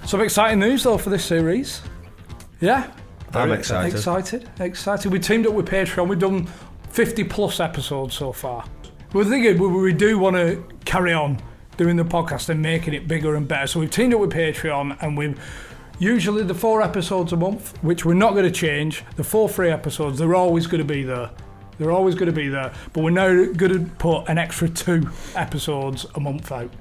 Some exciting news though for this series. Yeah? I'm excited. Excited. We teamed up with Patreon. We've done 50 plus episodes so far. We're thinking we do want to carry on doing the podcast and making it bigger and better. So we've teamed up with Patreon, and we've usually the 4 episodes a month, which we're not going to change. The 4 free episodes, they're always going to be there. They're always going to be there. But we're now going to put an extra 2 episodes a month out,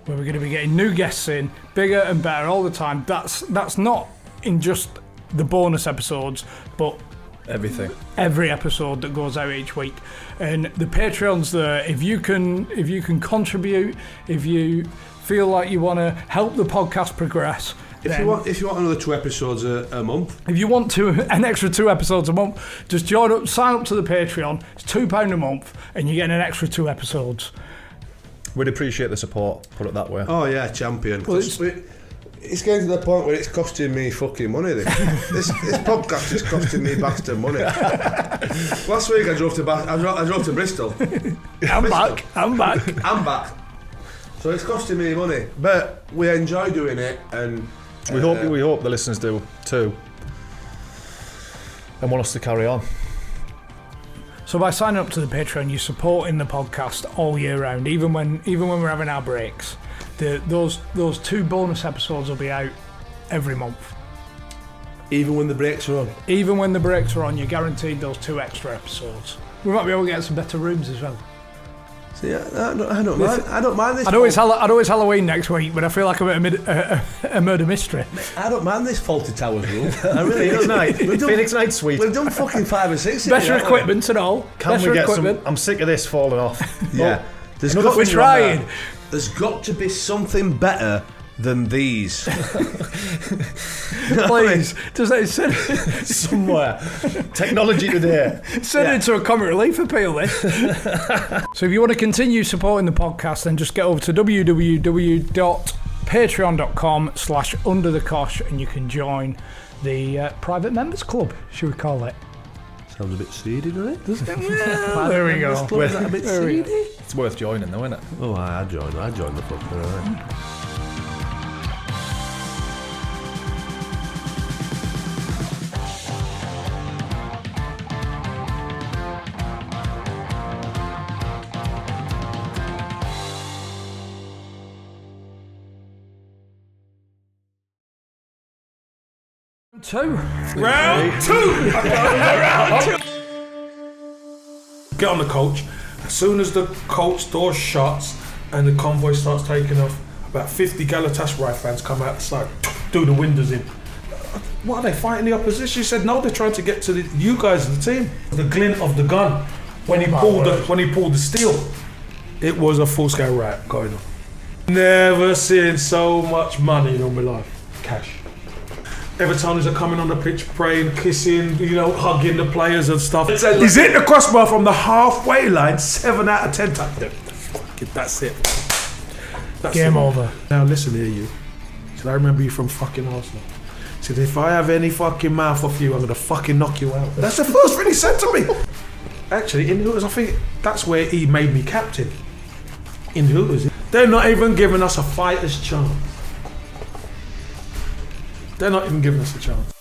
where we're going to be getting new guests in, bigger and better all the time. That's not in just the bonus episodes, but every episode that goes out each week. And the Patreon's there. If you can contribute, if you feel like you want to help the podcast progress, if you want another 2 episodes a month, if you want an extra 2 episodes a month, just sign up to the Patreon. It's £2 a month, and you get an extra 2 episodes. We'd appreciate the support, put it that way. Oh yeah, champion. Well, it's getting to the point where it's costing me fucking money. This podcast is costing me bastard money. Last week I drove to Bristol. I'm back. So it's costing me money, but we enjoy doing it, and we hope the listeners do too, and want us to carry on. So by signing up to the Patreon, you're supporting the podcast all year round, even when we're having our breaks. Those 2 bonus episodes will be out every month. Even when the breaks are on? Even when the breaks are on, you're guaranteed those 2 extra episodes. We might be able to get some better rooms as well. See, I don't mind this. I know it's Halloween next week, but I feel like I'm at a murder mystery. I don't mind this Fawlty Towers room. I really don't. Phoenix Night Suite. We've done fucking 5 or 6. Better equipment and all. Can we get some? I'm sick of this falling off. Yeah. We're trying. There's got to be something better than these. Please, just send somewhere. Technology today. Send it to a comic relief appeal then. So if you want to continue supporting the podcast, then just get over to www.patreon.com/Undr The Cosh, and you can join the private members club, should we call it? Sounds a bit seedy, doesn't it? There we go. Is that a bit seedy? It's worth joining though, isn't it? Oh, I joined the club. Round two. Get on the coach. As soon as the coach door shuts and the convoy starts taking off, about 50 Galatasaray fans come out the side, do the windows in. What are they fighting the opposition? He said no, they're trying to get to you guys, the team. The glint of the gun when he pulled the steel. It was a full-scale riot going on. Never seen so much money in all my life. Cash. Evertoners are coming on the pitch, praying, kissing, hugging the players and stuff. He's hit the crossbar from the halfway line, 7 out of 10 times. That's it. Game over. Now listen here, you. Said, I remember you from fucking Arsenal. Said, if I have any fucking mouth off you, I'm gonna fucking knock you out. That's the first thing he said to me. Actually, in Hooters, I think that's where he made me captain. In Hooters. They're not even giving us a fighter's chance. They're not even giving us a chance.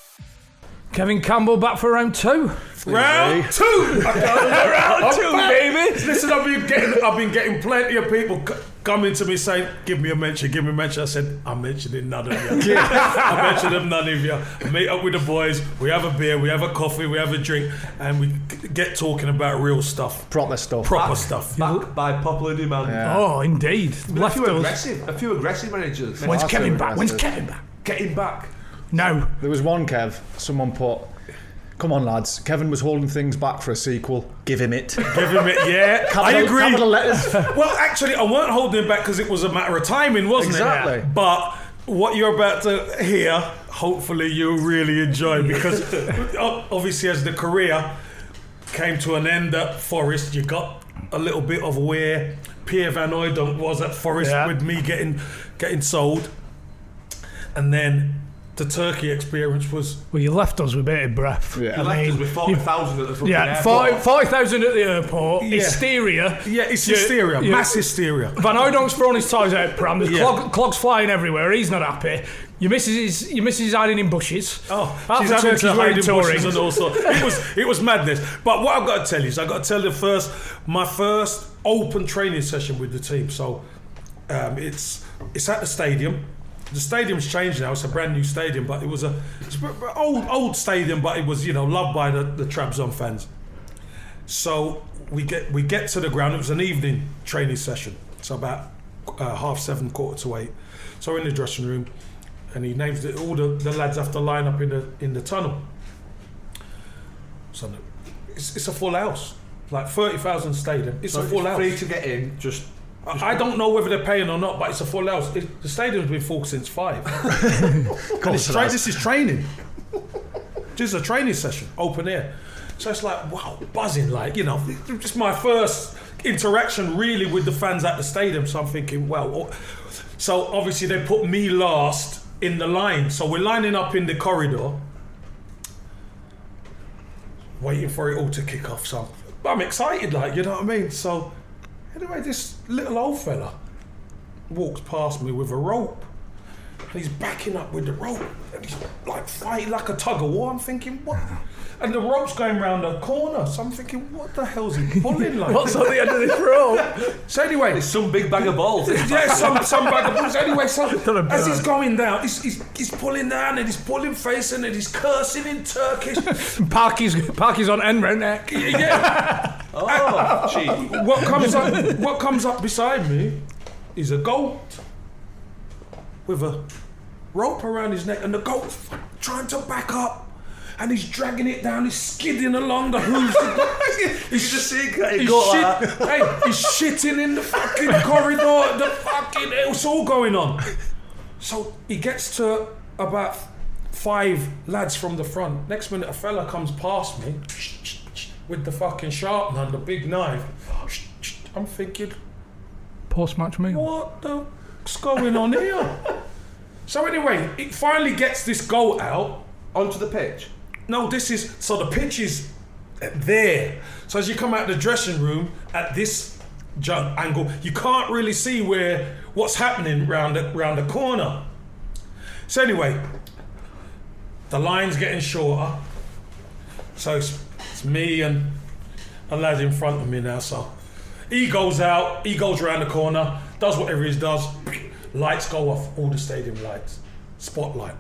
Kevin Campbell back for round 2. Round 2! Round 2, baby! Listen, I've been getting plenty of people coming to me saying, give me a mention. I said, I'm mentioning none of you. I'm mentioning none of you. I meet up with the boys, we have a beer, we have a coffee, we have a drink, and we get talking about real stuff. Proper stuff. Back by popular demand. Yeah. Oh, indeed. A few aggressive managers. When's Kevin back? Get him back. No. There was one Kev, someone put, come on lads, Kevin was holding things back for a sequel, give him it. Yeah. I agree. Capital letters. Well, actually, I weren't holding him back because it was a matter of timing, wasn't it? Exactly. But what you're about to hear, hopefully you'll really enjoy, because obviously as the career came to an end at Forest, you got a little bit of where Pierre Van Hooijdonk was at Forest with me getting sold. And then the Turkey experience was. Well, you left us with bated breath. Yeah. You left us with 40,000 at the fucking airport. 40,000 at the airport, Yeah. hysteria. Yeah, it's hysteria, mass hysteria. Van Hooydonk's throwing his toys out, Pram. There's Yeah. clogs flying everywhere. He's not happy. Your missus is hiding in bushes. Oh, Half she's the having Turkey's to hide wearing in toe bushes rings. and all sorts. It was madness. But what I've got to tell you is I've got to tell you my first open training session with the team. So it's at the stadium. The stadium's changed now. It's a brand new stadium, but it's an old stadium, but it was loved by the Trabzon fans. So we get to the ground. It was an evening training session. So about 7:30, 8:15. So we're in the dressing room, and he names it. All the lads have to line up in the tunnel. So it's a full house, like 30,000 stadium. It's So a full house. free to get in, just I don't know whether they're paying or not, but it's a full house. The stadium's been full since 5. This is training. This is a training session, open air. So it's like, wow, buzzing, just my first interaction really with the fans at the stadium. So I'm thinking, well, so obviously they put me last in the line. So we're lining up in the corridor, waiting for it all to kick off. So I'm excited, you know what I mean? So anyway, this little old fella walks past me with a rope. And he's backing up with the rope. And he's fighting like a tug of war. I'm thinking, what? And the rope's going round the corner. So I'm thinking, what the hell's he pulling like? What's on the end of this rope? So anyway, it's some big bag of balls. yeah, some bag of balls. Anyway, so as he's going down, he's pulling down and he's pulling facing and he's cursing in Turkish. Parky's on end round neck. Yeah. Oh, gee. What comes up beside me is a goat with a rope around his neck, and the goat's trying to back up. And he's dragging it down, he's skidding along the hooves. He's just seeing He's shitting in the fucking corridor. It's all going on. So he gets to about 5 lads from the front. Next minute, a fella comes past me with the fucking sharpener and the big knife. I'm thinking, Post-match meal. what the fuck's going on here? So anyway, it finally gets this goal out. Onto the pitch. No, so the pitch is there. So as you come out of the dressing room at this angle, you can't really see what's happening round the corner. So anyway, the line's getting shorter. So it's me and a lad in front of me now. So he goes out, he goes around the corner, does whatever he does. Lights go off, all the stadium lights. Spotlight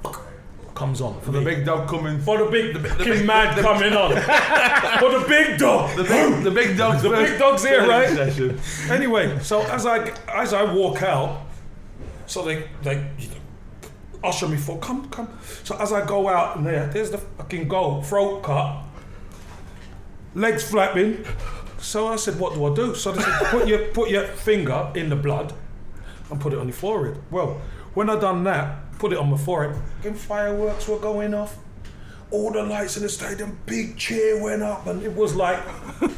comes on. For the big dog coming. For the big man coming on. For the big dog. The big dog's The big dog's here, right? Session. Anyway, so as I walk out, so they usher me for come. So as I go out and there's the fucking goal, throat cut, legs flapping. So I said, what do I do? So they said, put your finger in the blood and put it on your forehead. Well, when I done that, put it on my forehead, fucking fireworks were going off. All the lights in the stadium, big cheer went up, and it was like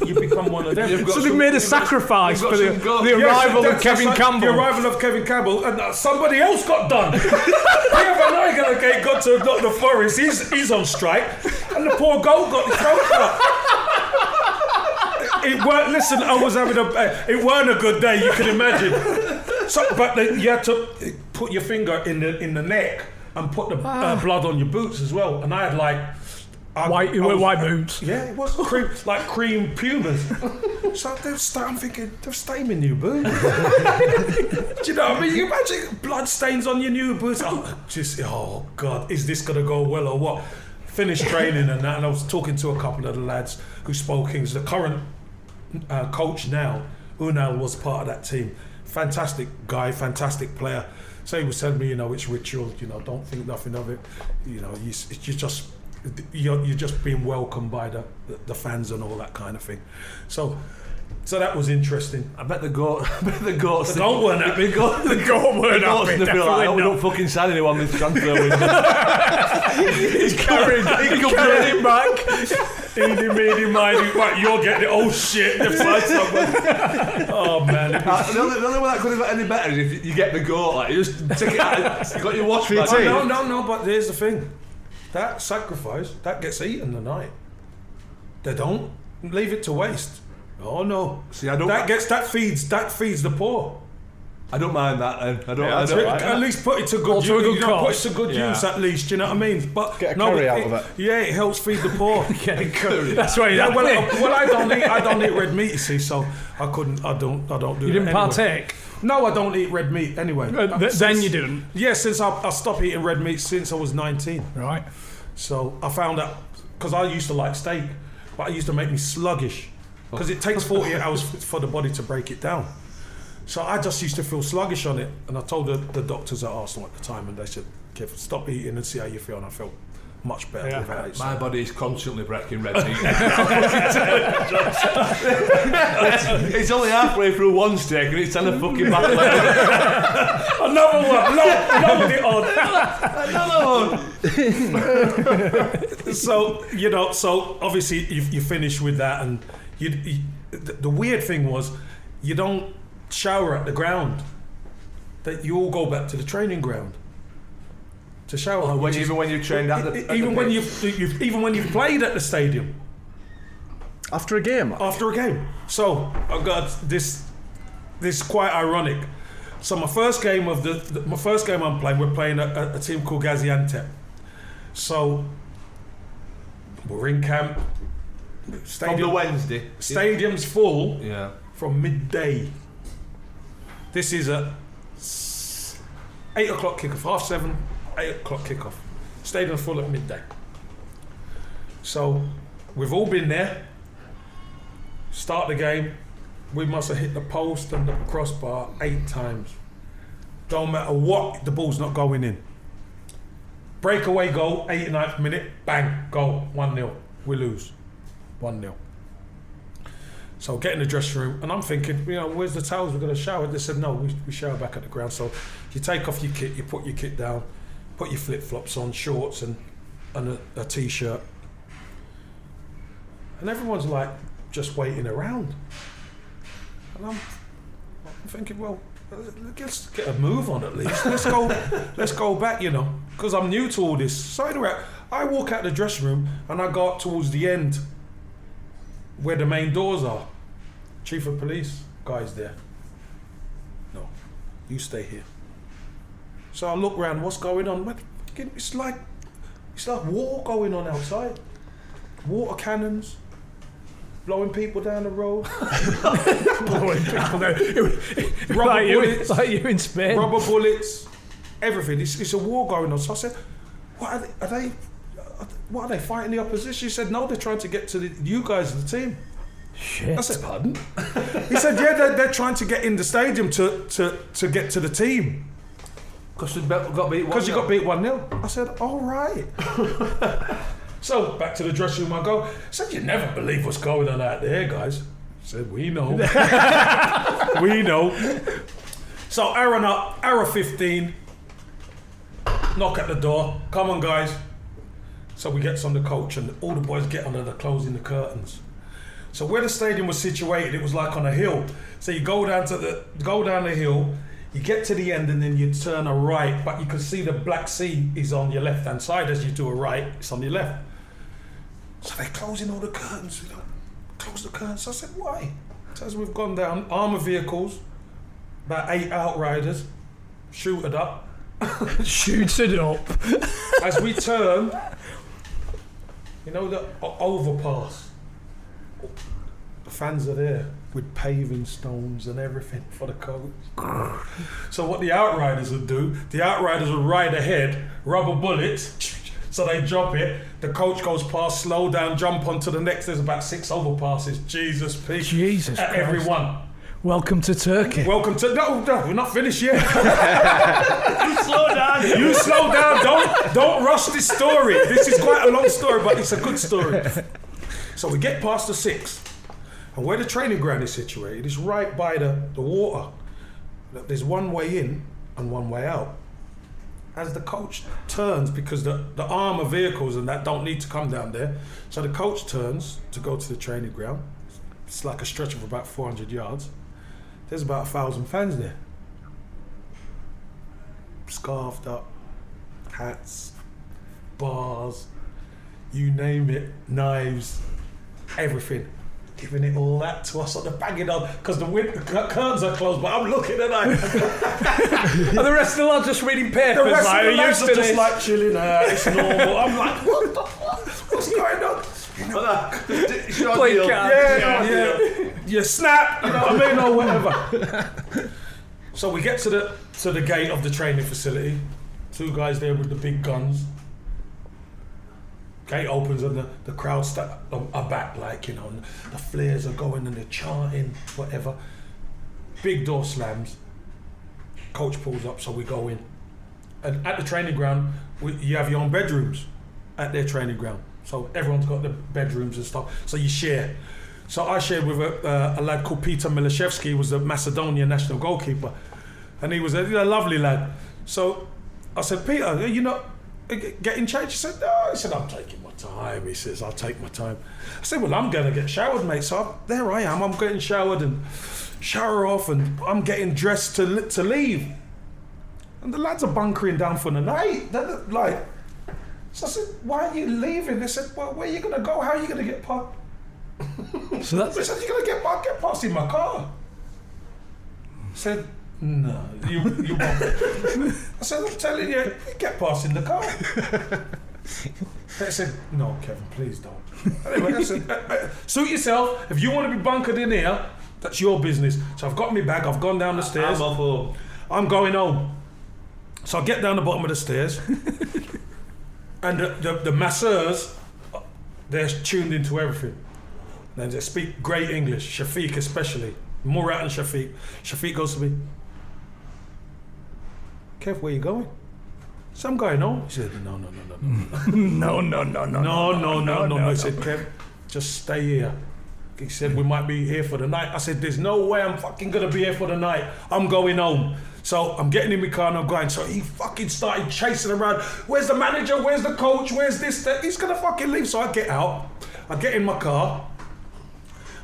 you become one of them. So they made a sacrifice for the arrival of Kevin Campbell. The arrival of Kevin Campbell, and somebody else got done. Van got to the Forest. He's on strike, and the poor goal got his throat cut. It weren't. Listen, I was having it weren't a good day. You can imagine. So, but you had to put your finger in the neck and put the blood on your boots as well. And I had white boots. Yeah, it was cream Pumas. So I'm thinking, they've stained my new boots. Do you know what I mean? You imagine blood stains on your new boots. Oh God, is this gonna go well or what? Finished training and that, and I was talking to a couple of the lads who spoke English. The current coach now, Unal, was part of that team. Fantastic guy, fantastic player. So he was telling me, it's ritual. Don't think nothing of it. You're just being welcomed by the fans and all that kind of thing. So that was interesting. I bet the goats. The goats weren't happy. The goat weren't happy. I don't fucking sign anyone this transfer window. He's carrying him back. Eeny, meeny, miny. Right, you're getting it. Oh shit! They've signed someone. Oh man. The only way that could have got any better is if you get the goal. Like you just take it out. You got your watch for your team. No. But here's the thing. That sacrifice that gets eaten tonight. They don't leave it to waste. Oh no. See, I don't. That feeds the poor. I don't mind that. I don't. At least put it to good use. Put it to good use at least. Do you know what I mean? But get a curry out of it. Yeah, it helps feed the poor. Get a curry. That's why. Well, I don't eat red meat. You see, so I couldn't. I don't do. You didn't partake. No, I don't eat red meat anyway. Then you didn't. Yeah, since I stopped eating red meat since I was 19. Right. So I found out because I used to like steak, but it used to make me sluggish because it takes 48 hours for the body to break it down. So I just used to feel sluggish on it, and I told the doctors at Arsenal at the time, and they said, "Kev, stop eating and see how you feel." And I felt much better without it. My body is constantly breaking red meat. It's only halfway through one steak, and it's on a fucking back leg. Another one, load it on. Another one. So obviously you finish with that, and the weird thing was you don't shower at the ground. That you all go back to the training ground to shower. Even when you trained at the even when you've played at the stadium After a game. So I've got this is quite ironic. So my first game I'm playing, we're playing a team called Gaziantep. So we're in camp. on the Wednesday. Stadium's full. Yeah. From midday. This is a 8 o'clock kickoff, 7:30, 8 o'clock kickoff. Stadium's full at midday. So we've all been there. Start the game. We must have hit the post and the crossbar 8 times. Don't matter what, the ball's not going in. Breakaway goal, 89th minute, bang, goal, 1-0. We lose, 1-0. So get in the dressing room, and I'm thinking, where's the towels? We're going to shower. They said, no, we shower back at the ground. So you take off your kit, you put your kit down, put your flip-flops on, shorts and a t-shirt. And everyone's like, just waiting around. And I'm thinking, well, let's get a move on at least. Let's go back, because I'm new to all this. So anyway, I walk out the dressing room and I go up towards the end where the main doors are. Chief of police, guy's there. No, you stay here. So I look around, what's going on? It's like war going on outside. Water cannons. Blowing people down the road. Blowing people down. Rubber bullets. Like you in Spain. Rubber bullets. Everything. It's a war going on. So I said, what are they fighting the opposition? He said, no, they're trying to get to you guys, the team. Shit. I said, pardon? He said, yeah, they're trying to get in the stadium to get to the team. Because you got beat 1-0. Because you got beat 1-0. I said, all right. So back to the dressing room I go. I said, you never believe what's going on out there, guys. I said, we know. We know. So hour 15, knock at the door. Come on, guys. So we get on the coach and all the boys get on and they're closing the curtains. So where the stadium was situated, it was like on a hill. So you go down the hill, you get to the end and then you turn a right, but you can see the Black Sea is on your left-hand side. As you do a right, it's on your left. So they're closing all the curtains. Close the curtains. So I said, why? So as we've gone down, armoured vehicles, about 8 outriders, shooted up. Shoots it up. As we turn, the overpass. The fans are there with paving stones and everything for the coach. So what the outriders would do, the outriders would ride ahead, rubber bullets, so they drop it, the coach goes past, slow down, jump onto the next, there's about 6 overpasses, Jesus Christ. Jesus at Christ. Everyone. Welcome to Turkey. No, we're not finished yet. You slow down. Don't rush this story. This is quite a long story, but it's a good story. So we get past the 6, and where the training ground is situated is right by the water. There's one way in and one way out. as the coach turns, because the armour vehicles and that don't need to come down there, so the coach turns to go to the training ground. It's like a stretch of about 400 yards. There's about 1,000 fans there. Scarfed up, hats, bars, you name it, knives, everything. Giving it all that to us on the banging on, because the curtains are closed, but I'm looking at And the rest of the lads just reading papers. the rest like, of the lads used are to just this. like chilling out, it's normal. I'm like, what the fuck? What's going on? Play cards. Yeah, snap, you know what I mean, or whatever. So we get to the gate of the training facility. 2 guys there with the big guns. Gate opens and the crowd are back, like, you know, and the flares are going and they're chanting, whatever. Big door slams. Coach pulls up, so we go in. And at the training ground, you have your own bedrooms at their training ground. So everyone's got their bedrooms and stuff. So you share. So I shared with a lad called Peter Milashevsky, who was the Macedonian national goalkeeper. And he was a lovely lad. So I said, Peter, you not getting changed? He said, no. He said, I'm taking my time. He says, I'll take my time. I said, well, I'm going to get showered, mate. So there I am. I'm getting showered and shower off, and I'm getting dressed to leave. And the lads are bunkering down for the night. They're like, so I said, why are you leaving? They said, well, where are you going to go? How are you going to get past? So that's I said, you're going to get past in my car. I said, no, you won't. I said, I'm telling you, get past in the car. They said, no, Kevin, please don't. Anyway, I said, suit yourself. If you want to be bunkered in here, that's your business. So I've got my bag, I've gone down the stairs. I'm going home. So I get down the bottom of the stairs, and the masseurs, they're tuned into everything. And they speak great English, Shafiq especially. Murat and Shafiq. Shafiq goes to me, Kev, where you going? So I'm going home. He said, no. No. He said, Kev, just stay here. He said, we might be here for the night. I said, there's no way I'm fucking gonna be here for the night. I'm going home. So I'm getting in my car and I'm going. So he fucking started chasing around. Where's the manager? Where's the coach? Where's this? That? He's gonna fucking leave. So I get out. I get in my car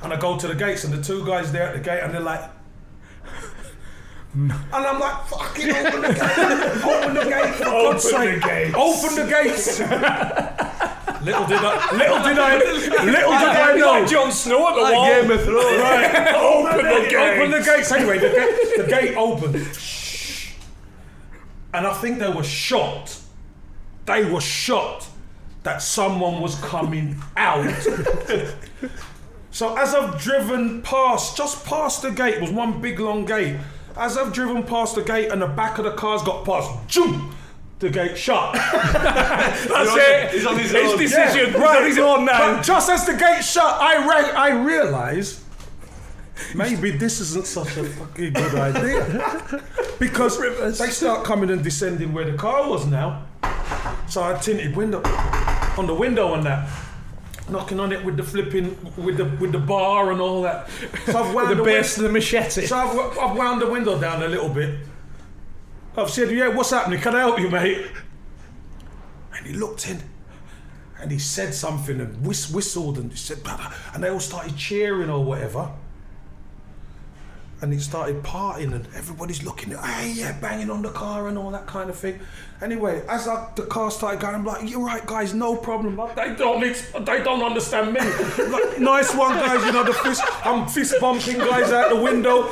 and I go to the gates, and the 2 guys there at the gate, and they're like, and I'm like, fucking open the gate. Open the gate, for God's sake. Open the gates. Little did I know. Like Jon Snow at the wall. Game of Thrones. Right. Open the gates. Anyway, the gate opened. And I think they were shocked. They were shocked that someone was coming out. So as I've driven past, just past the gate, was one big long gate. As I've driven past the gate and the back of the car's got past, zoom, the gate shut. That's it. He's on his His own. decision. Yeah, Right, he's on now. But just as the gate shut, I realised maybe this isn't such a fucking good idea. Because they start coming and descending where the car was now. So I tinted window on the window on that. Knocking on it with the flipping, with the bar and all that. So I've wound The base of the machete. So I've wound the window down a little bit. I've said, yeah, what's happening? Can I help you, mate? And he looked in and he said something and whistled and he said, and they all started cheering or whatever. And it started partying and everybody's looking at, hey, yeah, banging on the car and all that kind of thing. Anyway, as the car started going, I'm like, you're right, guys, no problem. They don't understand me. Like, nice one, guys, you know, I'm fist bumping guys out the window.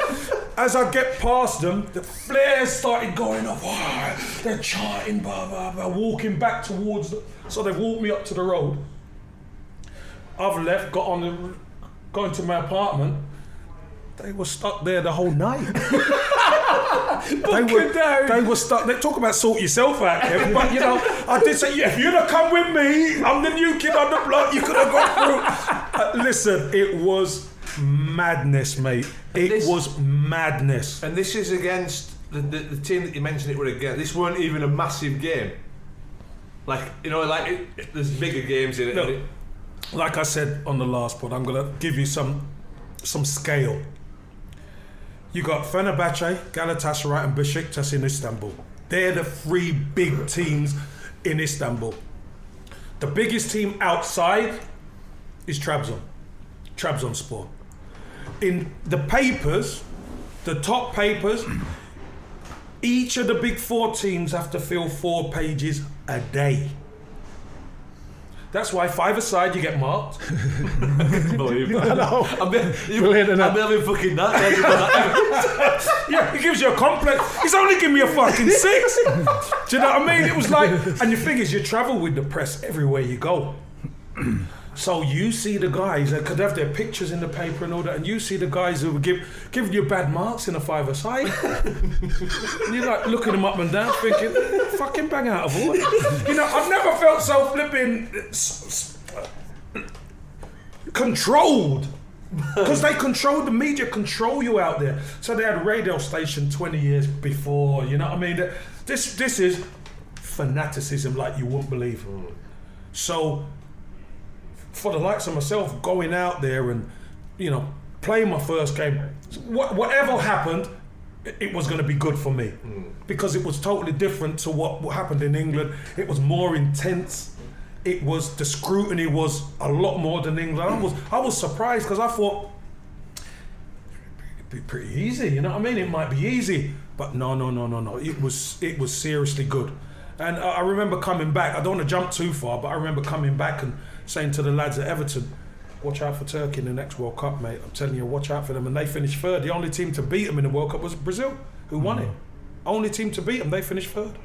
As I get past them, the flares started going off. Oh, they're chanting, blah, blah, blah, walking back towards so they've walked me up to the road. I've left, gone to my apartment. They were stuck there the whole night. They were stuck. They talk about sort yourself out, Kevin. But you know, I did say, yeah, if you'd have come with me, I'm the new kid on the block. You could have got through. Listen, it was madness, mate. It was madness. And this is against the team that you mentioned. It were against. This weren't even a massive game. Like, you know, like there's bigger games in it. Look, like I said on the last pod, I'm gonna give you some scale. You got Fenerbahce, Galatasaray and Besiktas in Istanbul. They're the 3 big teams in Istanbul. The biggest team outside is Trabzonspor. In the papers, the top papers, each of the big 4 teams have to fill 4 pages a day. That's why 5-a-side you get marked. Unbelievable. I know. I'm having fucking that. Yeah, he gives you a complex. He's only giving me a fucking 6. Do you know what I mean? It was like, and the thing is, you travel with the press everywhere you go. So you see the guys that could have their pictures in the paper and all that, and you see the guys who would giving you bad marks in a 5-a-side. And you're like looking them up and down, thinking, fucking bang out of order. You know, I've never felt so flipping controlled. Because they control, the media control you out there. So they had a radio station 20 years before, you know what I mean? This is fanaticism like you wouldn't believe. So for the likes of myself, going out there and, you know, playing my first game, whatever happened, it was going to be good for me. Because it was totally different to what happened in England. It was more intense. The scrutiny was a lot more than England. I was surprised because I thought it'd be pretty easy, you know what I mean? It might be easy, but no. It was seriously good. And I remember coming back. I don't want to jump too far, but I remember coming back and saying to the lads at Everton, watch out for Turkey in the next World Cup, mate. I'm telling you, watch out for them. And they finished 3rd. The only team to beat them in the World Cup was Brazil, who won it. Only team to beat them, they finished 3rd.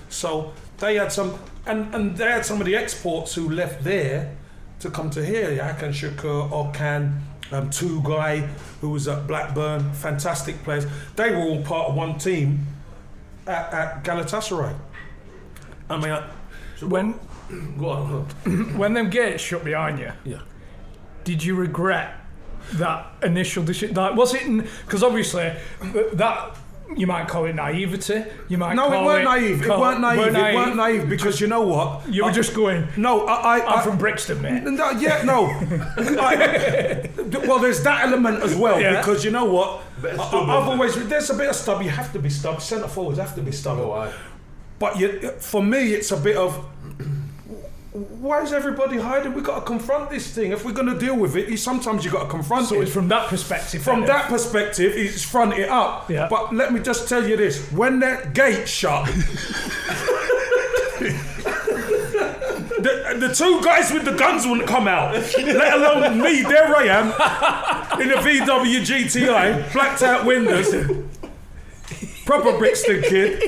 So they had some, and they had some of the exports who left there to come to here. Hakan Şükür, Okan, Tugay, who was at Blackburn, fantastic players. They were all part of one team at Galatasaray. I mean, when them gates shut behind you, did you regret that initial decision? Like, was it? Because obviously that. You might call it naivety. You might no, call it weren't naive. It weren't naive because you know what? You were just going. No, I'm from Brixton, mate. No. Well, there's that element as well because you know what? There's a bit of stub. You have to be stubborn. Centre forwards have to be stubborn. Oh, but for me, it's a bit of. Why is everybody hiding? We've got to confront this thing. If we're going to deal with it, sometimes you've got to confront it. So it's from that perspective. It's front it up. Yeah. But let me just tell you this. When that gate shut, the 2 guys with the guns wouldn't come out. Let alone me. There I am in a VW GTI, blacked out windows. Proper Brixton kid.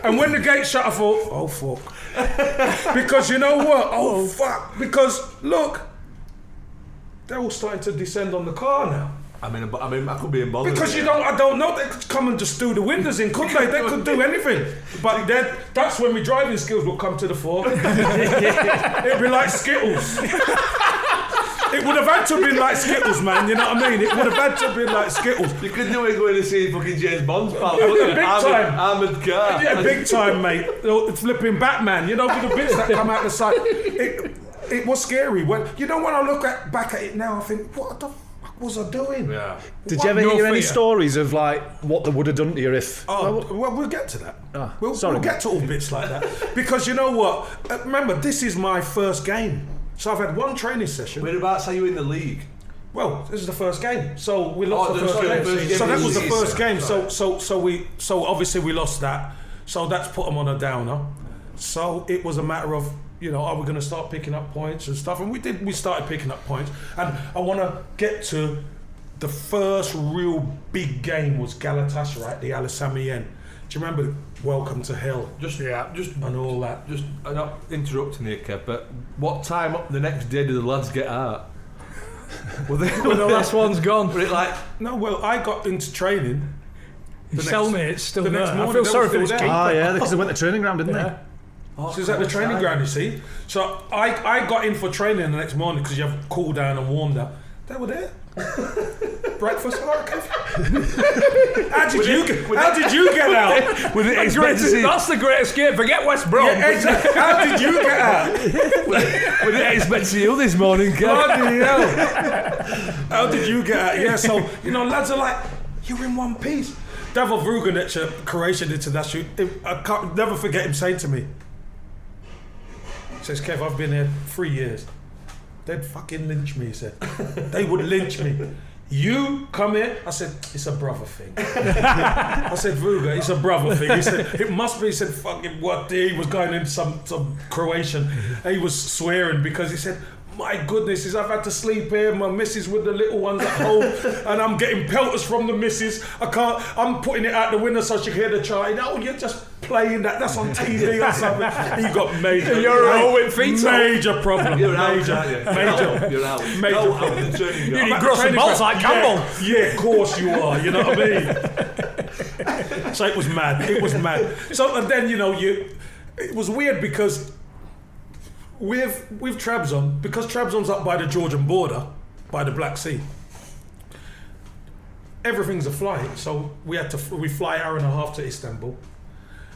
And when the gate shut, I thought, oh fuck. Because you know what? Oh fuck. Because look, they're all starting to descend on the car now. I mean, I could be involved. Because I don't know. They could come and just do the windows in, could they? They could do anything. But then that's when my driving skills will come to the fore. It'd be like Skittles. It would have had to have been like Skittles, man. You know what I mean? It would have had to have been like Skittles. You could do it going to see fucking James Bond's pal. Big time. Armoured car. Yeah, big time, mate. Flipping Batman. You know, with the bits that come out the side. It was scary. When I look back at it now, I think, what the fuck was I doing? Yeah. Did you ever hear any stories of like what they would have done to you if? Oh, well, we'll get to that. We'll get to all bits like that because you know what? Remember, this is my first game. So I've had one training session. Whereabouts are you in the league? Well, this is the first game. So we lost the first game. So that was the first game. So obviously we lost that. So that's put them on a downer. So it was a matter of, are we going to start picking up points and stuff? And we did. We started picking up points. And I want to get to the first real big game was Galatasaray at the Al Samiyen. Do you remember Welcome to Hell? And all that. I'm not interrupting you, Kev, but what time up the next day did the lads get out? When the last one's gone. But no, well, I got into training. Your cellmate's still there. Next morning, I feel sorry for this keeper. Because they went to training ground, didn't they? So it was at the training ground, you see. So I got in for training the next morning because you have cool down and warmed up. They were there. Breakfast. How did you get out? That's the great escape. Forget West Brom. Yeah, exactly. How did you get out? We didn't expect to see you this morning, Kev. Bloody hell. How did you get out? Yeah, so lads are like, you're in one piece. Davor Vrugonic, a Croatian international, I can't never forget him saying to me, he says, Kev, I've been here 3 years. They'd fucking lynch me, he said. They would lynch me. You come here? I said, it's a brother thing. I said, Vuga, it's a brother thing. He said, it must be. He said, fucking what? He was going into some Croatian. And he was swearing because he said, my goodness, I've had to sleep here, my missus with the little ones at home, and I'm getting pelters from the missus. I'm putting it out the window so she can hear the child. Oh, you're just playing that. That's on TV or something. He got major. You're all with feet. Major problem. You're out, major. aren't you? Major. You're out. Major No, problem. I'm the training You ground. need gross and balls like Campbell. Yeah, of course you are. You know what I mean? So it was mad. It was mad. So and then it was weird because with Trabzon, because Trabzon's up by the Georgian border, by the Black Sea. Everything's a flight, so we fly an hour and a half to Istanbul,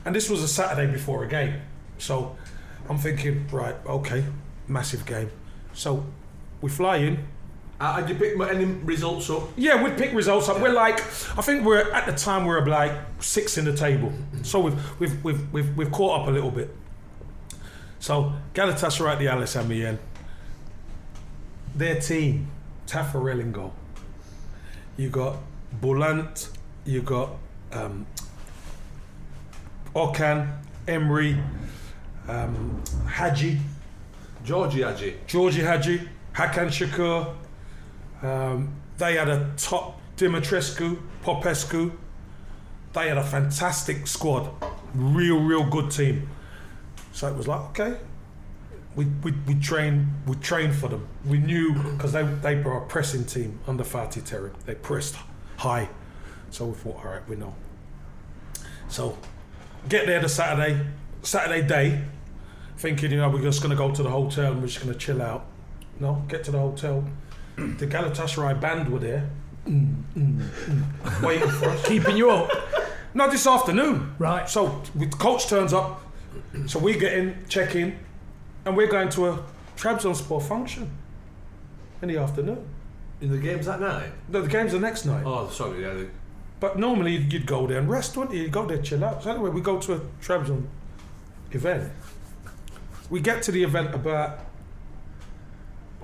and this was a Saturday before a game. So I'm thinking, right, okay, massive game. So we fly in. Did you pick any results up? Yeah, we'd pick results up. We're like, I think at the time we're like 6th in the table. So we've caught up a little bit. So Galatasaray at the Al Samiyen, their team, Tafarel in goal. You got Boulant, you got Okan, Emery, Hadji, Georgie Hadji, Hakan Shakur. They had a top Dimitrescu, Popescu. They had a fantastic squad, real good team. So it was like, okay, we trained for them. We knew because they were a pressing team under Fatih Terim. They pressed high, so we thought, all right, we know. So get there the Saturday day, thinking we're just gonna go to the hotel and we're just gonna chill out. No, get to the hotel. The Galatasaray band were there, waiting for us, Keeping you up. No, this afternoon. Right. So the coach turns up. So we get in, check in, and we're going to a Trabzonspor function in the afternoon. In the games that night? No, the game's the next night. Oh, sorry, yeah. But normally you'd go there and rest, wouldn't you? You'd go there, chill out. So anyway, we go to a Trabzon event. We get to the event about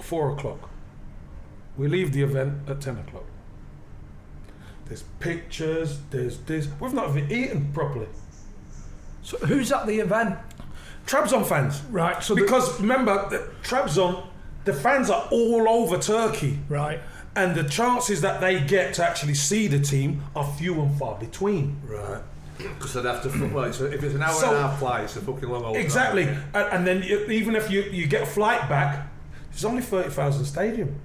4 o'clock. We leave the event at 10 o'clock. There's pictures, there's this. We've not even eaten properly. So who's at the event? Trabzon fans. Right. So because remember, Trabzon, the fans are all over Turkey. Right. And the chances that they get to actually see the team are few and far between. Right. Because they'd have to, so if it's an hour and a half flight, it's a fucking long old Exactly. time. And then even if you get a flight back, it's only 30,000 stadium.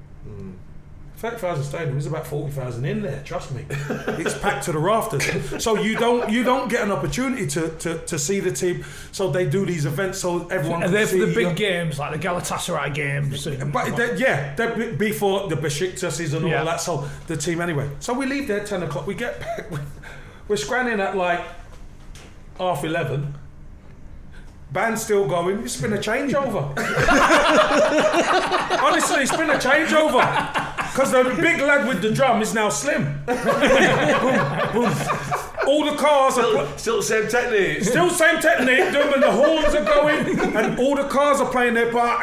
30,000 stadium, there's about 40,000 in there, trust me. It's packed to the rafters. So you don't get an opportunity to see the team. So they do these events so everyone can And they're for see the big games, like the Galatasaray games. But they're before the Besiktas and all that. So the team anyway. So we leave there at 10 o'clock. We get back. We're scranning at like 11:30. Band's still going. It's been a changeover. Honestly, it's been a changeover. Because the big lad with the drum is now slim. Boom, boom. All the cars are... Still the same technique. Still the same technique, and the horns are going, and all the cars are playing their part.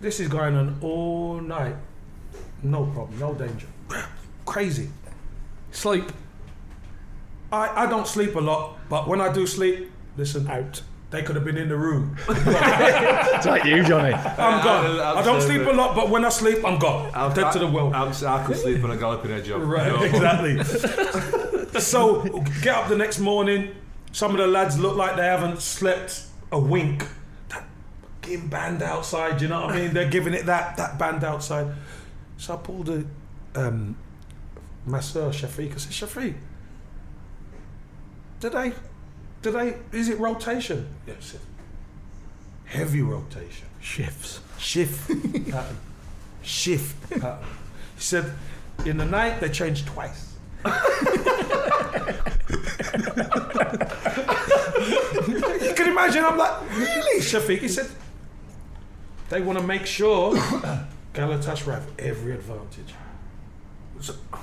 This is going on all night. No problem, no danger. Crazy. Sleep. I don't sleep a lot, but when I do sleep, listen, out. They could have been in the room. It's like you, Johnny. I'm gone. I don't sleep a lot, but when I sleep, I'm gone. I'm dead to the world. I could sleep on a galloping edge job. Right, No. exactly. So, get up the next morning. Some of the lads look like they haven't slept a wink. That fucking band outside, you know what I mean? They're giving it that band outside. So I pulled the masseur, Shafiq. I said, Shafiq, is it rotation? Yes. Heavy rotation. Shift pattern. Shift pattern. He said, in the night they change twice. You can imagine, I'm like, really, Shafiq? He said, they want to make sure Galatasaray have every advantage.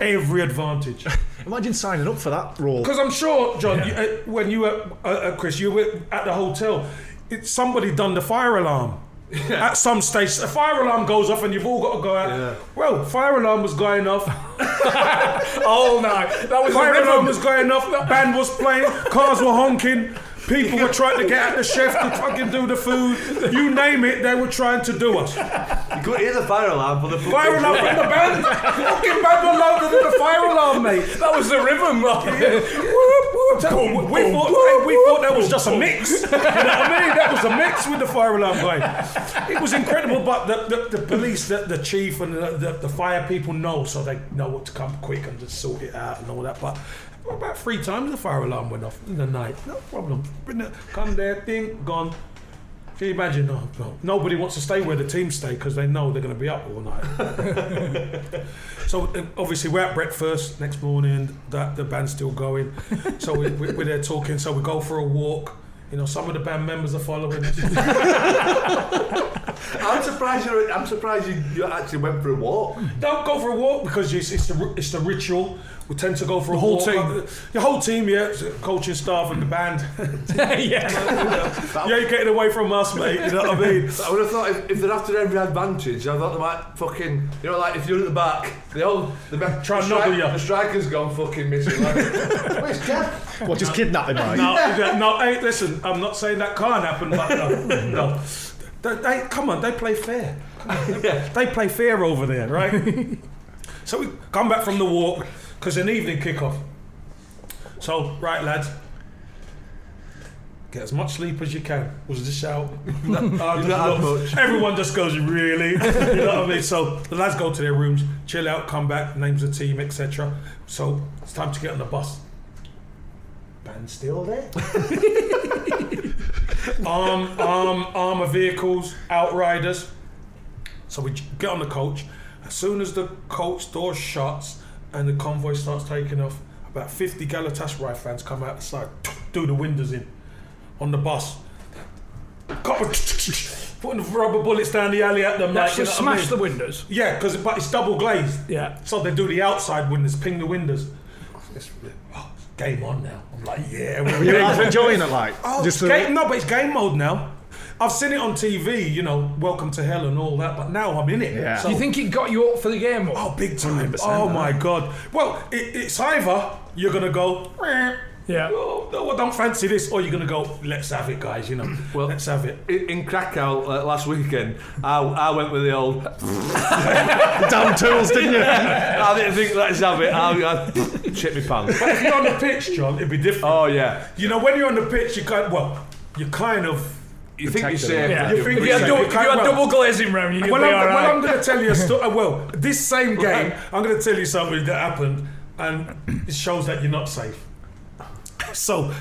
every advantage. Imagine signing up for that role. Because I'm sure, John, when you were, Chris, you were at the hotel, somebody done the fire alarm. At some stage, a fire alarm goes off and you've all got to go out. Yeah. Well, fire alarm was going off. All night. That was Fire the alarm rhythm. was going off. Band was playing. Cars were honking. People were trying to get at the chef to fucking do the food. You name it, they were trying to do us. You could hear the fire alarm for the Fire alarm from the band. Fucking band were louder than the fire alarm, mate. That was the rhythm, We thought that was just a mix. You know what I mean? That was a mix with the fire alarm going. It was incredible, but the police, the chief and the fire people know, so they know what to come quick and just sort it out and all that. But about 3 times the fire alarm went off in the night. No problem. Come there, thing, gone. Can you imagine? No. Nobody wants to stay where the team stay because they know they're going to be up all night. So obviously we're at breakfast next morning. The band's still going. So we're there talking. So we go for a walk. You know, some of the band members are following us. I'm surprised you actually went for a walk. Don't go for a walk because it's the ritual. We tend to go for a whole walk. team. The whole team, yeah, coaching staff and the band. Yeah. You're getting away from us, mate. You know what I mean? I would have thought if they're after every advantage, I thought they might fucking, you know, like if you're at the back, Try and nobble you. The striker's gone fucking missing. Like, where's Kev? What, just kidnap him, right? No, hey, listen, I'm not saying that can't happen, but no. Come on, they play fair. They play fair over there, right? So we come back from the walk, because an evening kick-off. So, right, lads, get as much sleep as you can, was the shout. Everyone just goes, really? You know what I mean? So the lads go to their rooms, chill out, come back, names the team, etc. So it's time to get on the bus. Band's still there. Arm of vehicles, outriders. So we get on the coach. As soon as the coach door shuts and the convoy starts taking off, about 50 Galatasaray fans come out the side, do the windows in on the bus. Putting the rubber bullets down the alley at them. Like, you know just what I smash mean? the windows. Yeah, but it's double glazed. Yeah. So they do the outside windows, ping the windows. It's game on now. I'm like, yeah. Were you enjoying it, like? Oh, just but it's game mode now. I've seen it on TV, you know, Welcome to Hell and all that, but now I'm in it. Yeah. So, Do you think it got you up for the game? Or? oh, big time. 100%, Oh, my God. Well, it's either you're going to go, Yeah. oh, no, I don't fancy this, or you're going to go, let's have it, guys, you know. Well, let's have it. In Krakow last weekend, I went with the old damn tools, didn't you? I didn't think let's have it. I shit my pants. But if you're on the pitch, John, it'd be different. Oh yeah. You know, when you're on the pitch, you kind of... You think you're Protected. safe. Yeah. You think If you had, you're safe. double glazing round, you'd be Well, alright. I'm going to tell you a story. Well, this same game, I'm going to tell you something that happened, and it shows that you're not safe. So,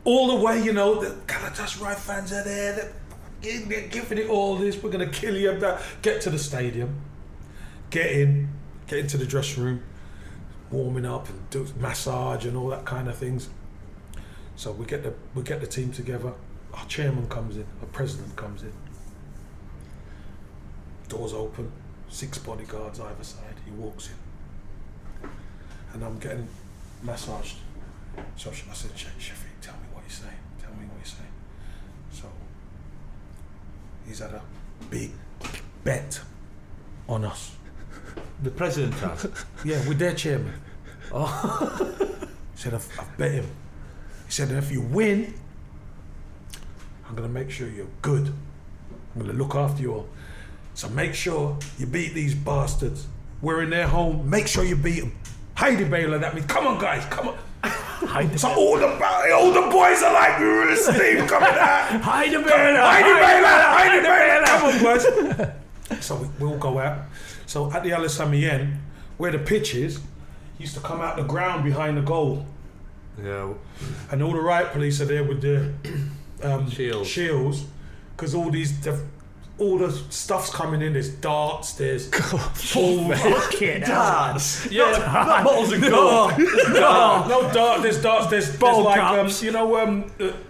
all the way, you know, the Galatasaray fans are there, they're giving it all this, we're going to kill you. Get to the stadium, get into the dressing room, warming up and do massage and all that kind of things. So we get the team together. Our chairman comes in, our president comes in. Doors open, 6 bodyguards either side. He walks in, and I'm getting massaged. So I said, Shafiq, tell me what you're saying. Tell me what you're saying. So he's had a big bet on us. The president has. Yeah, with their chairman. Oh. He said, I've bet him. He said, if you win, I'm going to make sure you're good. I'm going to look after you all. So make sure you beat these bastards. We're in their home. Make sure you beat them. Heidi Baylor, that means, come on, guys, come on. So all the boys are like, Steve coming out. Heidi Baylor. Come on, boys. So we all go out. So at the Alassane, where the pitch is, he used to come out the ground behind the goal. Yeah. And all the riot police are there with their Shields. because all the stuff's coming in. There's darts, there's balls, Darts. yeah, Bottles and gold. no dart. There's darts. There's Ball like caps.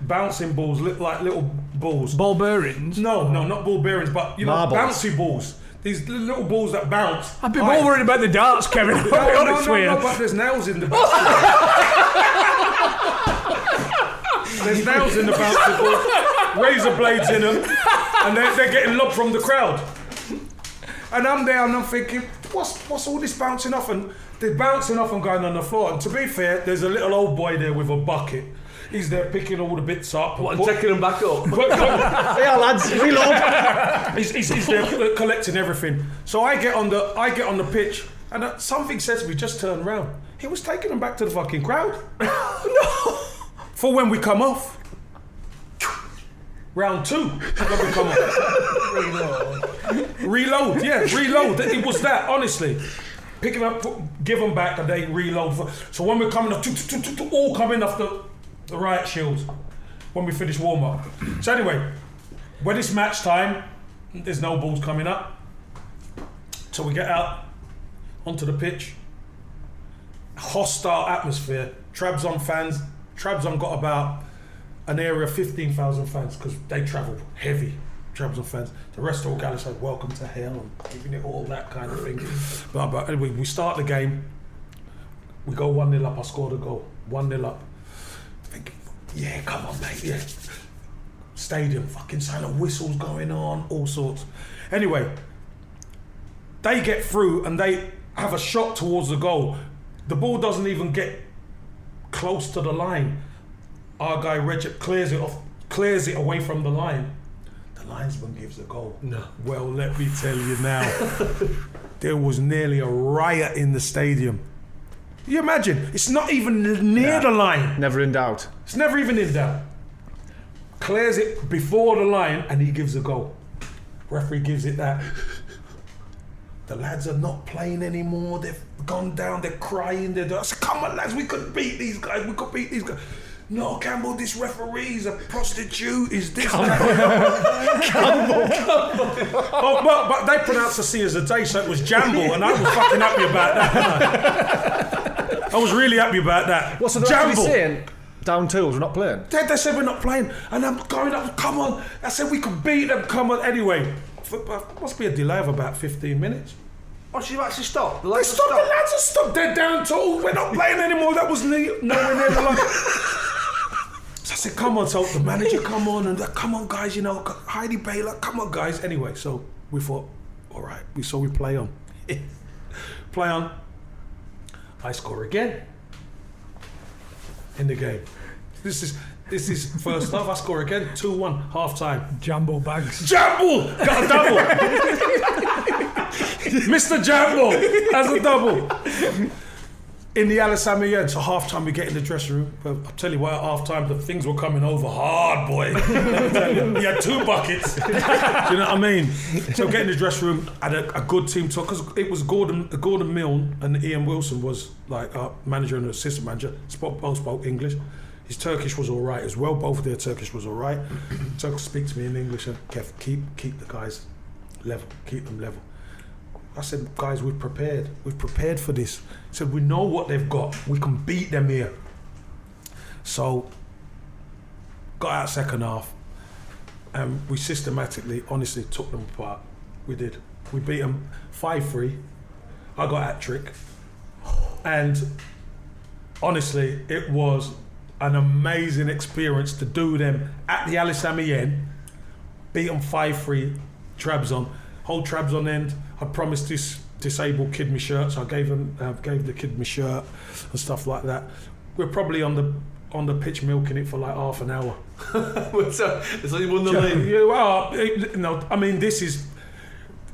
bouncing balls, like little balls. Ball bearings. No, not ball bearings, but Marbles. bouncy balls. these little balls that bounce. I'd be more worried about the darts, Kevin. I'll be honest with you. No, but there's nails in the bounce. There's nails in the bounce ball, razor blades in them, and they're getting lobbed from the crowd. And I'm there and I'm thinking, what's all this bouncing off? And they're bouncing off and going on the floor. And to be fair, there's a little old boy there with a bucket. He's there picking all the bits up. And taking them back up. Yeah, lads, reload. He's there collecting everything. So I get on the pitch, and something says to me, just turn around. He was taking them back to the fucking crowd. No. For when we come off. Round 2. When we come off. Reload. Yeah, reload. It was that, honestly. Picking up, give them back, and they reload. So when we're coming off, all coming off the riot shields when we finish warm up. So anyway, when it's match time, there's no balls coming up. So we get out onto the pitch. Hostile atmosphere. Trabzon got about an area of 15,000 fans because they travel heavy. Trabzon fans. The rest of Galatasaray, welcome to hell, and giving it all that kind of thing. But anyway, we start the game. We go 1-0 up. I scored a goal. 1-0 up. Thinking, yeah, come on, mate. Yeah. Stadium, fucking silent whistles going on, all sorts. Anyway, they get through and they have a shot towards the goal. The ball doesn't even get close to the line. Our guy Recep clears it away from the line. The linesman gives a goal. No. Well, let me tell you now, there was nearly a riot in the stadium. You imagine, it's not even near the line. Never in doubt. It's never even in doubt. Clears it before the line and he gives a goal. Referee gives it that. The lads are not playing anymore. They've gone down. They're crying. I said, come on, lads, we could beat these guys. We could beat these guys. No, Campbell, this referee's a prostitute. Is this Campbell? Oh, but they pronounced the C as a J, so it was Jamble, and I was fucking happy about that. I was really happy about that. What's the referee saying? Down tools, we're not playing. They said we're not playing, and I'm going up. Come on! I said we could beat them. Come on! Anyway, must be a delay of about 15 minutes. Oh, so you actually stopped? The They lads stopped. The lads have stopped. They're down tools. We're not playing anymore. That was nowhere near the line. So I said, come on, so the manager, come on, and come on, guys, you know, Heidi Baylor, come on, guys. Anyway, so we thought, all right, we play on. Play on. I score again in the game. This is first half. I score again, 2-1, half time. Jambo bags. Jamble! Got a double! Mr. Jamble has a double. In the Galatasaray, so half time we get in the dressing room. I'll tell you what, at half time the things were coming over hard, boy. He had 2 buckets. Do you know what I mean? So get in the dressing room, had a good team talk, because it was Gordon Milne and Ian Wilson was like our manager and assistant manager. Both spoke English. His Turkish was all right as well. Both of their Turkish was all right. So speak to me in English and Kev, keep the guys level, keep them level. I said, guys, we've prepared for this. I said, we know what they've got. We can beat them here. So, got out second half, and we systematically, honestly, took them apart. We did. We beat them 5-3. I got hat-trick. And honestly, it was an amazing experience to do them at the Galatasaray, beat them 5-3, Trabzon. Whole Trabzon end. I promised this disabled kid my shirt, so I gave the kid my shirt and stuff like that. We're probably on the pitch milking it for like half an hour. So you won the league? Yeah, well, no, I mean, this is...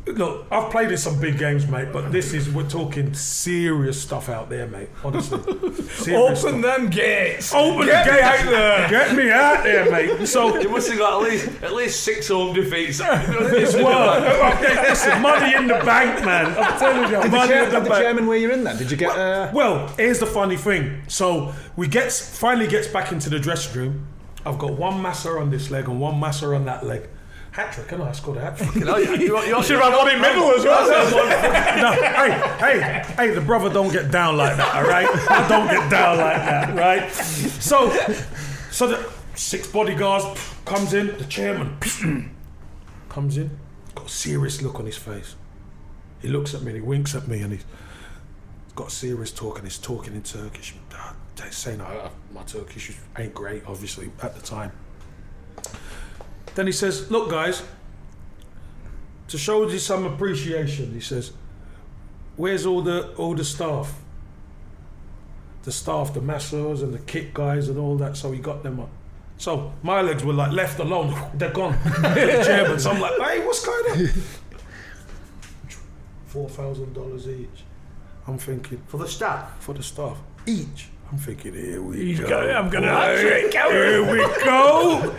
Look, I've played in some big games, mate, but we're talking serious stuff out there, mate, honestly. Open them gates. Open the gate out there. Get me out there, mate. So You must have got at least 6 home defeats. it's work. Listen, money in the bank, man. I'm telling you, money in the Did the bank. chairman where you're in then? Did you get... Well, here's the funny thing. So finally gets back into the dressing room. I've got one masser on this leg and one masser on that leg. Hat-trick, I scored a hat-trick. You should have had one in middle as well. No, hey, the brother don't get down like that, all right? I don't get down like that, right? So the 6 bodyguards comes in, the chairman comes in, got a serious look on his face. He looks at me and he winks at me and he's got a serious talk and he's talking in Turkish. Saying my Turkish ain't great, obviously, at the time. Then he says, look guys, to show you some appreciation, he says, where's all the staff? The staff, the masseurs and the kit guys and all that, so he got them up. So my legs were like left alone, they're gone. The chairman, so I'm like, hey, what's going on? $4,000 each. I'm thinking, For the staff? for the staff, each. I'm thinking, here we He's go. got it, I'm gonna Here we go.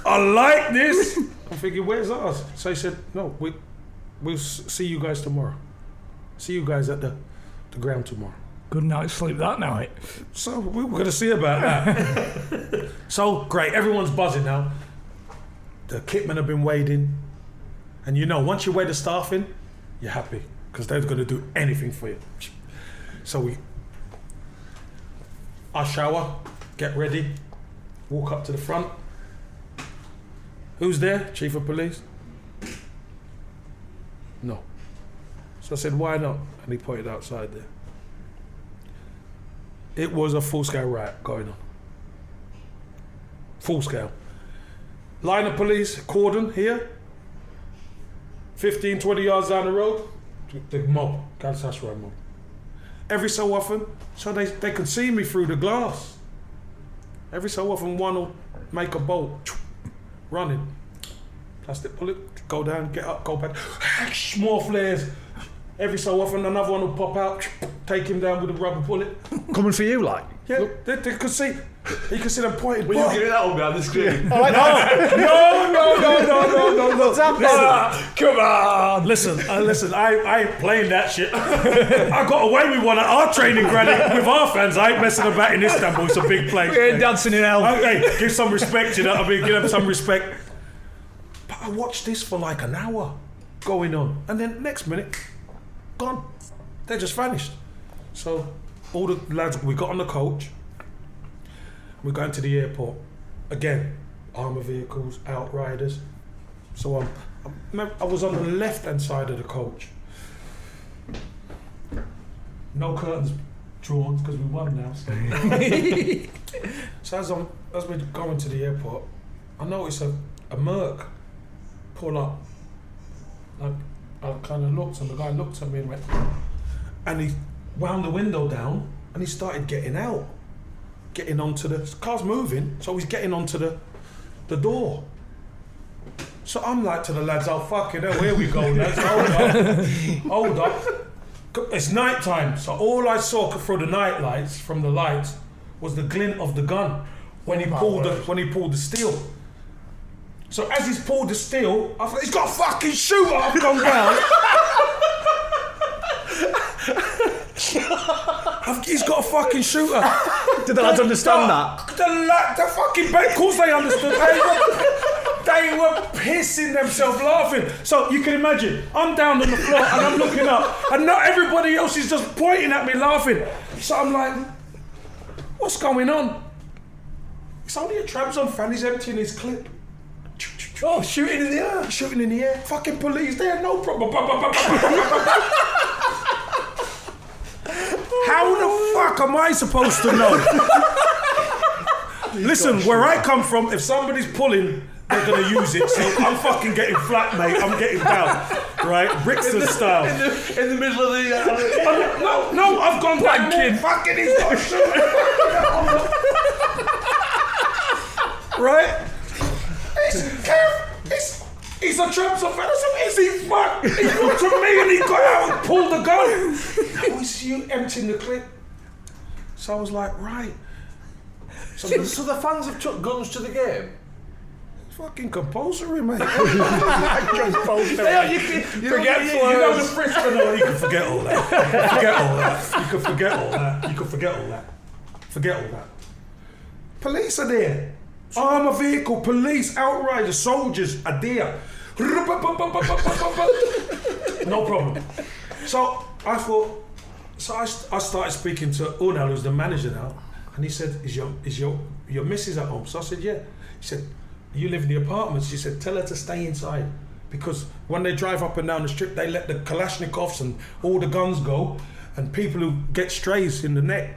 I like this. I'm thinking, where's ours? So he said, no, we'll see you guys tomorrow. See you guys at the ground tomorrow. Good night's sleep that night. So we were going to see about that. So great, everyone's buzzing now. The kitmen have been weighed in. And you know, once you weigh the staff in, you're happy because they're going to do anything for you. So I shower, get ready, walk up to the front. Who's there? Chief of Police? No. So I said, why not? And he pointed outside there. It was a full-scale riot going on. Full scale. Line of police, cordon here. 15, 20 yards down the road, the mob, Galatasaray mob. Every so often, so they can see me through the glass. Every so often, one will make a bolt, running. Plastic bullet, go down, get up, go back. More flares. Every so often, another one will pop out, take him down with a rubber bullet. Coming for you, like? Yeah, they could see. You can see them pointing. Will you give me that one behind the screen? No. Come on. Listen, I ain't playing that shit. I got away with one at our training ground with our fans. I ain't messing about in Istanbul. It's a big place. We ain't dancing in hell. Hey, give some respect, you know what I mean? Give them some respect. But I watched this for like an hour going on. And then next minute, gone. They just vanished. So all the lads, we got on the coach. We're going to the airport. Again, armour vehicles, outriders. So I was on the left-hand side of the coach. No curtains drawn because we won now. So as we're going to the airport, I noticed a Merc pull up. I kind of looked and the guy looked at me and went, and he wound the window down and he started getting out. Getting onto the car's moving, so he's getting onto the door. So I'm like to the lads, oh fucking hell, here we go, lads, hold up. It's night time, so all I saw through the night lights from the lights was the glint of the gun when he pulled the steel. So as he's pulled the steel, I thought he's got a fucking shooter. I've gone down. He's got a fucking shooter. Did the lads understand that? The fucking of course they understood. They were pissing themselves laughing. So you can imagine, I'm down on the floor and I'm looking up and not everybody else is just pointing at me laughing. So I'm like, what's going on? It's only a Trabzon fan, he's emptying his clip. Oh, shooting in the air. Shooting in the air. Fucking police there, no problem. How the fuck am I supposed to know? Listen, where I come from, if somebody's pulling, they're gonna use it. So I'm fucking getting flat, mate. I'm getting down, right? Brixton style. In the middle of the... No, I've gone back. Fucking, he's got a shooter. Right? He's a Trabzon fan. Is he fuck? He looked at me and he got out and pulled the gun. How is you emptying the clip? So I was like, right. So the fans have took guns to the game? fucking compulsory, mate. Yeah, you know the French, you can forget all that. You can forget all that. Police are there. Armour vehicle, police, outriders, soldiers are there. No problem. So I thought, I started speaking to Unal, who's the manager now, and he said, is your missus at home? So I said, yeah. He said, you live in the apartments? She said, tell her to stay inside because when they drive up and down the strip, they let the Kalashnikovs and all the guns go, and people who get strays in the neck.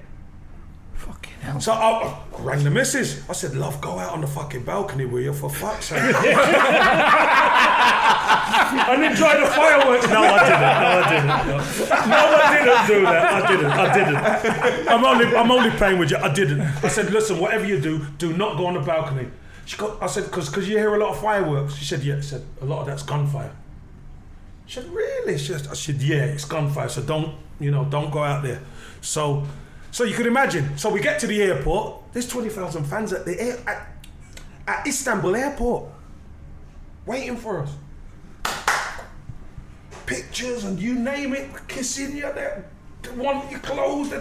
Fucking hell. So I rang the missus. I said, love, go out on the fucking balcony with you, for fuck's sake. I didn't try the fireworks. No, I didn't. No, I didn't do that. I didn't. I'm only playing with you. I didn't. I said, listen, whatever you do not go on the balcony. I said, because you hear a lot of fireworks. She said, yeah. I said, a lot of that's gunfire. She said, really? I said, yeah, it's gunfire. So don't go out there. So you could imagine. So we get to the airport. There's 20,000 fans at the at Istanbul airport, waiting for us. Pictures and you name it, kissing you there, want your clothes.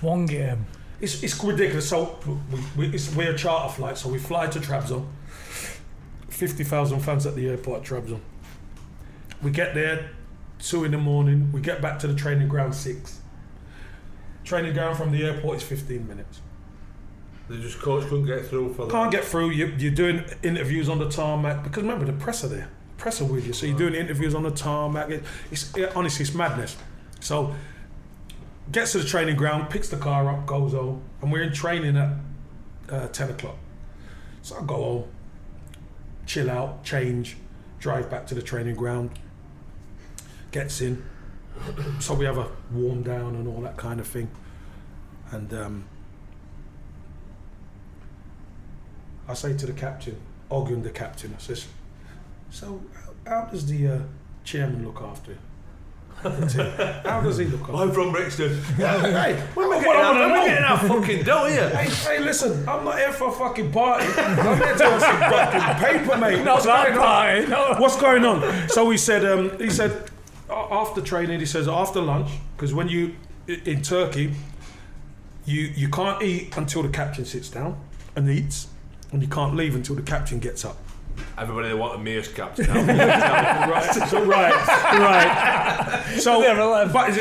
One game. It's ridiculous. So we're a charter flight, so we fly to Trabzon. 50,000 fans at the airport at Trabzon. We get there 2 a.m. We get back to the training ground 6. Training ground from the airport is 15 minutes. The coach couldn't get through for that. Can't get through. You're doing interviews on the tarmac because remember the press are there. Press are with you, so you're doing interviews on the tarmac. Honestly, it's madness. So gets to the training ground, picks the car up, goes home, and we're in training at 10 o'clock. So I go home, chill out, change, drive back to the training ground. Gets in. So we have a warm down and all that kind of thing. And I say to the captain, Undr the captain, I says, so how does the chairman look after you? How does he look after you? I'm from Brixton. Hey, we're getting our fucking dough here. Hey, listen, I'm not here for a fucking party. I'm here to have some fucking paper, mate. Not that party. No. What's going on? So he said, after training, he says, after lunch, because when you, in Turkey, you can't eat until the captain sits down and eats, and you can't leave until the captain gets up. Everybody wanted me as captain. Right. So, but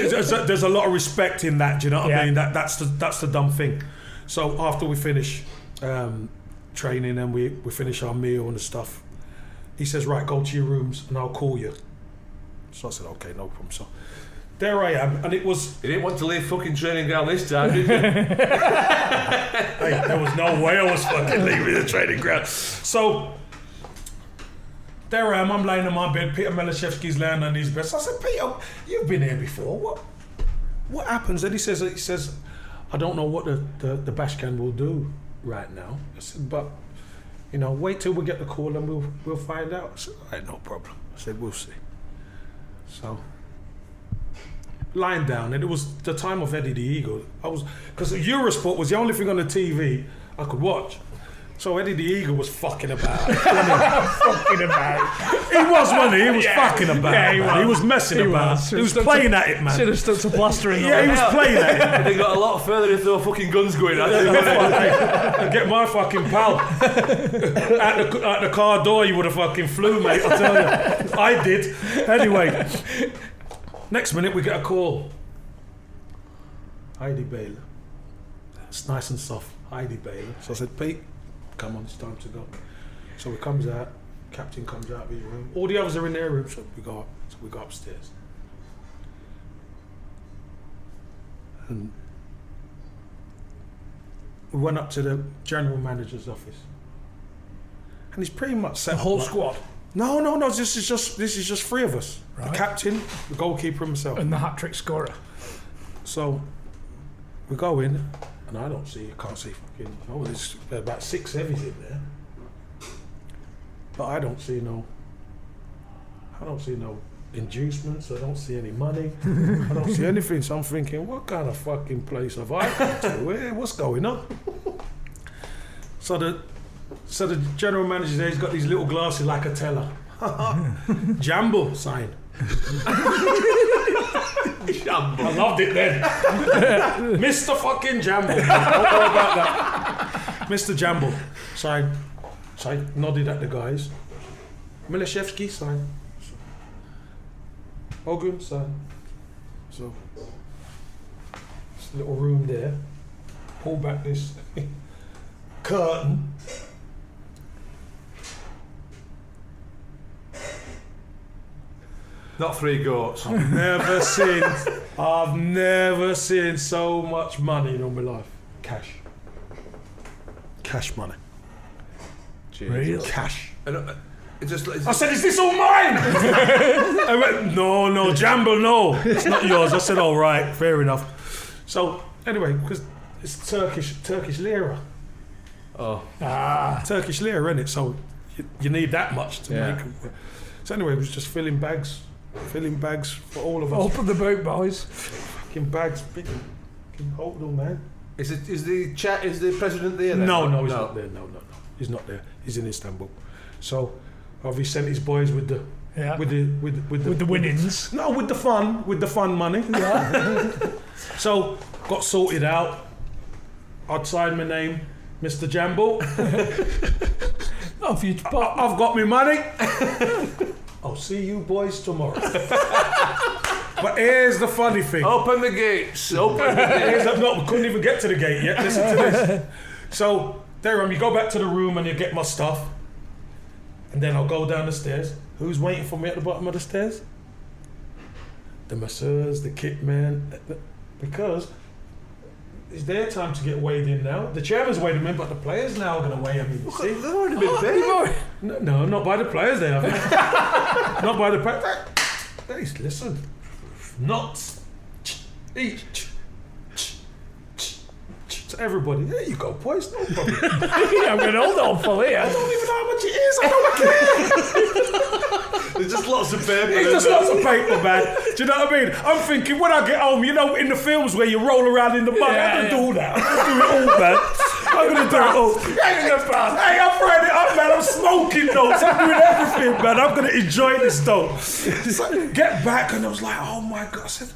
there's a lot of respect in that. Do you know what I mean? That's the dumb thing. So after we finish training and we finish our meal and stuff, he says, right, go to your rooms and I'll call you. So I said, okay, no problem. So there I am, and it was. You didn't want to leave fucking training ground this time, did you? Hey, there was no way I was fucking leaving the training ground. So there I am. I'm laying on my bed. Peter Melishevsky's laying on his bed. So I said, Peter, you've been here before. What happens? And he says, I don't know what the Bashkan will do right now. I said, but wait till we get the call and we'll find out. I said, all right, no problem. I said, we'll see. So, lying down, and it was the time of Eddie the Eagle. Because Eurosport was the only thing on the TV I could watch. So Eddie the Eagle was fucking about. Fucking about. He was, wasn't he? He was fucking about. Yeah, he was messing about. He was playing at it, man. Should have stuck to plastering. Yeah, he was playing at it. They got a lot further if there were fucking guns going at it. Get my fucking pal at the car door. You would have fucking flew, mate. I tell you, I did. Anyway, next minute we get a call. Heidi Baylor. It's nice and soft. Heidi Baylor. So I said, Pete, come on, it's time to go. So he comes out. Captain comes out of his room. All the others are in their room. So we go upstairs. And we went up to the general manager's office, and he's pretty much set The whole squad. No. This is just 3 of us: Right. the captain, the goalkeeper himself, And the hat-trick scorer. So we go in, and I can't see fucking. Oh, there's about 6 heavies in there, but I don't see no inducements. I don't see any money. I don't see anything. So I'm thinking, what kind of fucking place have I come to? What's going on? So the general manager there, he's got these little glasses like a teller. Jambo sign. Jambo. I loved it then. Mr. fucking Jambo. Don't worry about that. Mr. Jambo. Sign. So I nodded at the guys. Milishevsky, sign. Ogun, sign. So, this little room there. Pull back this curtain. Not 3 goats. I've never seen so much money in all my life. Cash money. Really? Cash. And, I said, is this all mine? I went, no, Jambo, no. It's not yours. I said, all right, fair enough. So, anyway, because it's Turkish lira. Oh. Turkish lira, innit? So, you need that much to make it. So, anyway, it was just filling bags for all of us. Open the boot, boys. Fucking bags, big. Fucking hold on, man. Is the president there? Then? No, he's not there. No. He's not there. He's in Istanbul. So, he sent his boys with the winnings. With the fun money. Yeah. So got sorted out. I'd signed my name, Mr. Jambo. I've got my money. I'll see you boys tomorrow. But here's the funny thing. Open the gates. No, we couldn't even get to the gate yet. Listen to this. So there, you go back to the room and you get my stuff. And then I'll go down the stairs. Who's waiting for me at the bottom of the stairs? The masseurs, the kit man. Because it's their time to get weighed in now. The chairman's weighed them in, but the players now are going to weigh them in. See? They've already been paid. No, not by the players they haven't. Not by the players. Listen. Knots. Each. To everybody. There you go, boys. No problem. I'm going to hold on for here. I don't even know how much it is. I don't care. There's just lots of paper. It's just lots of paper, man. Do you know what I mean? I'm thinking when I get home, in the films where you roll around in the mud, I'm going to do that. I'm going to do it all, man. I'm going to do it all. Hey, I'm throwing it up, man. I'm smoking notes. I'm doing everything, man. I'm going to enjoy this, though. So, get back, and I was like, oh my God. I said,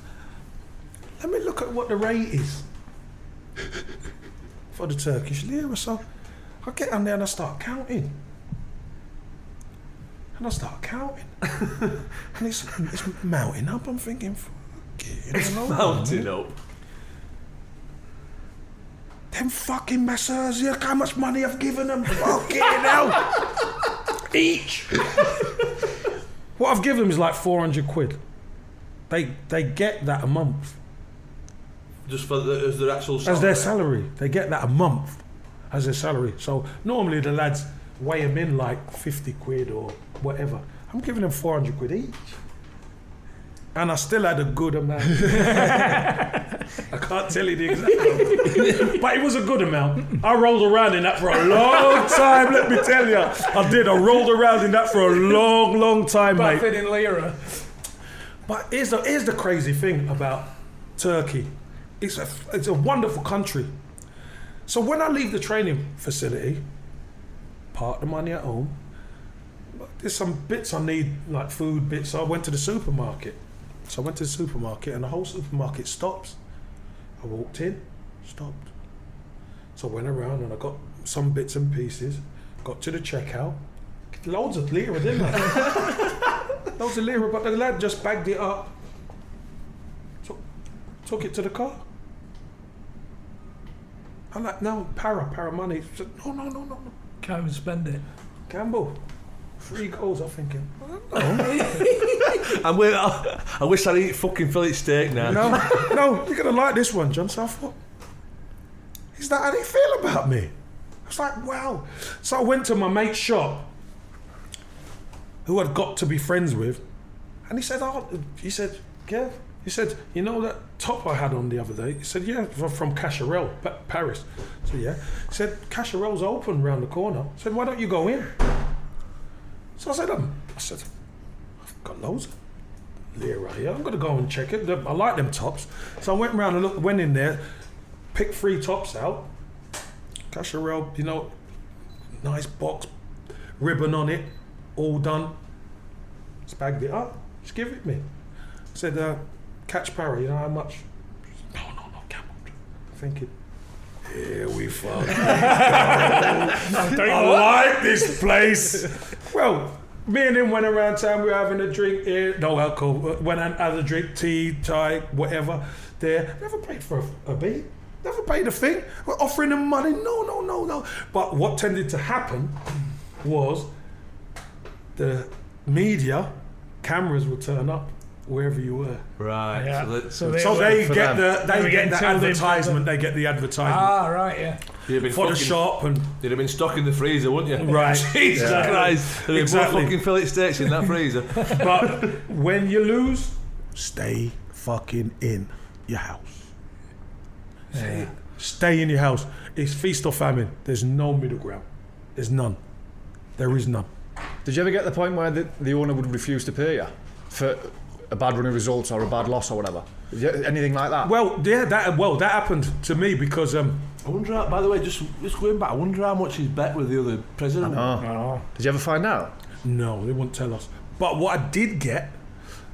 let me look at what the rate is for the Turkish lira. So I get on there and I start counting. And it's mounting up. I'm thinking, it's mounting up. Them fucking masseurs, look how much money I've given them. Fucking hell. Each. What I've given them is like 400 quid. They get that a month. Just as their actual salary? As their salary. They get that a month as their salary. So normally the lads weigh them in like 50 quid or whatever. I'm giving them 400 quid each. And I still had a good amount. I can't tell you the exact amount. But it was a good amount. I rolled around in that for a long time, let me tell you. I did. I rolled around in that for a long, long time, mate. Buffett in lira. But here's the crazy thing about Turkey. It's a wonderful country. So when I leave the training facility, park the money at home, there's some bits I need, like food bits. So I went to the supermarket. And the whole supermarket stops. I walked in, stopped. So I went around and I got some bits and pieces, got to the checkout. Loads of lira, didn't I? Loads of lira, but the lad just bagged it up. Took it to the car. I'm like, no, para money. He said, no. Can't even spend it. Campbell, 3 goals, I'm thinking. I wish I'd eat fucking fillet steak now. No, you're going to like this one, John. So I thought, is that how they feel about me? I was like, wow. So I went to my mate's shop, who I'd got to be friends with, and he said, Kev, he said, you know that top I had on the other day? He said, yeah, from Cacharel, Paris. So yeah. He said, Cacharel's open round the corner. I said, why don't you go in? So I said, I've got loads of lira here. I'm going to go and check it. I like them tops. So I went round and went in there, picked 3 tops out. Cacharel, nice box, ribbon on it, all done. Just bagged it up. Just give it me. I said, catch para, you know how much? No, Campbell. Thinking, here we fucking go. I like this place. Well, me and him went around town, we were having a drink here, no alcohol, went and had a drink, tea, chai, whatever, there. Never paid for a beat. Never paid a thing. We're offering them money. No. But what tended to happen was the media, cameras would turn up wherever you were. Right. Yeah. So They get that getting told in advertisement. They get the advertisement Ah, right, yeah. you'd have been for the fucking- shop and You'd have been stuck in the freezer, wouldn't you? right. Jesus Yeah. Christ. There'd be more Exactly. fucking fillet steaks in that freezer. But when you lose, stay fucking in your house. Stay in your house. It's feast or famine. There's no middle ground. There's none. There is none. Did you ever get to the point where the owner would refuse to pay you for a bad run of results or a bad loss or whatever? Anything like that? Well, yeah, that happened to me because I wonder, by the way, just going back, I wonder how much he's bet with the other president. Did you ever find out? no, they wouldn't tell us. But what I did get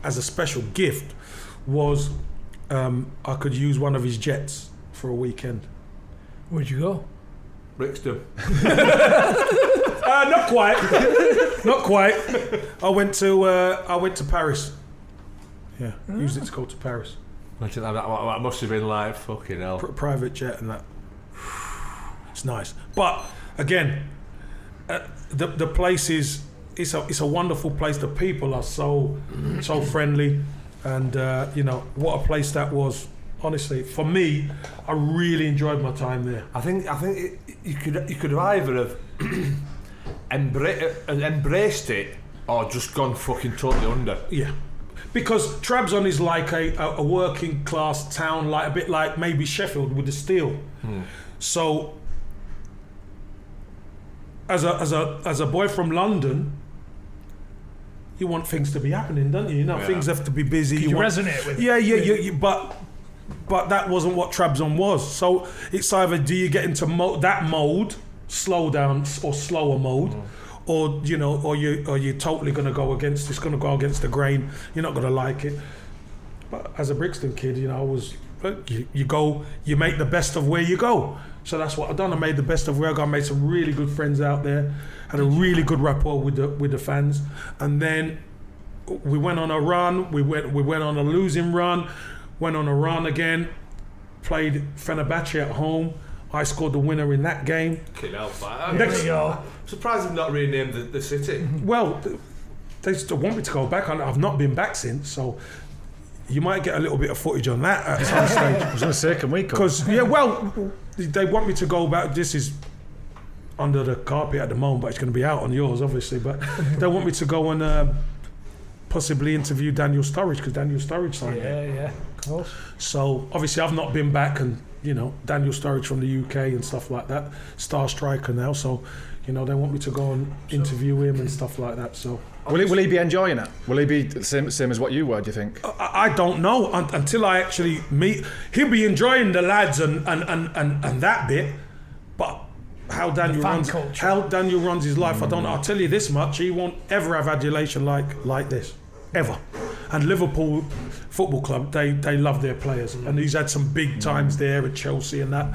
as a special gift was I could use one of his jets for a weekend. Where'd you go? Brixton. Not quite. Not quite. I went to Paris. Yeah, used it to go to Paris. Imagine that must have been like fucking hell. Private jet and that. It's nice. But again, the place is it's a wonderful place. The people are so friendly, and what a place that was. Honestly, for me, I really enjoyed my time there. I think you could have either have embraced it or just gone fucking totally under. Yeah, because Trabzon is like a working class town, like a bit like maybe Sheffield with the steel. So, as a boy from London, you want things to be happening, don't you? Things have to be busy. You resonate with it. Yeah. But that wasn't what Trabzon was. So it's either do you get into that mode, slow down or slower mode, or you're totally going to go against. It's going to go against the grain. You're not going to like it. But as a Brixton kid, you make the best of where you go. So that's what I've done. I made the best of where I go. I made some really good friends out there. Had a really good rapport with the fans, and then we went on a run. We went on a losing run. Went on a run again, played Fenerbahce at home. I scored the winner in that game. Fucking hell, There you go. I'm surprised they've not renamed the city. Well, they still want me to go back. I've not been back since, so you might get a little bit of footage on that at some stage. I was going to say, can we come? Because, they want me to go back. This is under the carpet at the moment, but it's going to be out on yours, obviously. But they want me to go and possibly interview Daniel Sturridge, because Daniel Sturridge signed it. Yeah, of course. So obviously I've not been back, and Daniel Sturridge from the UK and stuff like that, star striker now. So they want me to go and interview him and stuff like that. So will he be enjoying it? Will he be the same as what you were? Do you think? I don't know until I actually meet. He'll be enjoying the lads and that bit, but how Daniel runs his life, I don't know. I'll tell you this much: he won't ever have adulation like this. Ever. And Liverpool Football Club, they love their players, and he's had some big times there at Chelsea and that.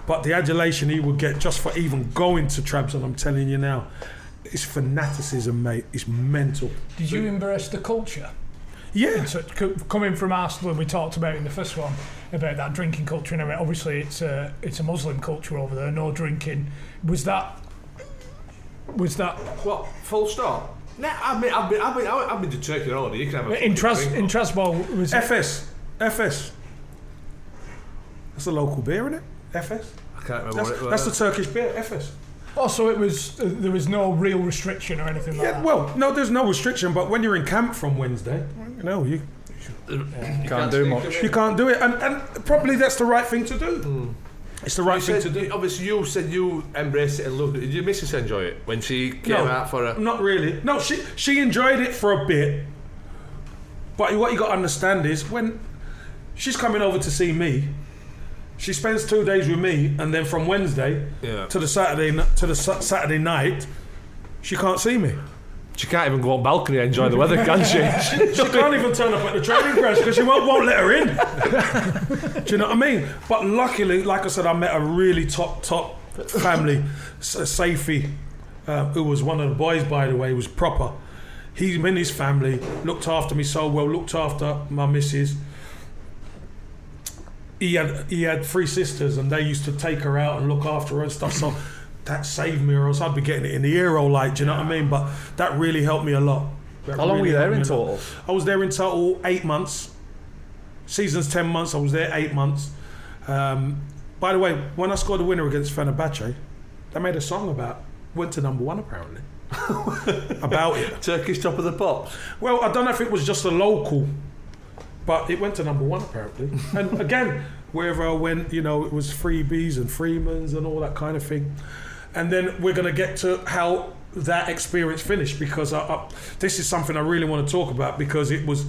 But the adulation he would get just for even going to Trabzon, I'm telling you now, it's fanaticism, mate. It's mental. Did you embrace the culture? Yeah. So, coming from Arsenal, we talked about in the first one about that drinking culture, and obviously it's a Muslim culture over there. No drinking. Was that? What? Full stop? Nah, I've been to Turkey already. You can have a In Trabzon was FS. That's a local beer, isn't it? FS. I can't remember what it was. That's the Turkish beer, FS. Oh, so it was. There was no real restriction or anything like that. Well, no, there's no restriction. But when you're in camp from Wednesday, you Can't do much. You can't do it, and probably that's the right thing to do. It's the right thing to do. Obviously, you said you embraced it and loved it. Did your missus enjoy it when she came out for a... Not really. No, she enjoyed it for a bit. But what you got to understand is when she's coming over to see me, she spends 2 days with me, and then from Wednesday to the Saturday night, she can't see me. She can't even go on balcony and enjoy the weather, can she? She can't even turn up at the training grounds because she won't let her in. Do you know what I mean? But luckily, like I said, I met a really top family. Safi, who was one of the boys, by the way, was proper. Him and his family looked after me so well, looked after my missus. He had 3 sisters, and they used to take her out and look after her and stuff. So that saved me, or else I'd be getting it in the ear, do you know what I mean? But that really helped me a lot. How long were you there in total? I was there in total 8 months. Season's 10 months. I was there 8 months. By the way, when I scored the winner against Fenerbahce, they made a song went to number 1 apparently. About it. Turkish Top of the Pops. Well, I don't know if it was just a local, but it went to number 1 apparently. And again, wherever I went, it was freebies and Freemans and all that kind of thing. And then we're going to get to how that experience finished, because this is something I really want to talk about, because it was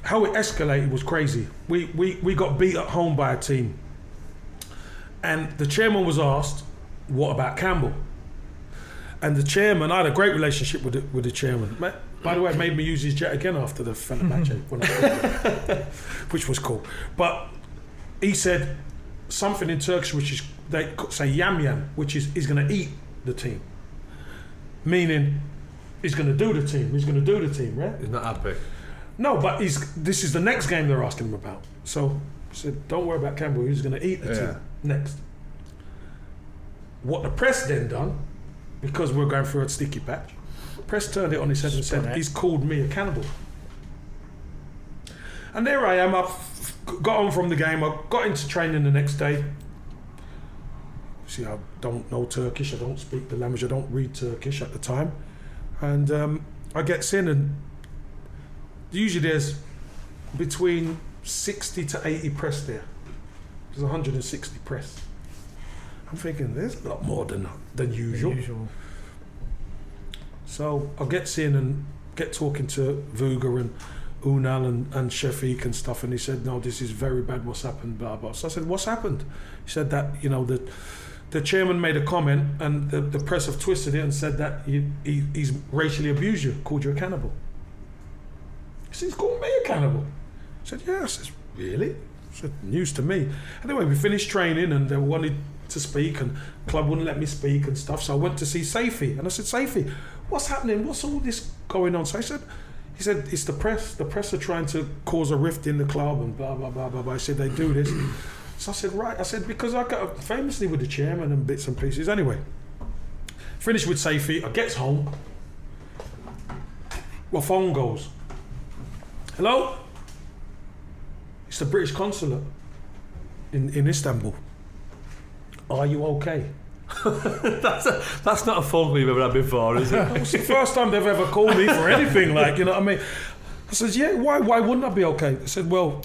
how it escalated was crazy. We got beat at home by a team, and the chairman was asked, "What about Campbell?" And the chairman, I had a great relationship with the chairman. By the way, it made me use his jet again after the Fenerbahce, which was cool. But he said something in Turkish, which is they say yam yam, which is he's going to eat the team, meaning he's going to do the team. He's going to do the team, right? He's not happy. No, but this is the next game they're asking him about. So he said, "Don't worry about Campbell. He's going to eat the team next." What the press then done, because we're going through a sticky patch, press turned it on his head and said, "He's called me a cannibal." And there I am. I got on from the game. I got into training the next day. See, I don't know Turkish. I don't speak the language. I don't read Turkish at the time. And I get in, and usually there's between 60 to 80 press there. There's 160 press. I'm thinking there's a lot more than usual. So I get in and get talking to Vuga and Unal and Shafiq and stuff, and he said, "No, this is very bad. What's happened?" Blah blah. So I said, "What's happened?" He said that the chairman made a comment, and the press have twisted it and said that he's racially abused you, called you a cannibal. He said, "He's called me a cannibal." I said, "Yeah." I said, "Really?" I said, "News to me." Anyway, we finished training, and they wanted to speak, and club wouldn't let me speak and stuff. So I went to see Safi, and I said, "Safi, what's happening? What's all this going on?" So he said, "It's the press. The press are trying to cause a rift in the club and blah blah blah blah blah." I said, "They do this." So I said, "Right." I said, "Because I got famously with the chairman and bits and pieces." Anyway, finished with Safi. I gets home. My phone goes. "Hello? It's the British consulate in Istanbul. Are you okay?" That's not a phone call you've ever had before, is it? It's the first time they've ever called me for anything, like, you know what I mean? I said, "Yeah, why wouldn't I be okay?" I said, "Well,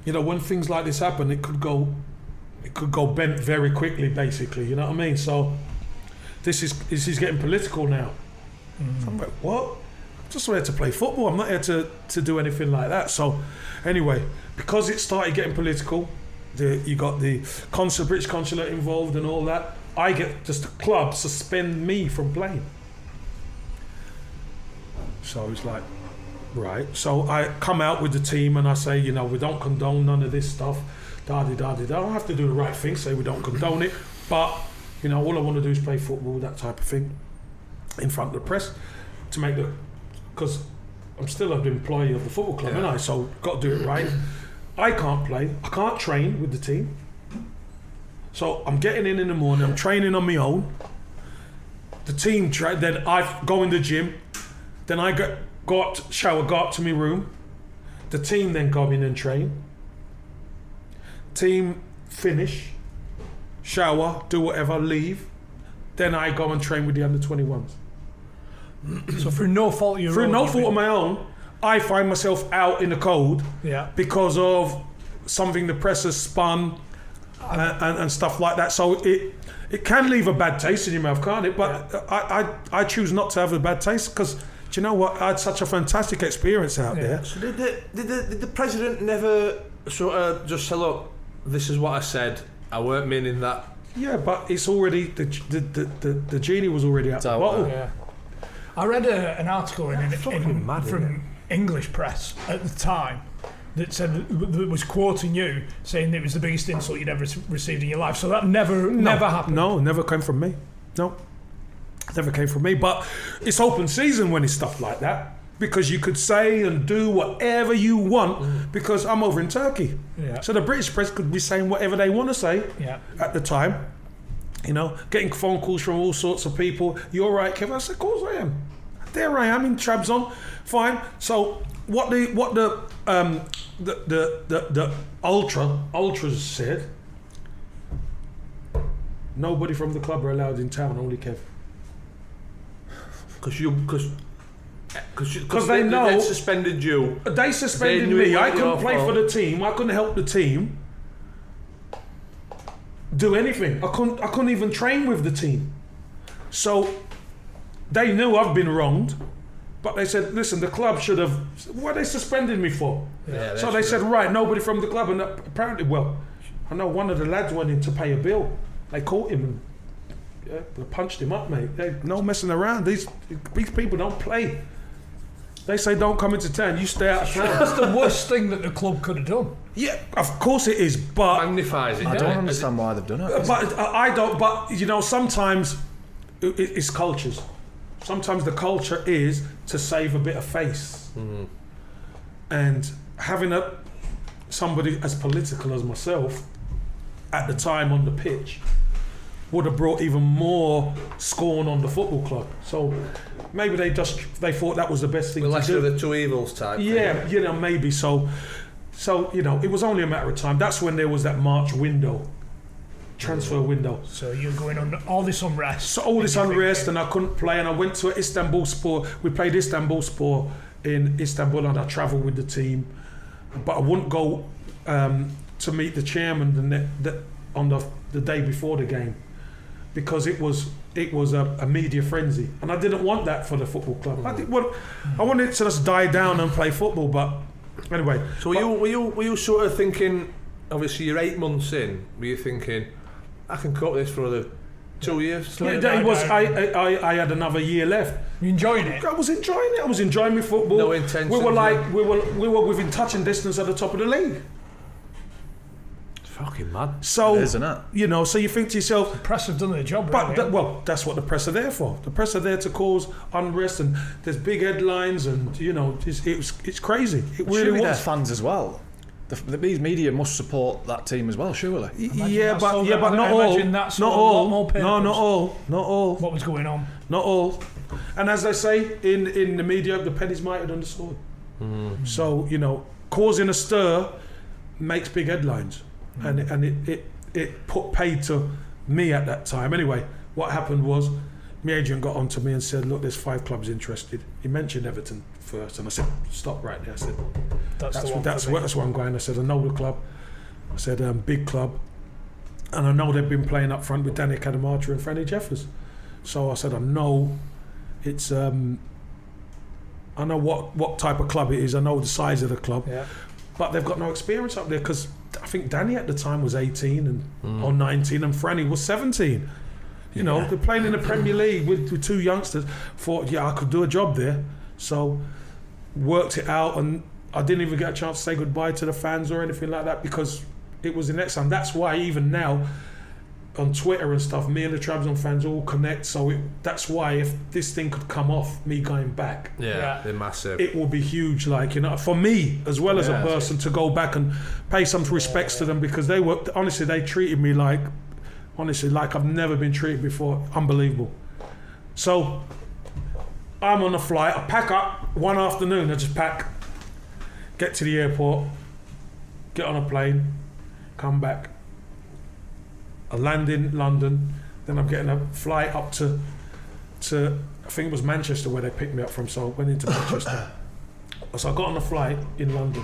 when things like this happen, it could go bent very quickly, basically, you know what I mean? So this is getting political now." So I'm like, "What? I'm just here to play football. I'm not here to do anything like that." So anyway, because it started getting political, you got the British consulate involved and all that, I get just the club suspend me from playing. So it's like, right. So I come out with the team and I say, we don't condone none of this stuff. I don't have to do the right thing, say we don't condone it, but all I want to do is play football, that type of thing, in front of the press, to make because I'm still an employee of the football club, aren't I? So got to do it right. I can't play. I can't train with the team. So I'm getting in the morning. I'm training on my own. The team then I go in the gym. Then I go up to my room. The team then go in and train. Team finish, shower, do whatever, leave. Then I go and train with the under-21s. So through no fault of your own? Through no fault of my own, I find myself out in the cold because of something the press has spun and stuff like that. So it can leave a bad taste in your mouth, can't it? But I choose not to have a bad taste, because do you know what? I had such a fantastic experience out there. So did the president never sort of just say, "Look, this is what I said. I weren't meaning that"? Yeah, but it's already the genie was already out the bottle. Yeah. I read an article from English press at the time that said that was quoting you, saying it was the biggest insult you'd ever received in your life. So that never happened. No, never came from me. No, never came from me. But it's open season when it's stuff like that, because you could say and do whatever you want, because I'm over in Turkey. Yeah. So the British press could be saying whatever they want to say at the time. Getting phone calls from all sorts of people. "You're right, Kevin." I said, "Of course I am. there I am in Trabzon, fine. So what the ultras said, nobody from the club are allowed in town, only Kev. Because they know they suspended you. They suspended me. I couldn't play for the team. I couldn't help the team do anything. I couldn't even train with the team. So they knew I've been wronged, but they said, listen, the club should have. What they suspended me for? Yeah, so they said, right, nobody from the club, and apparently, well, I know one of the lads went in to pay a bill. They caught him and they punched him up, mate. No messing around. These people don't play. They say don't come into town. You stay out of town. That's the worst thing that the club could have done. Yeah, of course it is, but magnifies it. I don't understand why they've done it. But I don't. But you know, sometimes it's cultures. Sometimes the culture is to save a bit of face, and having somebody as political as myself at the time on the pitch would have brought even more scorn on the football club. So maybe they thought that was the best thing to do. Lesser of the two evils type. Yeah, thing. you know, maybe so. You know, it was only a matter of time. That's when there was that March window, transfer window. So you're going on all this unrest. So all this unrest, and I couldn't play, and I went to Istanbulspor. We played Istanbulspor in Istanbul, and I travelled with the team, but I wouldn't go to meet the chairman on the day before the game, because it was a media frenzy, and I didn't want that for the football club. I wanted to just die down and play football, but anyway. So were you sort of thinking? Obviously, you're 8 months in. Were you thinking, I can cope this for another 2 years? I had another year left. You enjoying it? I was enjoying it. I was enjoying my football. No intention. We were within touching distance at the top of the league. Fucking mad. So, it is, isn't it? You know, so you think to yourself, the press have done their job, but really. that's what the press are there for. The press are there to cause unrest, and there's big headlines, and you know, it's crazy. It really Surely was. they're fans as well. These media must support that team as well, surely. But not all. Not all. What was going on? Not all. And as they say in the media, the pennies might have done the sword. So you know, causing a stir makes big headlines. And it put paid to me at that time. Anyway, what happened was my agent got onto me and said, look, there's 5 clubs interested. He mentioned Everton first, and I said, stop right there. I said, that's where I'm going. I said, I know the club. I said, big club, and I know they've been playing up front with Danny Kadamata and Franny Jeffers. So I said, I know it's I know what type of club it is. I know the size of the club, but they've got no experience up there, because I think Danny at the time was 18 or 19, and Franny was 17. You know, they're playing in the Premier League with 2 youngsters. Thought, I could do a job there. So worked it out, and I didn't even get a chance to say goodbye to the fans or anything like that, because it was the next time. That's why even now on Twitter and stuff, me and the Trabzon fans all connect. So that's why if this thing could come off, me going back, they're massive. It will be huge, like, you know, for me as well as a person to go back and pay some respects to them, because they were honestly, they treated me like I've never been treated before. Unbelievable. So I'm on a flight. I pack up one afternoon. I just pack, get to the airport, get on a plane, come back. I land in London, then I'm getting a flight up to I think it was Manchester where they picked me up from, so I went into Manchester. So I got on a flight in London,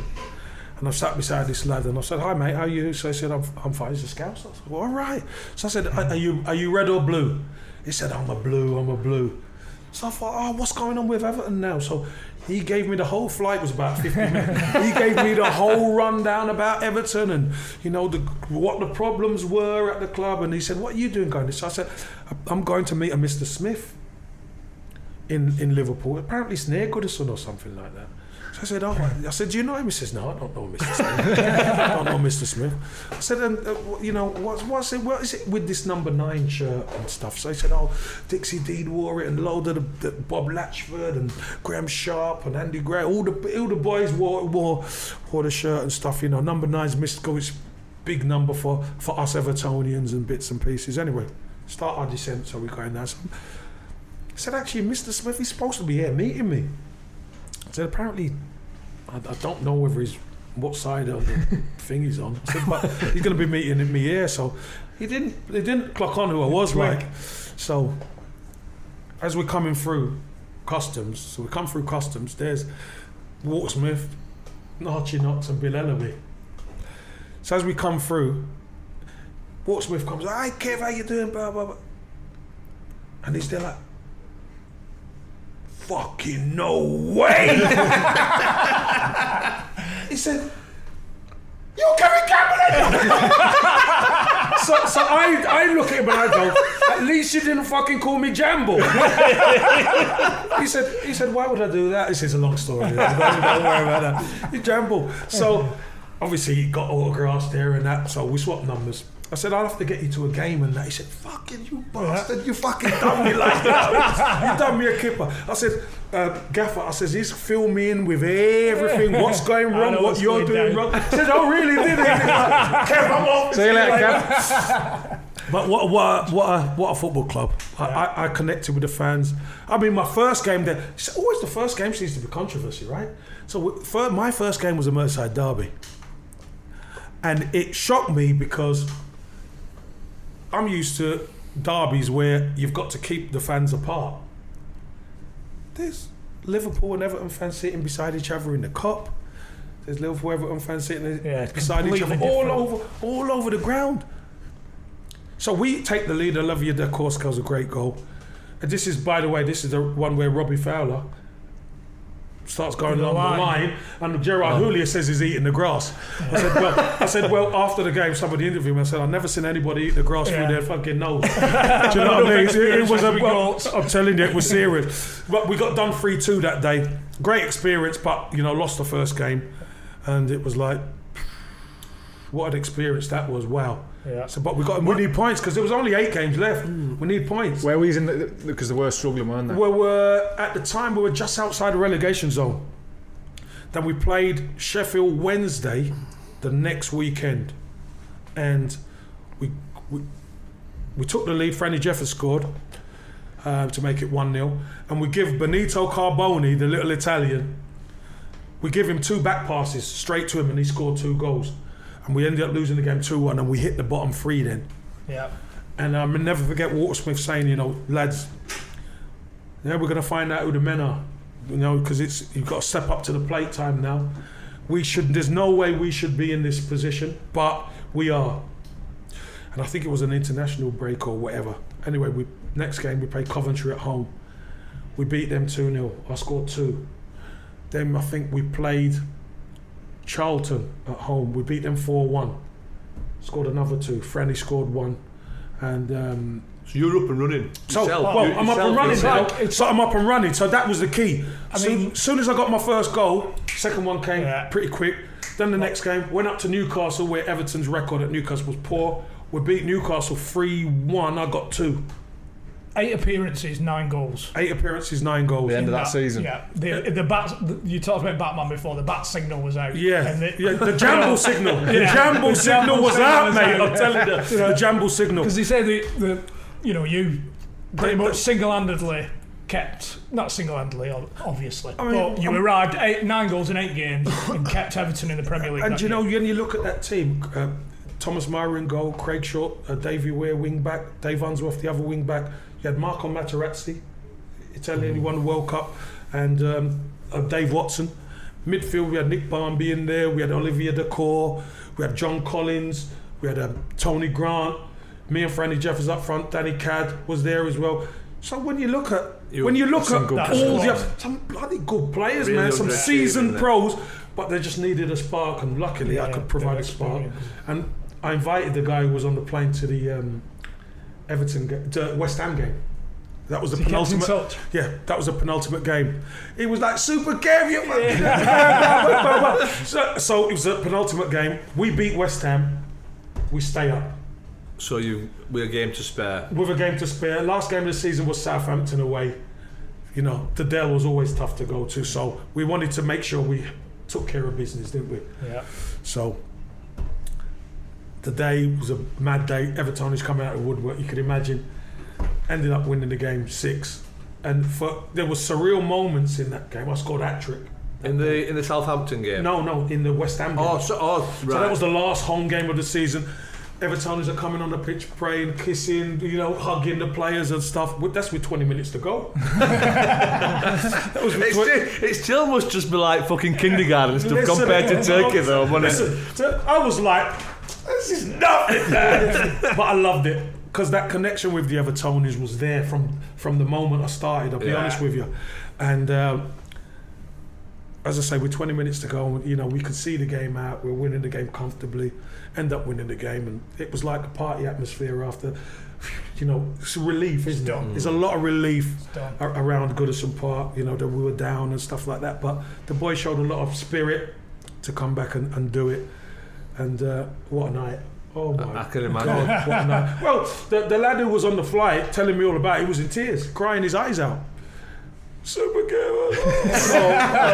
and I sat beside this lad, and I said, hi mate, how are you? So he said, I'm fine. He's a scout. So I said, well, all right. So I said, are you red or blue? He said, I'm a blue. So I thought, what's going on with Everton now? So he gave me the whole flight, was about 50 minutes. He gave me the whole rundown about Everton, and you know what the problems were at the club. And he said, what are you doing going to? So I said, I'm going to meet a Mr. Smith in Liverpool. Apparently Snare Goodison or something like that. So I said, I said, do you know him? He says, no, I don't know Mr. Smith. I don't know Mr. Smith. I said, you know, what is it with this number 9 shirt and stuff? So he said, Dixie Dean wore it, and load of the Bob Latchford and Graham Sharp and Andy Gray, all the boys wore the shirt and stuff. You know, number 9's mystical. It's big number for us Evertonians and bits and pieces. Anyway, start our descent, so we're going now. So He said, actually, Mr. Smith, he's supposed to be here meeting me. I said, apparently, I don't know whether he's what side of the thing he's on. I said, but he's going to be meeting me here. So they didn't clock on who I was like. So as we're coming through customs, there's Watersmith, Archie Knox and Bill Ellaby. So as we come through, Watersmith comes, "Hi Kev, how you doing?" Blah blah blah. And he's there like, "Fucking no way!" He said, "You're Kevin Campbell." So I look at him and I go, "At least you didn't fucking call me Jamble." He said, "Why would I do that?" This is a long story. Don't worry about that. You Jamble. So obviously he got autographs there and that. So we swapped numbers. I said, "I'll have to get you to a game and that." He said, "Fucking you bastard, you fucking done me like that. You done me a kipper." I said, "Gaffer," I said, "He's fill me in with everything, what's going wrong, what you're doing wrong." He said, "Oh really, did he?" Kev, I'm off. See you later, Kev. But what a football club. I connected with the fans. I mean, my first game there, always the first game seems to be controversy, right? So my first game was a Merseyside derby. And it shocked me because I'm used to derbies where you've got to keep the fans apart. There's Liverpool and Everton fans sitting beside each other in the Cup. There's Liverpool Everton fans sitting beside each other all over the ground. So we take the lead. Undr The Cosh scores a great goal. And this is, by the way, this is the one where Robbie Fowler starts going along the line, and Gerard Houllier says he's eating the grass. I said, well, after the game, somebody interviewed me. I said, "I've never seen anybody eat the grass through their fucking nose." Do you know what I mean? It was I'm telling you, it was serious. But we got done 3-2 that day. Great experience, but lost the first game, and it was like, what an experience that was! Wow. Yeah. So, but we need points because there was only 8 games left. We need points. Where were you in because they were struggling, weren't they? Well, at the time we were just outside the relegation zone. Then we played Sheffield Wednesday the next weekend, and we took the lead. Franny Jeffers scored to make it 1-0, and we give Benito Carboni, the little Italian, we give him 2 back passes straight to him, and he scored 2 goals. And we ended up losing the game 2-1, and we hit the bottom 3 then. Yeah. And I'll never forget Watersmith saying, "Lads, we're going to find out who the men are, because you've got to step up to the plate time now. There's no way we should be in this position, but we are." And I think it was an international break or whatever. Anyway, next game we played Coventry at home. We beat them 2-0. I scored 2. Then I think we played Charlton at home. We beat them 4-1. Scored another 2. Franny scored 1. And so you're up and running. I'm up and running now. So I'm up and running. So that was the key. As soon as I got my first goal, second one came pretty quick. Then the next game went up to Newcastle, where Everton's record at Newcastle was poor. We beat Newcastle 3-1. I got 2. 8 appearances, 9 goals. 8 appearances, 9 goals. The end of that season. Yeah, the bat. You talked about Batman before. The bat signal was out. Yeah, the Jamble signal. The Jamble signal was out, mate. I'm telling you, the Jamble signal. Because they say you pretty much single-handedly kept, not single-handedly, obviously, but you arrived 9 goals in 8 games and kept Everton in the Premier League. And when you look at that team, Thomas Mara in goal, Craig Short, Davey Weir wing back, Dave Unsworth the other wing back. You had Marco Materazzi, Italian, who won the World Cup, and Dave Watson. Midfield, we had Nick Barmby in there, we had Undr The Cosh, we had John Collins, we had Tony Grant, me and Franny Jeffers up front, Danny Cadd was there as well. So when you look at some bloody good players, really, man, some seasoned pros, but they just needed a spark, and luckily I could provide a spark. And I invited the guy who was on the plane to the West Ham game. That was the penultimate. Yeah, that was the penultimate game. It was like Super Kev. So it was a penultimate game. We beat West Ham. We stay up. So with a game to spare. With a game to spare. Last game of the season was Southampton away. The Dell was always tough to go to. So we wanted to make sure we took care of business, didn't we? Yeah. So the day was a mad day. Everton is coming out of woodwork, you could imagine. Ended up winning the game 6. And there were surreal moments in that game. I scored a hat-trick. In the Southampton game? No, in the West Ham game. Right. So that was the last home game of the season. Evertonians are coming on the pitch, praying, kissing, hugging the players and stuff. That's with 20 minutes to go. It still must just be like fucking kindergarten stuff compared to Turkey, though, wasn't it? I was like, this is nothing, man. But I loved it because that connection with the Evertonians was there from the moment I started. I'll be honest with you, and. As I say, with 20 minutes to go, we could see the game out. We were winning the game comfortably, end up winning the game, and it was like a party atmosphere after. It's a relief, isn't it? There's a lot of relief around Goodison Park. That we were down and stuff like that. But the boys showed a lot of spirit to come back and do it. And what a night! Oh my! I can imagine. God, what a night! Well, the lad who was on the flight telling me all about it, he was in tears, crying his eyes out. Super Kev.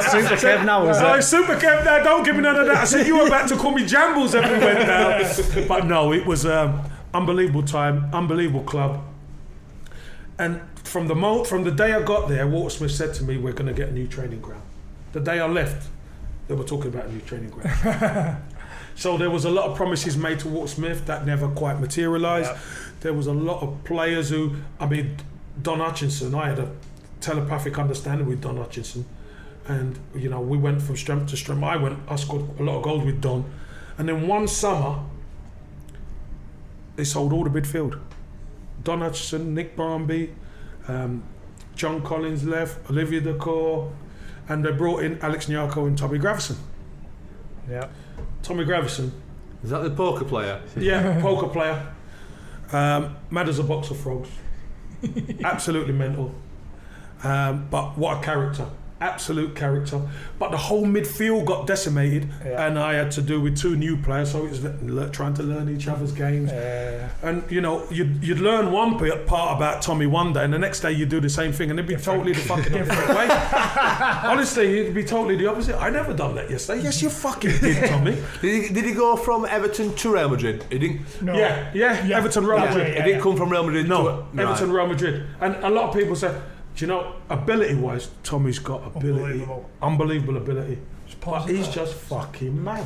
Super Kev now, is it? Super Kev now, don't give me none of that. I said, you were about to call me Jambles if we went down. But no, it was unbelievable time, unbelievable club. And from the day I got there, Walter Smith said to me, we're going to get a new training ground. The day I left, they were talking about a new training ground. So there was a lot of promises made to Walter Smith that never quite materialised. Yep. There was a lot of players Don Hutchinson, I had a telepathic understanding with Don Hutchinson, and we went from strength to strength. I scored a lot of goals with Don, and then one summer they sold all the midfield. Don Hutchinson, Nick Barmby, John Collins left, Undr The Cosh, and they brought in Alex Nyarko and Tommy Gravesen. Yeah, Tommy Gravesen. Is that the poker player? Yeah, poker player. Mad as a box of frogs. Absolutely mental. But what a character, absolute character. But the whole midfield got decimated, and I had to do with two new players, so it was trying to learn each other's games. And you'd learn one part about Tommy one day, and the next day you do the same thing, and it'd be totally the fucking different way. Honestly, it'd be totally the opposite. I never done that yesterday. Yes, you fucking did, Tommy. Did he go from Everton to Real Madrid? He didn't. No. Yeah. Everton, Real Madrid. He didn't come from Real Madrid. No, Everton, Real Madrid. And a lot of people say, ability-wise, Tommy's got ability, unbelievable ability. But he's just fucking mad.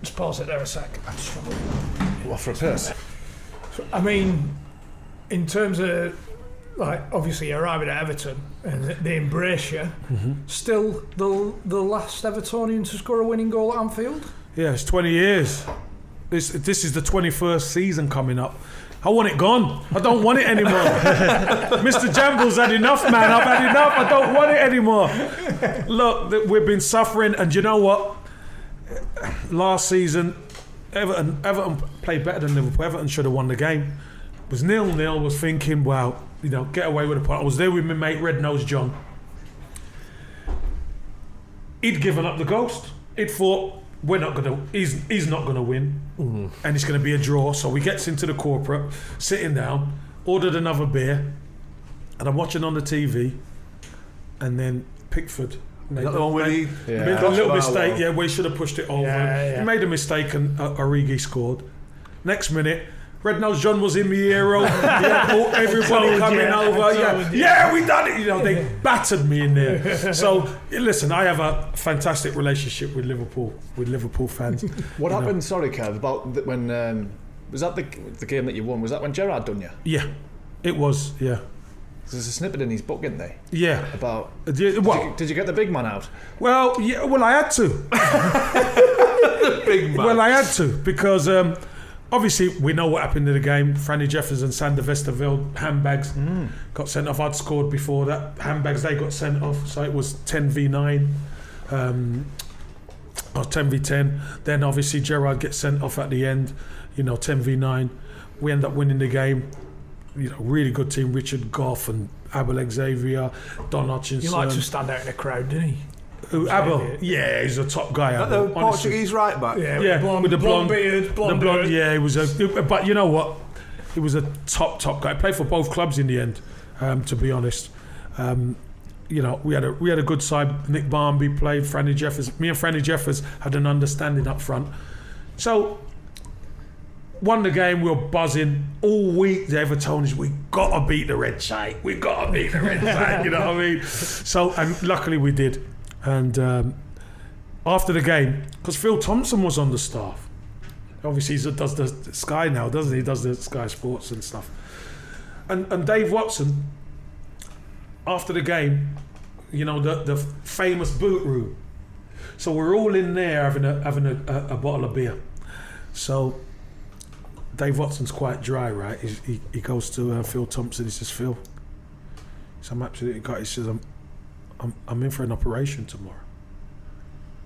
Just pause it there a sec. What for a piss? I mean, in terms of obviously you're arriving at Everton and they embrace you. Mm-hmm. Still, the last Evertonian to score a winning goal at Anfield. Yeah, it's 20 years. This is the 21st season coming up. I want it gone. I don't want it anymore. Mr. Jamble's had enough, man. I've had enough. I don't want it anymore. Look, we've been suffering, and you know what? Last season, Everton played better than Liverpool. Everton should have won the game. It was 0-0. Was thinking, wow, get away with a point. I was there with my mate Red Nose John. He'd given up the ghost. He'd thought, he's not gonna win, and it's gonna be a draw. So he gets into the corporate, sitting down, ordered another beer, and I'm watching on the TV, and then Pickford made a little mistake. Yeah, we should have pushed it over. He made a mistake, and Origi scored. Next minute, Red Nose John was in the hero. Everybody coming over. Yeah, we done it. They battered me in there. So listen, I have a fantastic relationship with Liverpool fans. What happened? Sorry, Kev. About when was that the game that you won? Was that when Gerrard done you? Yeah, it was. Yeah. There's a snippet in his book, isn't there? Yeah. About. Did you get the big man out? Well, yeah. Well, I had to. The big man. Well, I had to because. Obviously, we know what happened in the game. Franny Jeffers and Sander Westerveld handbags got sent off. I'd scored before that. Handbags, they got sent off. So it was 10v9 or 10v10. Then obviously Gerrard gets sent off at the end. 10v9. We end up winning the game. Really good team. Richard Goff and Abel Xavier, Don Hutchinson. He liked to stand out in the crowd, didn't he? Abel, yeah, he's a top guy. Abel, the Portuguese right back. Yeah, with the blonde beard, beard. Yeah, he was but you know what? He was a top guy. Played for both clubs in the end. To be honest, we had a good side. Nick Barmby played. Franny Jeffers. Me and Franny Jeffers had an understanding up front. So won the game, we were buzzing all week. The Evertonians, we got to beat the Red Shite. We got to beat the Red Shite, you know what I mean? So, and luckily we did. And after the game, because Phil Thompson was on the staff. Obviously, he does the Sky now, doesn't he? He does the Sky Sports and stuff. And Dave Watson, after the game, you know, the famous boot room. So we're all in there having a bottle of beer. So Dave Watson's quite dry, right? He goes to Phil Thompson. He says, "Phil, I'm absolutely got." He says, "I'm in for an operation tomorrow."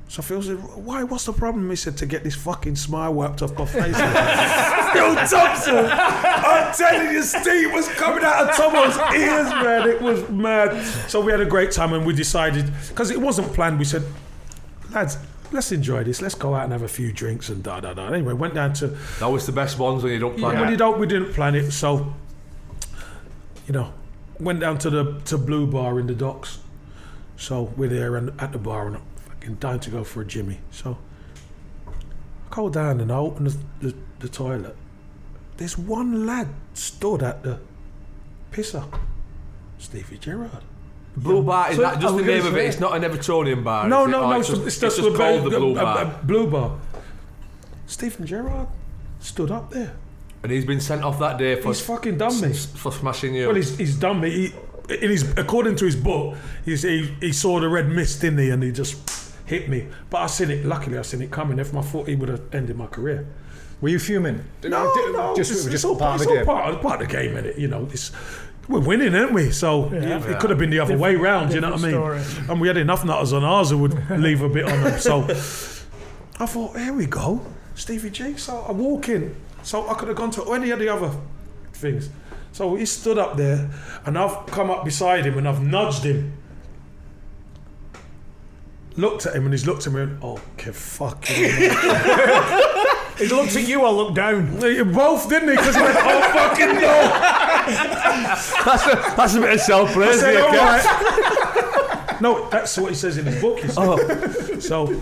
So Phil said, "Why? What's the problem?" He said, "To get this fucking smile wiped off my face." Phil Thompson, I'm telling you, Steve was coming out of Tomo's ears, man. It was mad. So we had a great time, and we decided, because it wasn't planned, we said, "Lads, let's enjoy this. Let's go out and have a few drinks and da da da." Anyway, went down to. That was the best ones when you don't plan it. When we didn't plan it. So, you know, went down to Blue Bar in the docks. So we're there and at the bar and fucking dying to go for a Jimmy. So I go down and I open the toilet. There's one lad stood at the pisser. Stevie Gerrard. Blue Bar, is So, that just I the was name gonna of it? say- It's not an Evertonian bar. No, is it? no, Or no. It's It's just just called the Blue Bar. Blue Bar. Stephen Gerrard stood up there. And he's been sent off that day for He's fucking done me. for smashing you. Well, he's done me. According to his book, he saw the red mist, didn't he? And he just hit me. But I seen it. Luckily, I seen it coming. If I thought he would have ended my career. Were you fuming? No. Just all part of the game. Part of the game, innit? You know, we're winning, aren't we? So it could have been the other way round. You know what I mean? Story. And we had enough nutters on ours who would leave a bit on them. So I thought, here we go, Stevie G. So I walk in. So I could have gone to any of the other things. So he stood up there, and I've come up beside him and I've nudged him. Looked at him and he's looked at me and, okay, fucking. He looked at you, I looked down. Both, didn't he? Because he went, oh, fucking no. That's a bit of self-praise. I said, there, all Kev. right. No, that's what he says in his book. He said. So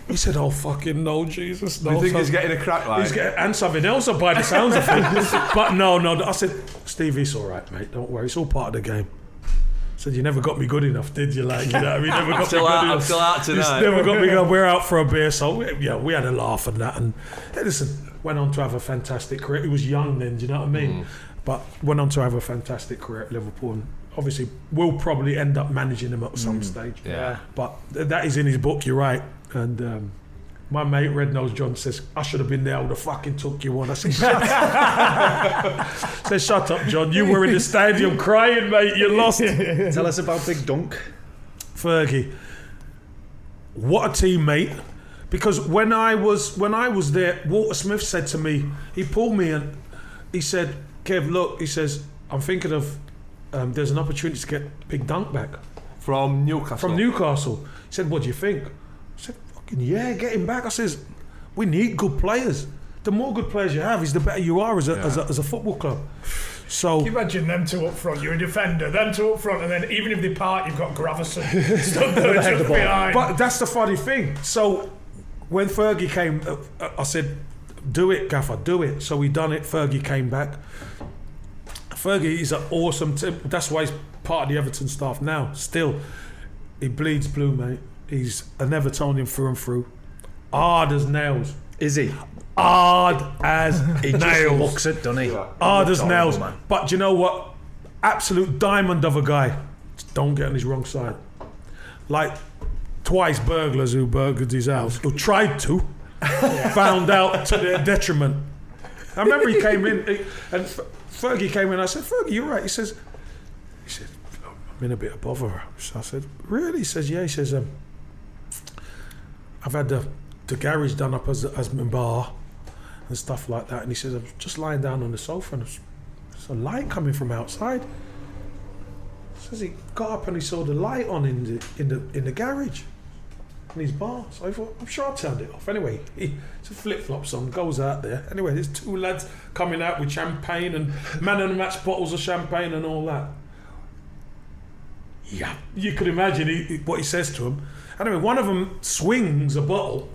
he said, oh, fucking no, Jesus, no. Do you think So he's getting a crack like? he's getting, and something else by the sounds of things. But no. I said, Steve, it's all right, mate. Don't worry. It's all part of the game. I said, you never got me good enough, did you? Like, you know, you never got me good enough. I'm still out You tonight. never got me good. We're out for a beer, so we had a laugh and that. And hey, listen, went on to have a fantastic career. He was young then, do you know what I mean? But went on to have a fantastic career at Liverpool. And obviously, we'll probably end up managing him at some stage. Yeah. But that is in his book, you're right. And my mate Red Nose John says, I should have been there, I would have fucking took you on. I said, shut up, John. You were in the stadium crying, mate. You lost. Tell us about Big Dunk. Fergie, what a teammate. Because when I was there, Walter Smith said to me, he pulled me and he said, Kev, look, he says, I'm thinking of there's an opportunity to get Big Dunk back. From Newcastle. He said, what do you think? I said, fucking yeah, get him back. I says, we need good players. The more good players you have, is the better you are as a football club. So Can you imagine them two up front? You're a defender, them two up front, and then even if they part, you've got Gravesen stood there just behind. But that's the funny thing. So when Fergie came, I said, do it, Gaffer, do it. So we done it. Fergie came back. Fergie is an awesome team. That's why he's part of the Everton staff now. Still, he bleeds blue, mate. He's an Evertonian through and through. Hard as nails. Is he? Hard as He just nails. looks it, doesn't he? Hard as Horrible, nails. man. But do you know what? Absolute diamond of a guy. Just don't get on his wrong side. Like twice burglars who burgled his house, who tried to, found out to their detriment. I remember he came in and Fergie came in. I said, Fergie, you're right. He said, I'm in a bit of bother. So I said, really? He says, yeah. He says, I've had the garage done up as my bar and stuff like that. And he says, I'm just lying down on the sofa and there's a light coming from outside. He says he got up and he saw the light on in the garage in his bar. So I thought, I'm sure I turned it off. Anyway, it's a flip-flops on, goes out there. Anyway, there's two lads coming out with champagne and man and match bottles of champagne and all that. Yeah, you could imagine what he says to him. Anyway, one of them swings a bottle,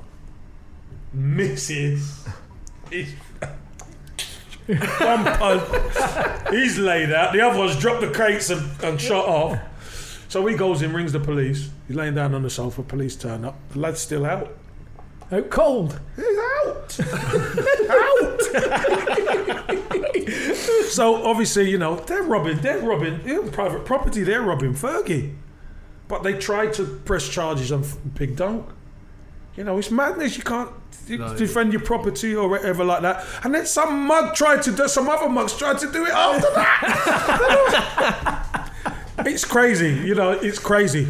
misses. One punt. He's laid out. The other one's dropped the crates and shot off. So he goes in, rings the police. He's laying down on the sofa. Police turn up. The lad's still out. Out cold. He's out. Out. So obviously, you know, they're robbing private property. They're robbing Fergie. But they tried to press charges on Big Dunk. You know, it's madness. You can't defend your property or whatever like that. And then some other mugs tried to do it after that. It's crazy. You know, it's crazy.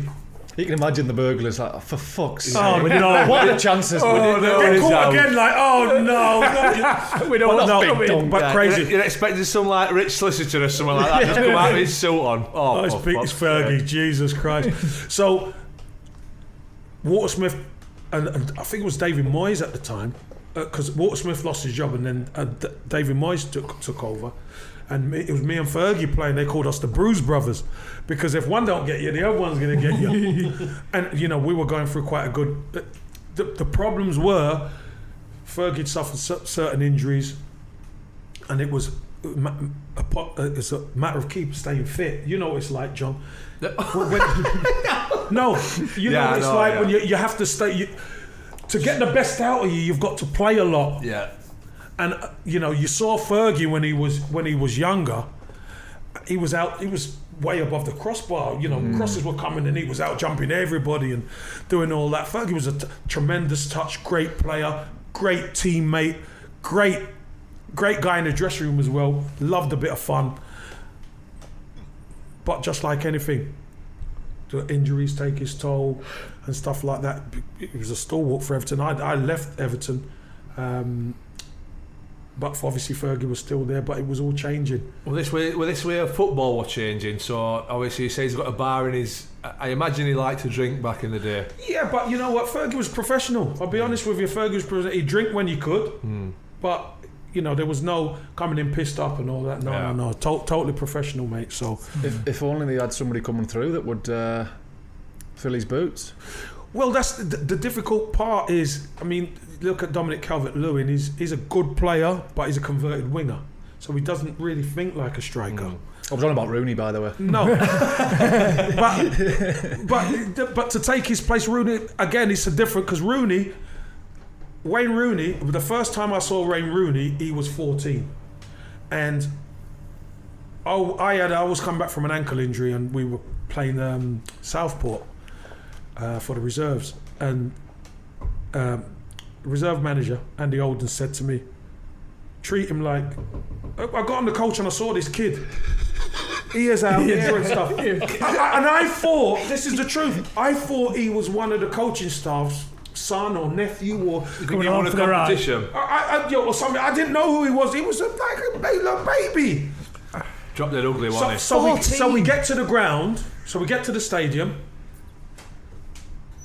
You can imagine the burglars like, for fuck's sake. Oh, no. What are the chances? Get caught again, like, oh no. We don't want Big to Dunk. But crazy. You're expecting some like rich solicitor or something like that just come out with his suit on. Oh, It's Fergie, Jesus Christ. So, Watersmith, and I think it was David Moyes at the time, because Watersmith lost his job and then David Moyes took over. And it was me and Fergie playing. They called us the Bruise Brothers, because if one don't get you, the other one's going to get you. And, you know, we were going through quite a good... The problems were Fergie suffered certain injuries, and it was it's a matter of staying fit. You know what it's like, John. When you have to stay... to get the best out of you, you've got to play a lot. Yeah. And you know, you saw Fergie when he was younger. He was way above the crossbar. You know, crosses were coming, and he was out jumping everybody and doing all that. Fergie was a tremendous touch, great player, great teammate, great guy in the dressing room as well. Loved a bit of fun, but just like anything, the injuries take his toll and stuff like that. It was a stalwart for Everton. I left Everton. But obviously Fergie was still there, but it was all changing. Well, this way of football was changing. So obviously he says he's got a bar in his. I imagine he liked to drink back in the day. Yeah, but you know what? Fergie was professional. I'll be honest with you. Fergie was professional. He'd drink when he could, but you know there was no coming in pissed up and all that. No. Totally professional, mate. So if only they had somebody coming through that would fill his boots. Well, that's the difficult part. Is I mean. Look at Dominic Calvert-Lewin. He's a good player, but he's a converted winger, so he doesn't really think like a striker. I was on about Rooney, by the way. No, but to take his place, Rooney again, it's a different because Wayne Rooney. The first time I saw Wayne Rooney, he was 14, and I was coming back from an ankle injury, and we were playing Southport for the reserves, and. Reserve manager Andy Olden said to me, treat him like... I got on the coach and I saw this kid, ears out here and stuff. And I thought, this is the truth, I thought he was one of the coaching staff's son or nephew or... Coming on for the competition. Or something. I didn't know who he was. He was like a baby. Drop that ugly one. So we get to the ground, so we get to the stadium.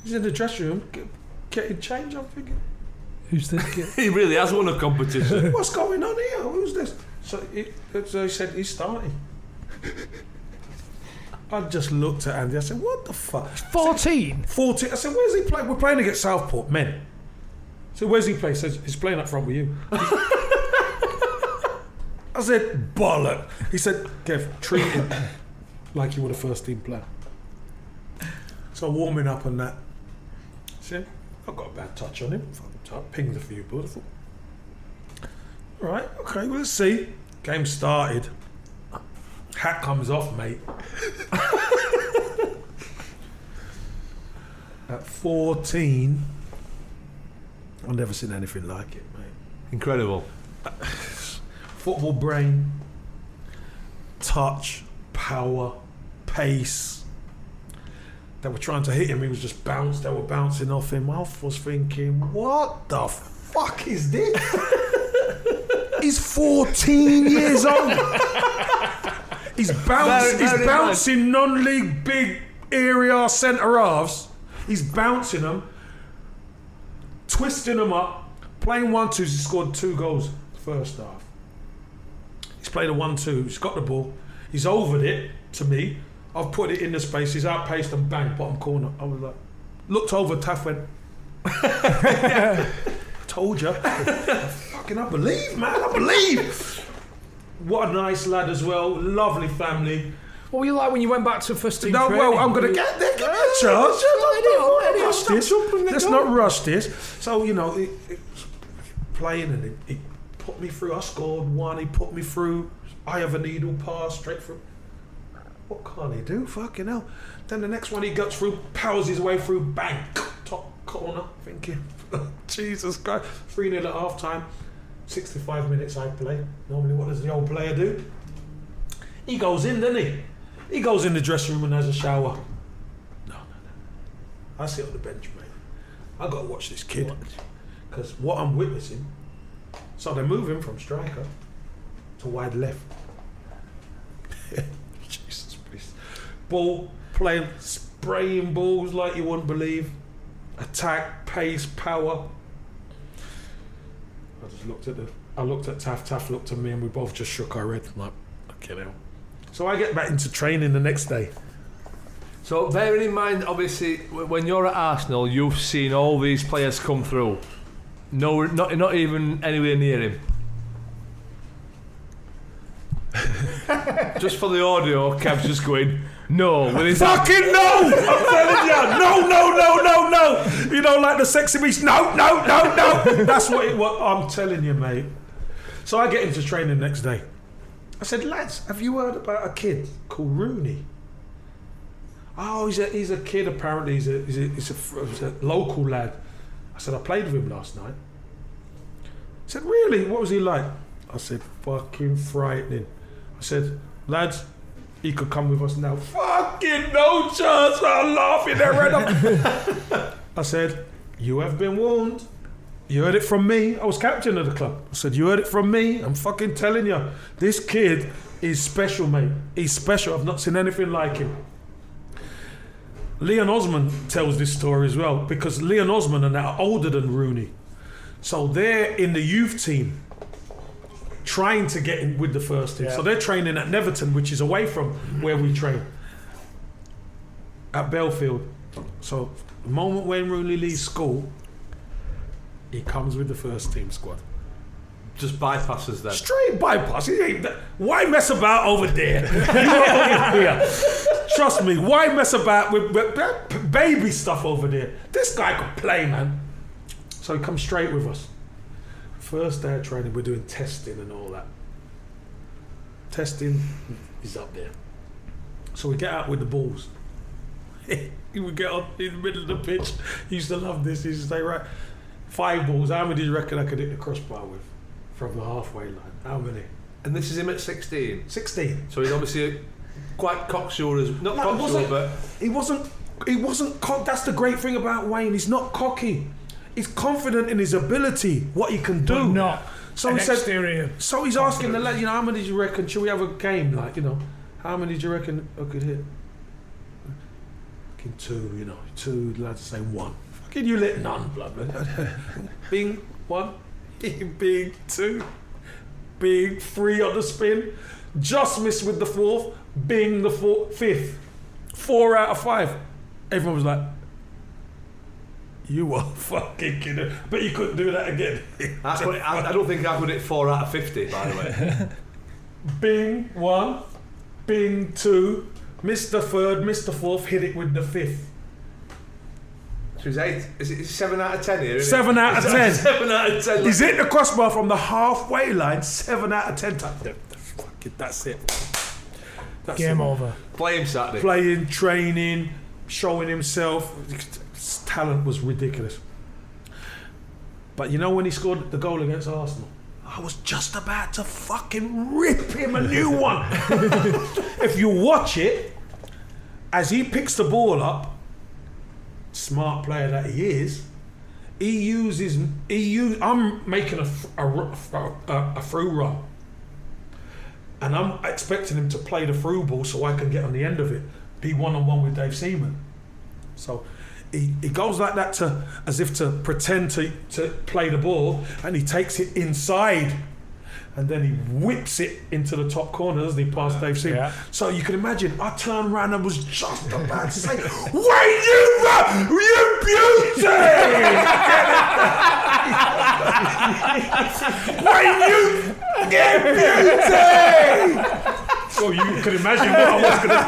He's in the dressing room, getting changed, I'm thinking... Who's this kid? He really has won a competition. What's going on here? Who's this? So he said he's starting. I just looked at Andy. I said, "What the fuck?" 14. 14. I said, "Where's he playing? We're playing against Southport, men." So where's he playing? He says he's playing up front with you. I said, "Bollock." He said, "Kev, treat him like you were the first team player." So warming up on that. See, I've got a bad touch on him. I pinged a few bullets. All right, okay, well, let's see. Game started. Hat comes off, mate. At 14, I've never seen anything like it, mate. Incredible. Football brain, touch, power, pace. They were trying to hit him, he was just bounced, they were bouncing off him. I was thinking, what the fuck is this? He's 14 years old. He's bouncing non-league big area centre halves. He's bouncing them, twisting them up, playing 1-2s. He scored 2 goals first half. He's played a 1-2. He's got the ball. He's overed it to me. I've put it in the space. He's outpaced and bang, bottom corner. I was like, looked over. Taff went. Told you. I believe, man. I believe. what a nice lad as well. Lovely family. What were you like when you went back to first team No, training? well, I'm going to get there. Give me a chance. Let's not rush this. So, you know, playing and he put me through. I scored one. He put me through. I have a needle pass straight through. What can't he do? Fucking hell. Then the next one he gets through, powers his way through, bang, top corner. Thinking, Jesus Christ. 3-0 at half time. 65 minutes I play. Normally, what does the old player do? He goes in, doesn't he? He goes in the dressing room and has a shower. No. I sit on the bench, mate. I got to watch this kid. Because what I'm witnessing, so they move him from striker to wide left. Jesus Christ. Ball, playing, spraying balls like you wouldn't believe. Attack, pace, power. I looked at Taff looked at me, and we both just shook our head like, okay now. So I get back into training the next day. So bearing in mind, obviously, when you're at Arsenal, you've seen all these players come through. No, not even anywhere near him. Just for the audio, Kev's just going, no. With his Fucking no! I'm telling you, no. You know, like the sexy beast, no. That's what I'm telling you, mate. So I get into training the next day. I said, lads, have you heard about a kid called Rooney? Oh, he's a kid apparently. He's a local lad. I said, I played with him last night. He said, really? What was he like? I said, fucking frightening. I said, lads, he could come with us now. Fucking no chance. I'm laughing their head up. I said, you have been warned. You heard it from me. I was captain of the club. I said, you heard it from me. I'm fucking telling you. This kid is special, mate. He's special. I've not seen anything like him. Leon Osman tells this story as well, because Leon Osman are now older than Rooney. So they're in the youth team trying to get in with the first team. Yeah. So they're training at Everton, which is away from where we train, at Belfield. So the moment Wayne Rooney leaves school, he comes with the first team squad. Just bypasses them. Straight bypass. Why mess about over there? Here. Trust me, why mess about with baby stuff over there? This guy could play, man. So he comes straight with us. First day of training, we're doing testing and all that. Testing is up there. So we get out with the balls. We get on in the middle of the pitch. He used to love this. He used to say, right, 5 balls. How many do you reckon I could hit the crossbar with from the halfway line? How many? And this is him at 16. 16. So he's obviously quite cocksure, but he wasn't. That's the great thing about Wayne. He's not cocky. He's confident in his ability, what he can do. But not so an he said. Exterior. So he's asking the lad, how many do you reckon? Should we have a game? Like, how many do you reckon I could hit? Fucking 2. 2 lads say 1. Fucking you lit none, blood. Being 1, being 2, being 3 on the spin, just missed with the 4th, being the 5th, 4 out of 5. Everyone was like, you are fucking kidding. But you couldn't do that again. I don't think I could hit 4 out of 50, by the way. Bing 1, bing 2, missed the 3rd, missed the 4th, hit it with the 5th. So he's 8. Is it 7 out of 10 here? 7 out of 10. 7 out of 10. He's hit the crossbar from the halfway line. 7 out of 10. That's it. That's Game it. over. Play him Saturday. Playing, training, showing himself. His talent was ridiculous. But when he scored the goal against Arsenal, I was just about to fucking rip him a new one. If you watch it, as he picks the ball up, smart player that he is, I'm making a through run, and I'm expecting him to play the through ball so I can get on the end of it, be one-on-one with Dave Seaman. So he goes like that as if to pretend to play the ball, and he takes it inside, and then he whips it into the top corner, doesn't he, past Dave Seaman. Yeah. So you can imagine, I turned around and was just about to say, Wayne, you beauty! Wayne, you Oh, you can imagine what I was going to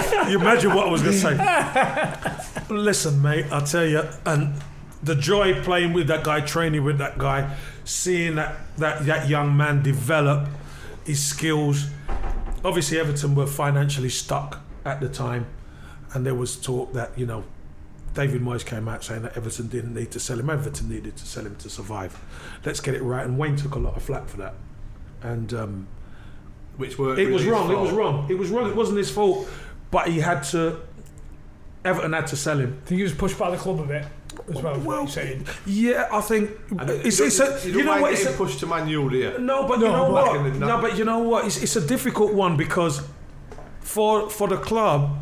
say. You imagine what I was going to say. Listen, mate, I'll tell you, and the joy playing with that guy, training with that guy, seeing that young man develop his skills. Obviously, Everton were financially stuck at the time, and there was talk that, you know, David Moyes came out saying that Everton didn't need to sell him. Everton needed to sell him to survive. Let's get it right. And Wayne took a lot of flack for that. And which were it was wrong. It was wrong. It wasn't his fault. But he had to. Everton had to sell him. I think he was pushed by the club a bit as well. What you're saying. Yeah, I think you know what? It's pushed to Man U, do you? No, but you know what? No, but you know what? It's a difficult one because for the club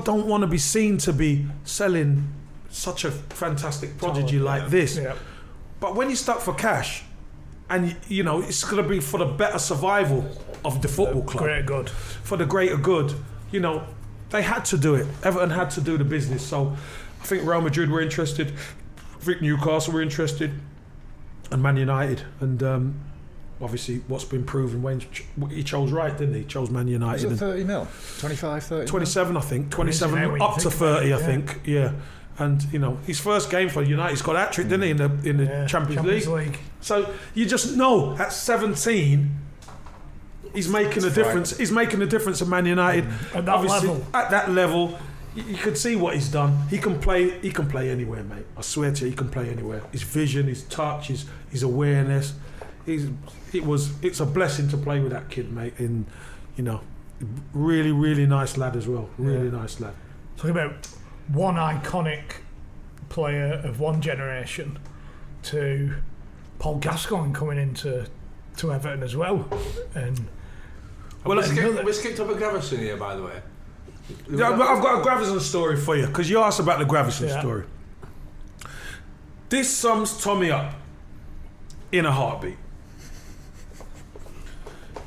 don't want to be seen to be selling such a fantastic prodigy like this. Yeah. But when you start for cash, and you know it's going to be for the better survival of the football club, Greater good. for the greater good, you know, they had to do it. Everton had to do the business. So I think Real Madrid were interested. I think Newcastle were interested, and Man United. And obviously, what's been proven, Wayne, he chose right, didn't he? Chose Man United. Is it 30 mil? 25, 30 27, I think. 27, up to 30, I think. Yeah. And, you know, his first game for United, he's got a hat-trick, didn't he, in the Champions League? So you just know, at 17, he's making a difference. He's making a difference at Man United. At that level. At that level, you could see what he's done. He can play anywhere, mate. I swear to you, he can play anywhere. His vision, his touch, his awareness. It's a blessing to play with that kid, mate. And, you know, really, really nice lad as well. Really nice lad. Talking about one iconic player of one generation to Paul Gascoigne coming into Everton as well. And well, we skipped up a Gravesen here, by the way. Yeah, I've got a Gravesen story for you because you asked about the Gravesen story. This sums Tommy up in a heartbeat.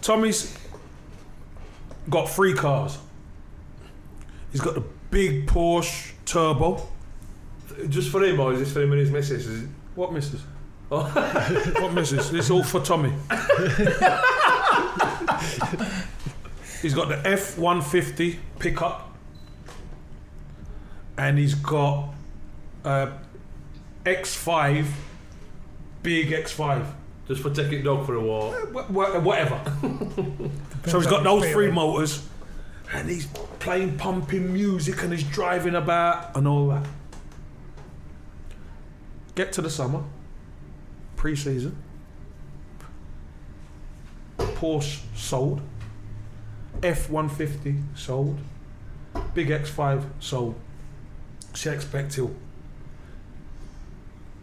Tommy's got 3 cars. He's got the big Porsche Turbo. Just for him, or is this for him and his missus? Is it? What missus? Oh. What missus? It's all for Tommy. He's got the F-150 pickup, and he's got X5, big X5. Just for taking dog for a walk. Whatever. So he's got those 3 motors, and he's playing pumping music, and he's driving about and all that. Get to the summer, pre-season. Porsche sold. F-150 sold. Big X5 sold. So you expect he'll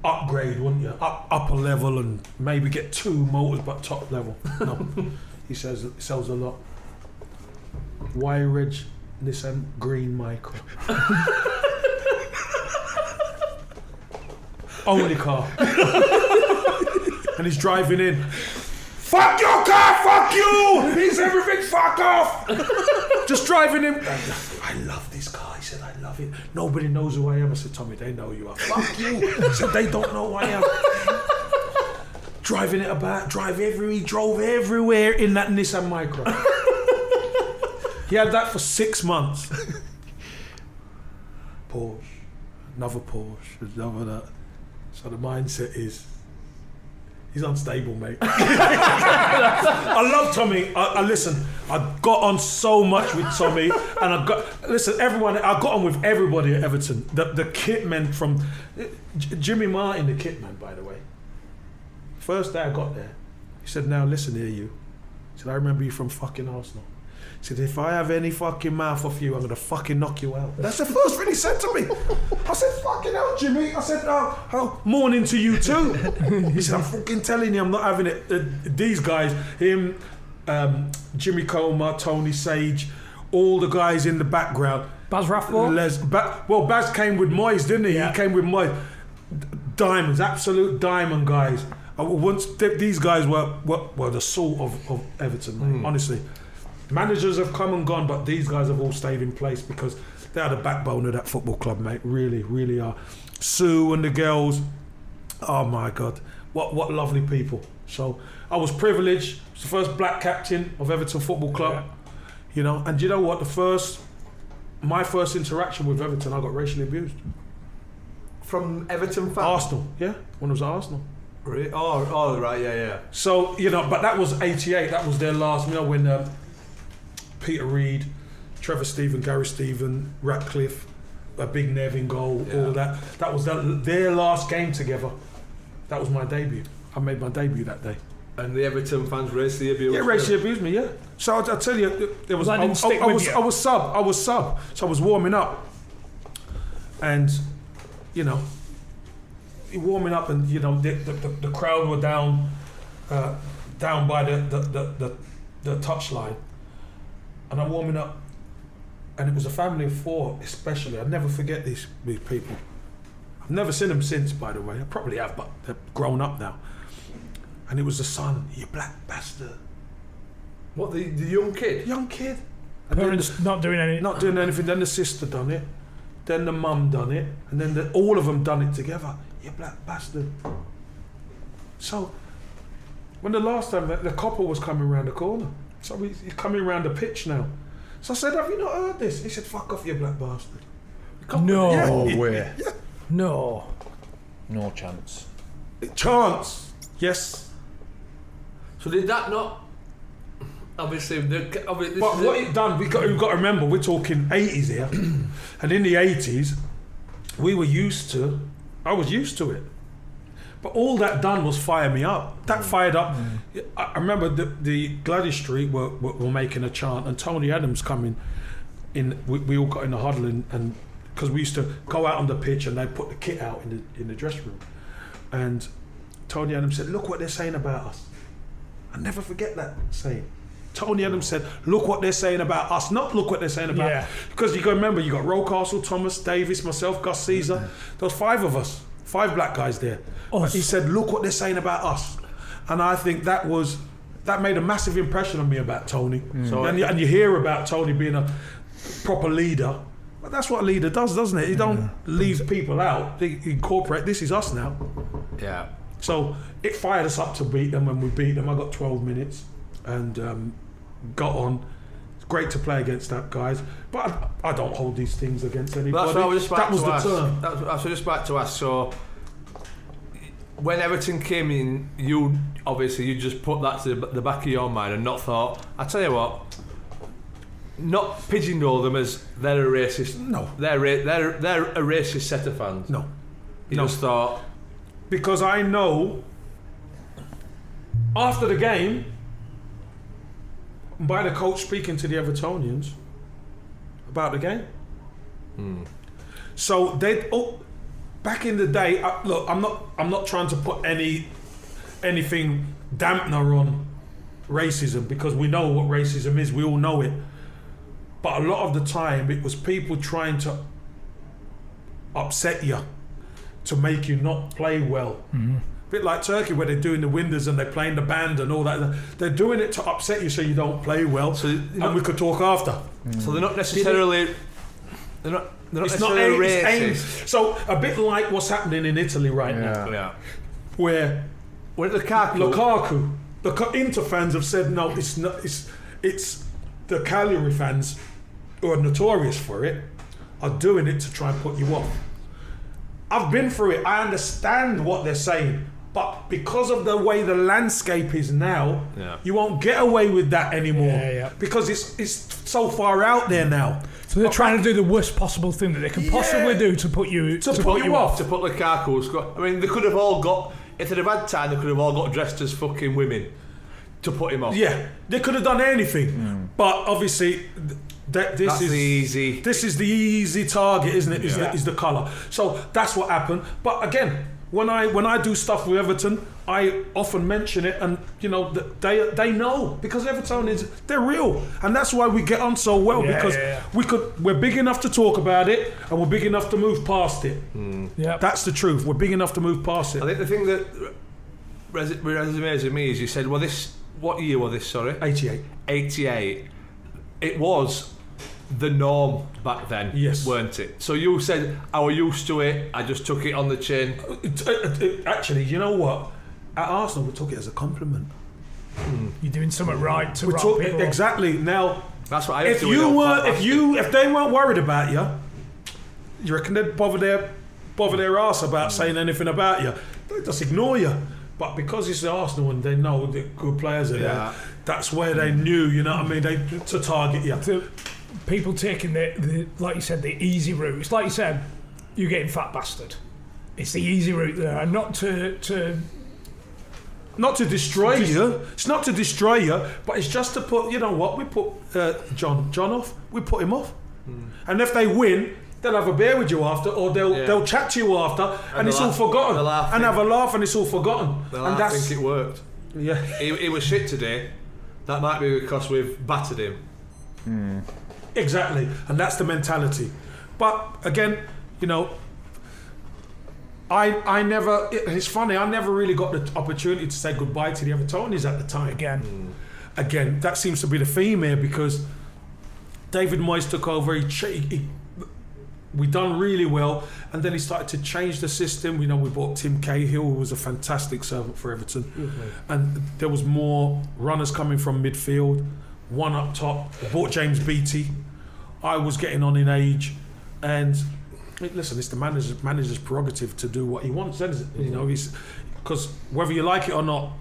upgrade, wouldn't you? Upper level and maybe get 2 motors, but top level. No, he says it sells a lot. Y-Reg Nissan Green Micro. Only car. And he's driving in. Fuck your car, fuck you! He's everything, fuck off! Just driving in. I love this car. He said, I love it. Nobody knows who I am. I said, Tommy, they know you are. Fuck you. He said, they don't know who I am. Driving it about, he drove everywhere in that Nissan Micro. He had that for 6 months. Porsche, another Porsche, another that. So the mindset is, he's unstable, mate. I love Tommy. I listen. I got on so much with Tommy, and I got on with everybody at Everton. The kit men from Jimmy Martin, the kit man, by the way. First day I got there, he said, "Now listen here, you." He said, "I remember you from fucking Arsenal." He said, "If I have any fucking mouth off you, I'm gonna fucking knock you out." That's the first thing he said to me. I said, "Fucking hell, Jimmy." I said, "Oh, morning to you too." He said, "I'm fucking telling you, I'm not having it." These guys, him, Jimmy Comer, Tony Sage, all the guys in the background. Baz Rathbone? Baz came with Moyes, didn't he? Yeah. He came with Moyes. Diamonds, absolute diamond guys. These guys were the salt of Everton, mate, honestly. Managers have come and gone, but these guys have all stayed in place because they are the backbone of that football club, mate. Really, really are. Sue and the girls, oh my God, what lovely people. So I was privileged. I was the first black captain of Everton Football Club. You know, and you know what? My first interaction with Everton, I got racially abused. From Everton fans? Arsenal, yeah, when I was at Arsenal. Really? Oh, right, yeah. So, you know, but that was 88, that was their last, you know, when Peter Reid, Trevor Stephen, Gary Stephen, Ratcliffe, a Big Nev in goal, all of that. That was their last game together. That was my debut. I made my debut that day. And the Everton fans racially abused you? Yeah, racially abused me, yeah. So I tell you, there was. That didn't stick I with you? was sub. So I was warming up, and you know, warming up, and you know, the crowd were down by the touchline, and I'm warming up, and it was a family of 4, especially. I'll never forget these people. I've never seen them since, by the way. I probably have, but they're grown up now. And it was the son, you black bastard. What, the young kid? Young kid. And Parents not doing anything. Not doing anything. Then the sister done it. Then the mum done it. And then all of them done it together. You black bastard. So, when the last time the couple was coming round the corner. So he's coming round the pitch now. So I said, have you not heard this? He said, fuck off, you black bastard. No. No way. Yeah. No. No chance. Chance. Yes. So did that not... Obviously, But what it done, we've got to remember, we're talking 80s here. And in the 80s, I was used to it. But all that done was fire me up. That fired up. I remember the Gladys Street were making a chant, and Tony Adams coming in. We all got in the huddle, and because we used to go out on the pitch and they'd put the kit out in the dressing room. And Tony Adams said, look what they're saying about us. I never forget that saying. Tony Adams said, look what they're saying about us, not look what they're saying about... Yeah. Because you got to remember, you got Rocastle, Thomas, Davis, myself, Gus Caesar. There was 5 of us, 5 black guys there. Us. He said, look what they're saying about us. And I think that made a massive impression on me about Tony. So and you hear about Tony being a proper leader. But that's what a leader does, doesn't it? He don't leave people out. They incorporate, this is us now. Yeah. So it fired us up to beat them. When we beat them, I got 12 minutes and got on. It's great to play against that, guys. But I don't hold these things against anybody. But that's what I was that was the term. That's what I was just about to ask. So when Everton came in, you just put that to the back of your mind and not thought, I tell you what, not pigeonhole them as they're a racist. No. They're a racist set of fans. No. You just thought... Because I know after the game, by the coach speaking to the Evertonians about the game. So back in the day, look, I'm not trying to put anything dampener on racism, because we know what racism is, we all know it. But a lot of the time it was people trying to upset you, to make you not play well. A bit like Turkey, where they're doing the windows and they're playing the band and all that. They're doing it to upset you so you don't play well, and we could talk after. So they're not necessarily... They're not necessarily racist. So a bit like what's happening in Italy right now, Yeah. where Lukaku. the Inter fans have said no, it's not. It's the Cagliari fans, who are notorious for it, are doing it to try and put you off. I've been through it. I understand what they're saying, but because of the way the landscape is now, you won't get away with that anymore. Because it's so far out there now. So they're trying to do the worst possible thing that they can possibly do to put you off. To put Lukaku. I mean, they could have all got... If they'd have had time, they could have all got dressed as fucking women to put him off. Yeah, they could have done anything. But obviously... This is the easy target, isn't it? Is the colour. So that's what happened. But again, when I do stuff with Everton, I often mention it, and you know they know, because Evertonians, they're real, and that's why we get on so well, because we're big enough to talk about it, and we're big enough to move past it. That's the truth. We're big enough to move past it. I think the thing that resonates with me is you said, well, what year was this? Sorry, 88. It was the norm back then, weren't it? So you said, I was used to it, I just took it on the chin. Actually, you know what? at Arsenal, we took it as a compliment. You're doing something right to We rock took people up. exactly. Now, That's what I if they weren't worried about you, you reckon they'd bother their arse about saying anything about you? They just ignore you. But because it's Arsenal and they know the good players are there, that's where they knew, you know what I mean, to target you. To people taking the like you said, the easy route. It's like you said, you're getting fat bastard. It's the easy route there, and not to destroy you. It's not to destroy you, but it's just to put, you know what, we put John off. We put him off. And if they win, they'll have a beer with you after, or they'll chat to you after, and it's all forgotten. And have a laugh, and it's all forgotten. I think it worked. Yeah. He was shit today. That might be because we've battered him. Exactly, and that's the mentality. But again, you know, I never. It's funny. I never really got the opportunity to say goodbye to the Evertonians at the time. Again, that seems to be the theme here because David Moyes took over. We done really well, and then he started to change the system. You know, we bought Tim Cahill, who was a fantastic servant for Everton, and there was more runners coming from midfield, one up top. We bought James Beattie. I was getting on in age, and listen, it's the manager's prerogative to do what he wants, isn't it? You know, because whether you like it or not,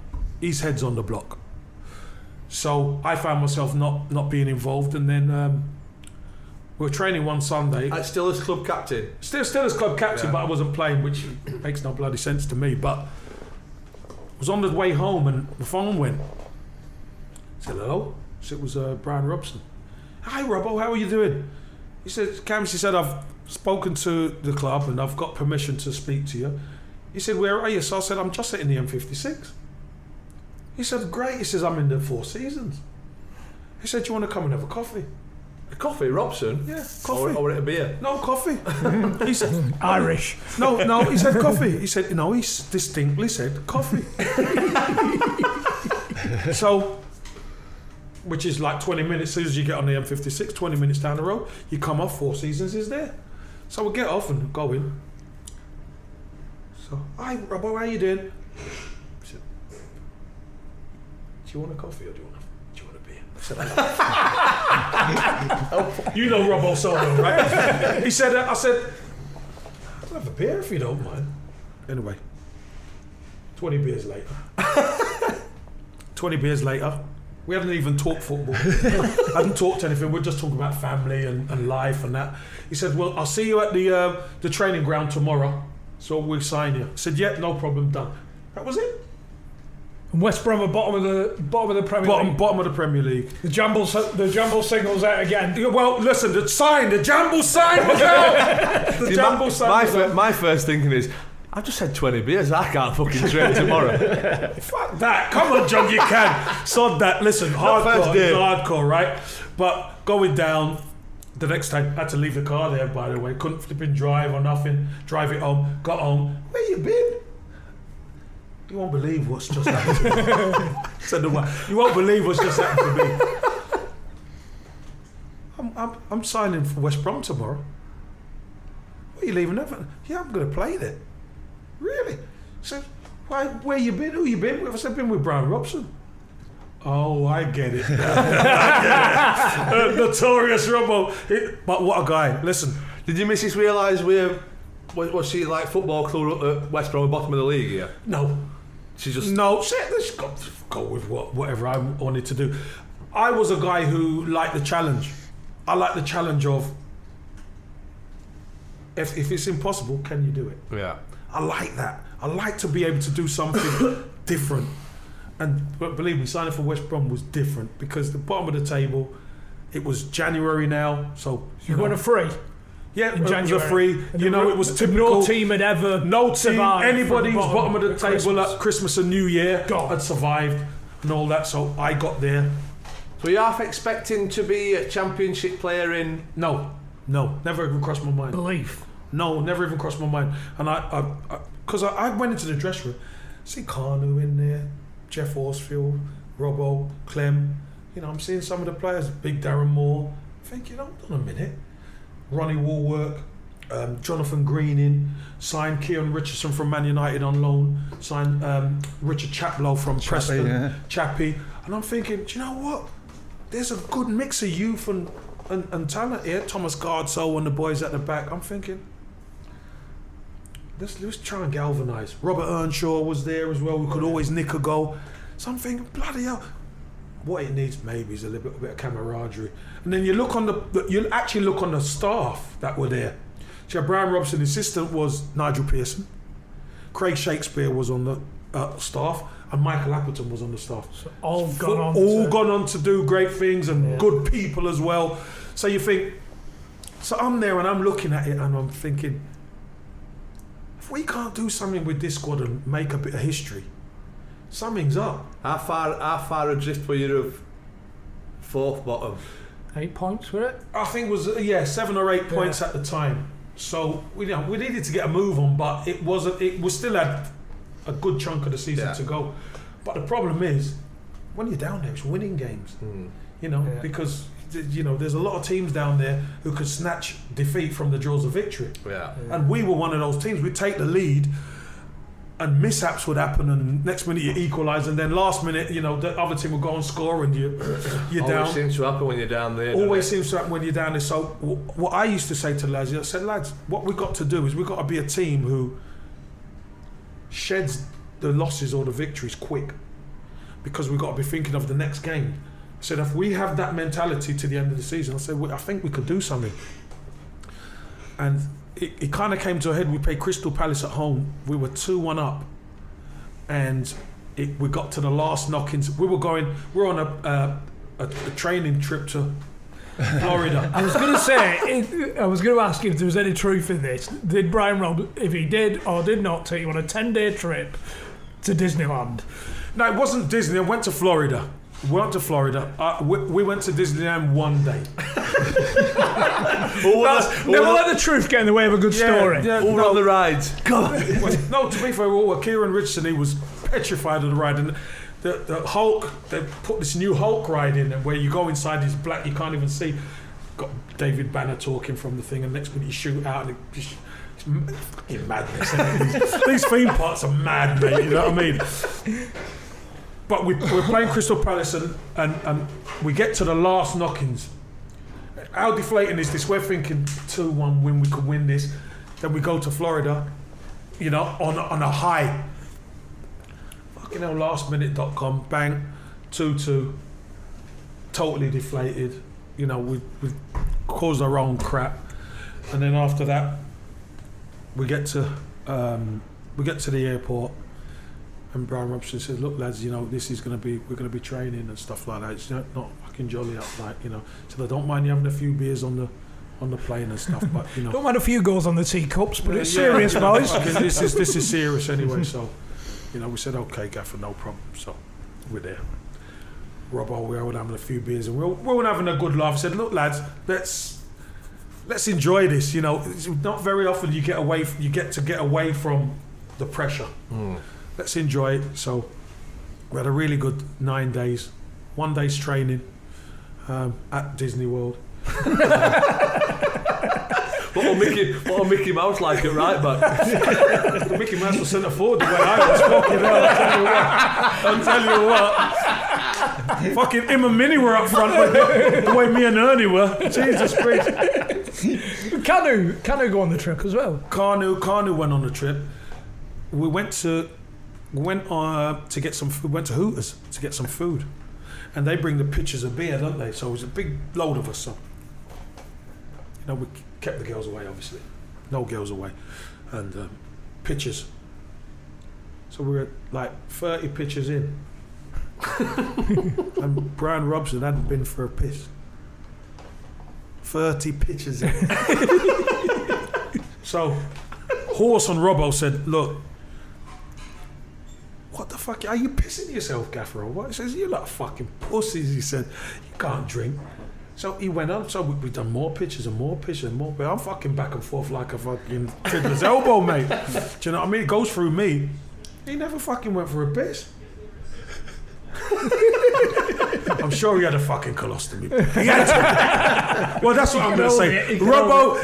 his head's on the block. So I found myself not being involved, and then. We were training one Sunday. Still as club captain? Still as club captain, but I wasn't playing, which makes no bloody sense to me. But I was on the way home and the phone went. I said, hello? So it was Brian Robson. Hi, Robbo, how are you doing? He said, Cams, he said, I've spoken to the club and I've got permission to speak to you. He said, where are you? So I said, I'm just sitting the M56. He said, great. He says, I'm in the Four Seasons. He said, do you want to come and have a coffee? A coffee, Robson? Yeah, coffee. Or a beer? No, coffee. He said, Irish. No, he said coffee. He said, no, he distinctly said coffee. So, which is like 20 minutes, as soon as you get on the M56, 20 minutes down the road, you come off, Four Seasons is there. So we get off and go in. So, hi, Robbo, how you doing? He said, do you want a coffee or do you want a beer? I said, you know Robbo Solo, right? He said, I said, I'll have a beer if you don't mind. Anyway, 20 beers later, we hadn't even talked football. I hadn't talked anything. We're just talking about family and life and that. He said, well, I'll see you at the training ground tomorrow, so we'll sign you. I said, yeah, no problem, done. That was it. And West Brom are bottom of the Premier League. Bottom of the Premier League. The Jamble signal's out again. Well, listen, the Jamble sign was out. The Jamble sign was out. My first thinking is, I've just had 20 beers, I can't fucking train tomorrow. Fuck that. Come on, John, you can. Sod that. Listen, hardcore, right? But going down, the next time, I had to leave the car there, by the way. Couldn't flipping drive or nothing. Drive it home. Got home. Where you been? You won't believe what's just happened to me. Said the one. You won't believe what's just happened to me. I'm signing for West Brom tomorrow. Where are you leaving Everton? Yeah, I'm going to play there. Really? So, where you been? Who you been with? I said, I've been with Brian Robson. Oh, I get it. Notorious Robbo. But what a guy. Listen. Did you missus realise was she like football club at West Brom, bottom of the league here? No. She just... No, let's go with whatever I wanted to do. I was a guy who liked the challenge. I like the challenge of, if it's impossible, can you do it? Yeah. I like that. I like to be able to do something different. But believe me, signing for West Brom was different because the bottom of the table, it was January now, so... You won a free? Yeah, it was a free. You know, it was typical. No team had ever anybody who's bottom of the table at Christmas and New Year had survived and all that, so I got there. So you're half expecting to be a championship player in... No, never even crossed my mind. Belief? No, never even crossed my mind. And because I went into the dressing room, see Carnu in there, Jeff Horsfield, Robbo, Clem, you know, I'm seeing some of the players, Big Darren Moore, thinking, hold on a minute. Ronnie Woolwork, Jonathan Green in, signed Kieran Richardson from Man United on loan, signed Richard Chaplow from Preston, Chappie. And I'm thinking, do you know what? There's a good mix of youth and talent here. Thomas Gardso and the boys at the back. I'm thinking, let's try and galvanise. Robert Earnshaw was there as well. We could always nick a goal. So I'm thinking, bloody hell. What it needs maybe is a little bit of camaraderie. And then you actually look on the staff that were there. So Brian Robson's assistant was Nigel Pearson. Craig Shakespeare was on the staff, and Michael Appleton was on the staff. So all gone on to do great things and good people as well. So you think, so I'm there and I'm looking at it and I'm thinking, if we can't do something with this squad and make a bit of history, something's up. How far adrift were you of fourth bottom? 8 points, were it? I think it was 7 or 8 points at the time. So we needed to get a move on, but it still had a good chunk of the season to go. But the problem is, when you're down there, it's winning games. Because there's a lot of teams down there who could snatch defeat from the jaws of victory. And we were one of those teams. We'd take the lead, and mishaps would happen, and next minute you equalise, and then last minute, the other team will go and score, and you're down. Always seems to happen when you're down there. Always seems to happen when you're down there. So what I used to say to lads, I said, lads, what we've got to do is we've got to be a team who sheds the losses or the victories quick, because we've got to be thinking of the next game. I said, if we have that mentality to the end of the season, I said, I think we could do something. And it kind of came to a head. We played Crystal Palace at home. We were 2-1 up, and we got to the last knock-ins. We're on a training trip to Florida. I was going to ask you if there was any truth in this. Did Brian Rob, if he did or did not, take you on a 10-day trip to Disneyland? No, it wasn't Disney. I went to Florida. We went to Florida. We went to Disneyland one day. Never let the truth get in the way of a good story. On the rides. No, to be fair, Kieran Richardson, he was petrified of the ride. And the Hulk, they put this new Hulk ride in, where you go inside this black, you can't even see. Got David Banner talking from the thing, and next minute you shoot out, and it's fucking madness. These theme parks are mad, mate. You know what I mean? But we're playing Crystal Palace, and we get to the last knock-ins. How deflating is this? We're thinking 2-1 win, we could win this. Then we go to Florida, on a high. Fucking hell, lastminute.com, bang, 2-2. Totally deflated. We've caused our own crap. And then after that, we get to the airport. And Brian Robson says, look lads, this is we're going to be training and stuff like that. It's not fucking jolly up, So I don't mind you having a few beers on the plane and stuff, but Don't mind a few goals on the teacups, but it's serious, boys. This is serious anyway, so, we said, okay, Gaffer, no problem. So, we're there. Robbo, we're all having a few beers and we're all having a good laugh. I said, look lads, let's enjoy this, It's not very often you get to get away from the pressure. Let's enjoy it. So we had a really good 9 days, 1 day's training at Disney World. What will Mickey Mouse like it right back? Mickey Mouse was centre forward the way I was. Fucking hell, I'll tell you what. Fucking him and Minnie were up front with the way me and Ernie were. Jesus Christ. Canu go on the trip as well. Canu went on the trip. We went to Hooters to get some food, and they bring the pitchers of beer, don't they? So it was a big load of us. So we kept the girls away, obviously, no girls away, and pitchers. So we were like 30 pitchers in, and Brian Robson hadn't been for a piss. 30 pitchers in. So Horse and Robbo said, look, what the fuck, are you pissing yourself, Gaffer, or what? He says, you lot of fucking pussies. He said, you can't drink. So he went on, so we've done more pitches and more pitches and more pitches. I'm fucking back and forth like a fucking fiddler's elbow, mate. Do you know what I mean? It goes through me. He never fucking went for a piss. I'm sure he had a fucking colostomy. He had to. Well, that's what I'm going to say. Robbo,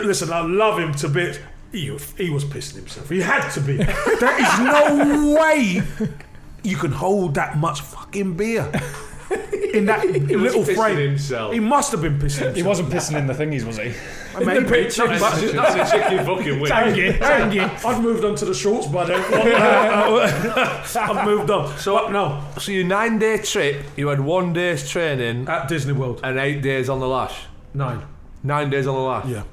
listen, I love him to bits. He was pissing himself. He had to be. There is no way you can hold that much fucking beer in that little frame. Himself. He must have been pissing himself. He wasn't pissing in the thingies, was he? Maybe. That's a chicken fucking win. Thank you. I've moved on to the shorts, buddy. I've moved on. So no. So your 9-day trip, you had 1 day's training At Disney World. and 8 days on the lash. 9. 9 days on the lash. Yeah.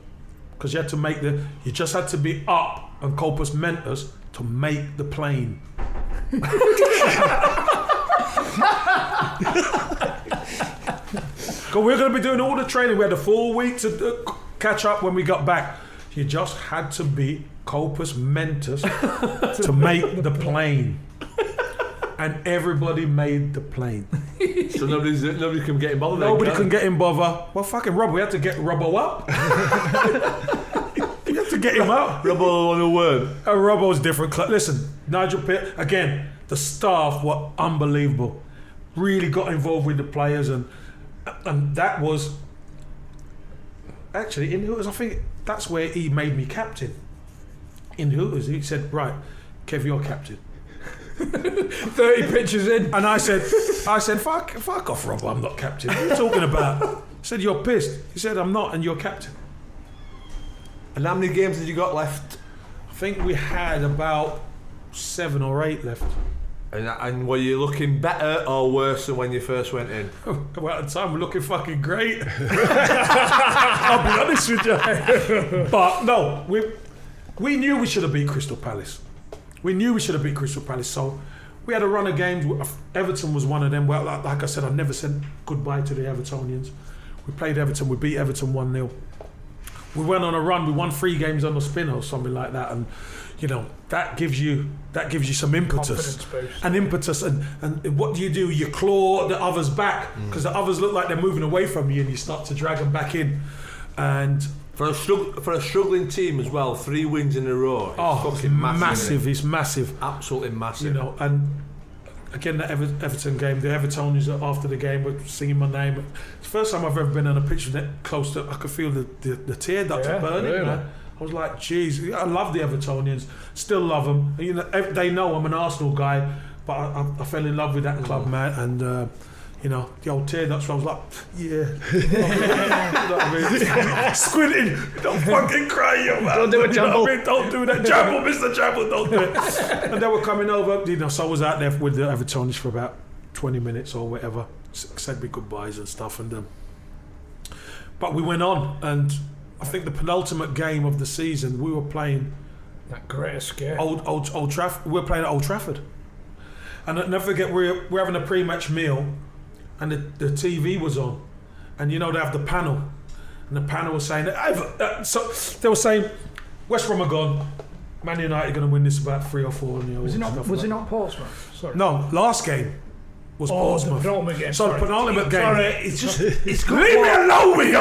Because you had to make you just had to be up and corpus mentis to make the plane. Because we're going to be doing all the training. We had a full week to catch up when we got back. You just had to be corpus mentis to make the plane. And everybody made the plane. So nobody can get him bothered. Nobody can get him bother. Well, fucking Rob, we had to get Robbo up. We had to get him up. Robbo on a word. Robbo's different. Listen, Nigel Pitt, again, the staff were unbelievable. Really got involved with the players, and that was actually in Hooters. I think that's where he made me captain. In Hooters, he said, "Right, Kev, you're captain." 30 pitches in. And I said, fuck off, Rob, I'm not captain. What are you talking about? I said, you're pissed. He said, I'm not, and you're captain. And how many games had you got left? I think we had about 7 or 8 left. And were you looking better or worse than when you first went in? Well, at the time, we're looking fucking great. I'll be honest with you. But no, we knew we should have beat Crystal Palace. We knew we should have beat Crystal Palace. So we had a run of games. Everton was one of them. Well, like I said, I never said goodbye to the Evertonians. We played Everton. We beat Everton 1-0. We went on a run. We won 3 games on the spin or something like that. And you know that gives you some impetus. And impetus. And what do? You claw the others back because the others look like they're moving away from you, and you start to drag them back in. And for a struggling team as well, 3 wins in a row. It's fucking massive. It's massive. Absolutely massive. You know, and again, the Everton game, the Evertonians after the game were singing my name. It's the first time I've ever been on a pitch that close to. I could feel the tear ducts burning. Really? Man. I was like, geez, I love the Evertonians. Still love them. You know, they know I'm an Arsenal guy, but I fell in love with that club, man. And you know, the old tear ducts. I was like, yeah. You know what I mean? Squinting. Don't fucking cry, you man. Don't do it, Campbell. You know what I mean? Don't do that, Campbell, Mr. Campbell. Don't do it. And they were coming over. You know, so I was out there with the Evertonians for about 20 minutes or whatever. Said me goodbyes and stuff, and but we went on, and I think the penultimate game of the season, we were playing That great escape. Old Trafford. We were playing at Old Trafford, and I'll never forget we're having a pre-match meal, and the TV was on, and you know they have the panel, and the panel was saying so they were saying West Brom are gone, Man United going to win this about 3 or 4-0. Was it not Portsmouth? Sorry. No, last game was Portsmouth. The penultimate game. So the penultimate game. Sorry. It's got leave me alone with you.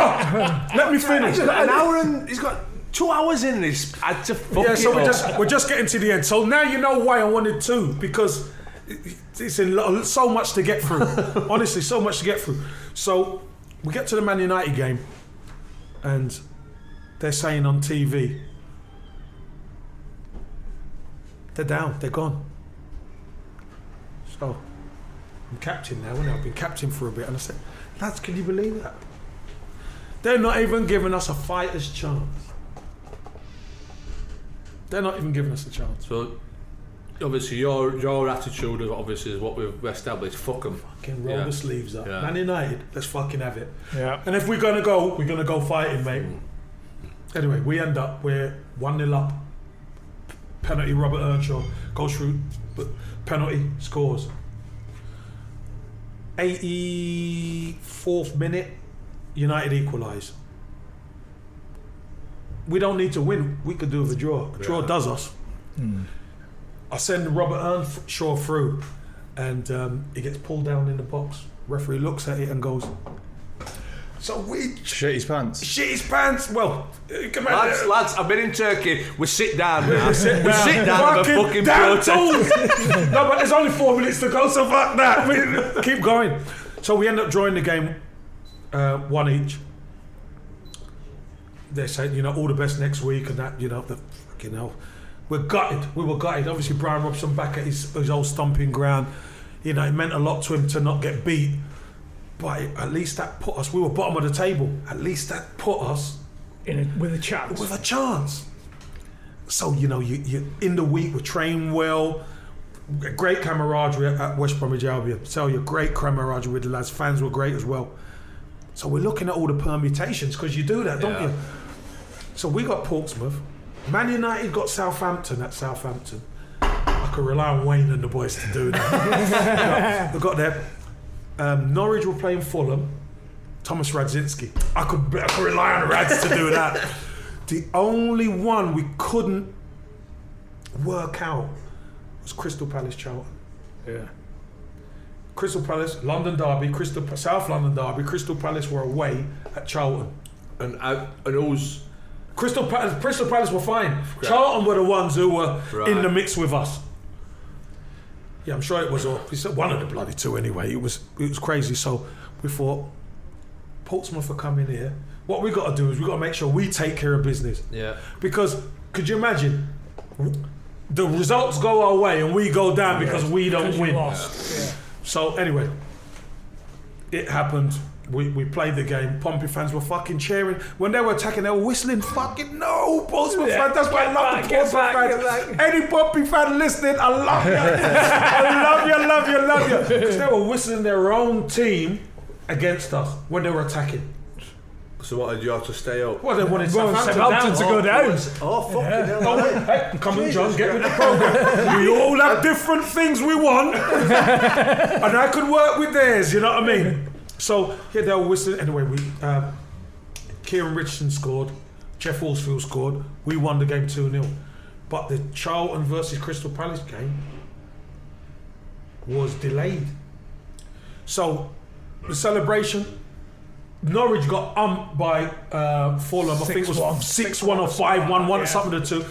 Let me finish. He's got an hour and he's got 2 hours in this. I had to fuck Yeah, it so up. we're just getting to the end. So now you know why I wanted 2, because it's so much to get through. Honestly, so much to get through. So we get to the Man United game, and they're saying on TV, they're down, they're gone. So I'm captain now, and I've been captain for a bit, and I said, lads, can you believe that? They're not even giving us a fighter's chance. They're not even giving us a chance. So obviously your attitude obviously is what we've established. Fuck them. Fucking roll the sleeves up. Yeah. Man United, let's fucking have it. Yeah. And if we're gonna go fighting, mate. Anyway, we end up, we're 1-0 up. Penalty, Robert Earnshaw goes through, penalty, scores. 84th minute, United equalise. We don't need to win. We could do with a draw. A draw does us. I send Robert Earnshaw through, and he gets pulled down in the box. Referee looks at it and goes, so we Shit his pants. shit his pants. Well, come on, Lads, I've been in Turkey. We sit down now. We sit down and have a fucking damn protest. tool. No, but there's only 4 minutes to go, so fuck that. Keep going. So we end up drawing the game 1 each. They say, all the best next week and that, we're gutted. We were gutted. Obviously, Brian Robson back at his old stomping ground. It meant a lot to him to not get beat. But at least that put us, we were bottom of the table. At least that put us with a chance. With a chance. So, you in the week, we trained well. Great camaraderie at West Bromwich Albion. Tell you, great camaraderie with the lads. Fans were great as well. So we're looking at all the permutations, because you do that, don't you? So we got Portsmouth. Man United got Southampton at Southampton. I could rely on Wayne and the boys to do that. We got there. Norwich were playing Fulham. Thomas Radzinski. I could rely on Rads to do that. The only one we couldn't work out was Crystal Palace Charlton. Yeah. Crystal Palace, London derby, South London derby. Crystal Palace were away at Charlton, and it was Crystal Palace were fine. Right. Charlton were the ones who were in the mix with us. Yeah, I'm sure it was one of the bloody two anyway. It was crazy. So we thought, Portsmouth are coming here. What we got to do is we got to make sure we take care of business. Yeah. Because could you imagine? The results go our way and we go down because we don't win. Lost. Yeah. So anyway, it happened. We played the game. Pompey fans were fucking cheering. When they were attacking, they were whistling, fucking no, Portsmouth fans. That's why I love the Portsmouth fans. Any Pompey fan listening, I love you. I love you. Because they were whistling their own team against us when they were attacking. So what did you have to stay up? Well, they wanted Southampton to go down. Oh, fucking hell. Hey, come on, John, get with the programme. We all have different things we want. And I could work with theirs, you know what I mean? So, yeah, they were whistling. Anyway, Kieran Richardson scored. Jeff Horsfield scored. We won the game 2-0. But the Charlton versus Crystal Palace game was delayed. So, the celebration... Norwich got umped by Fulham. I think it was 6-1 or 5-1, something of the two.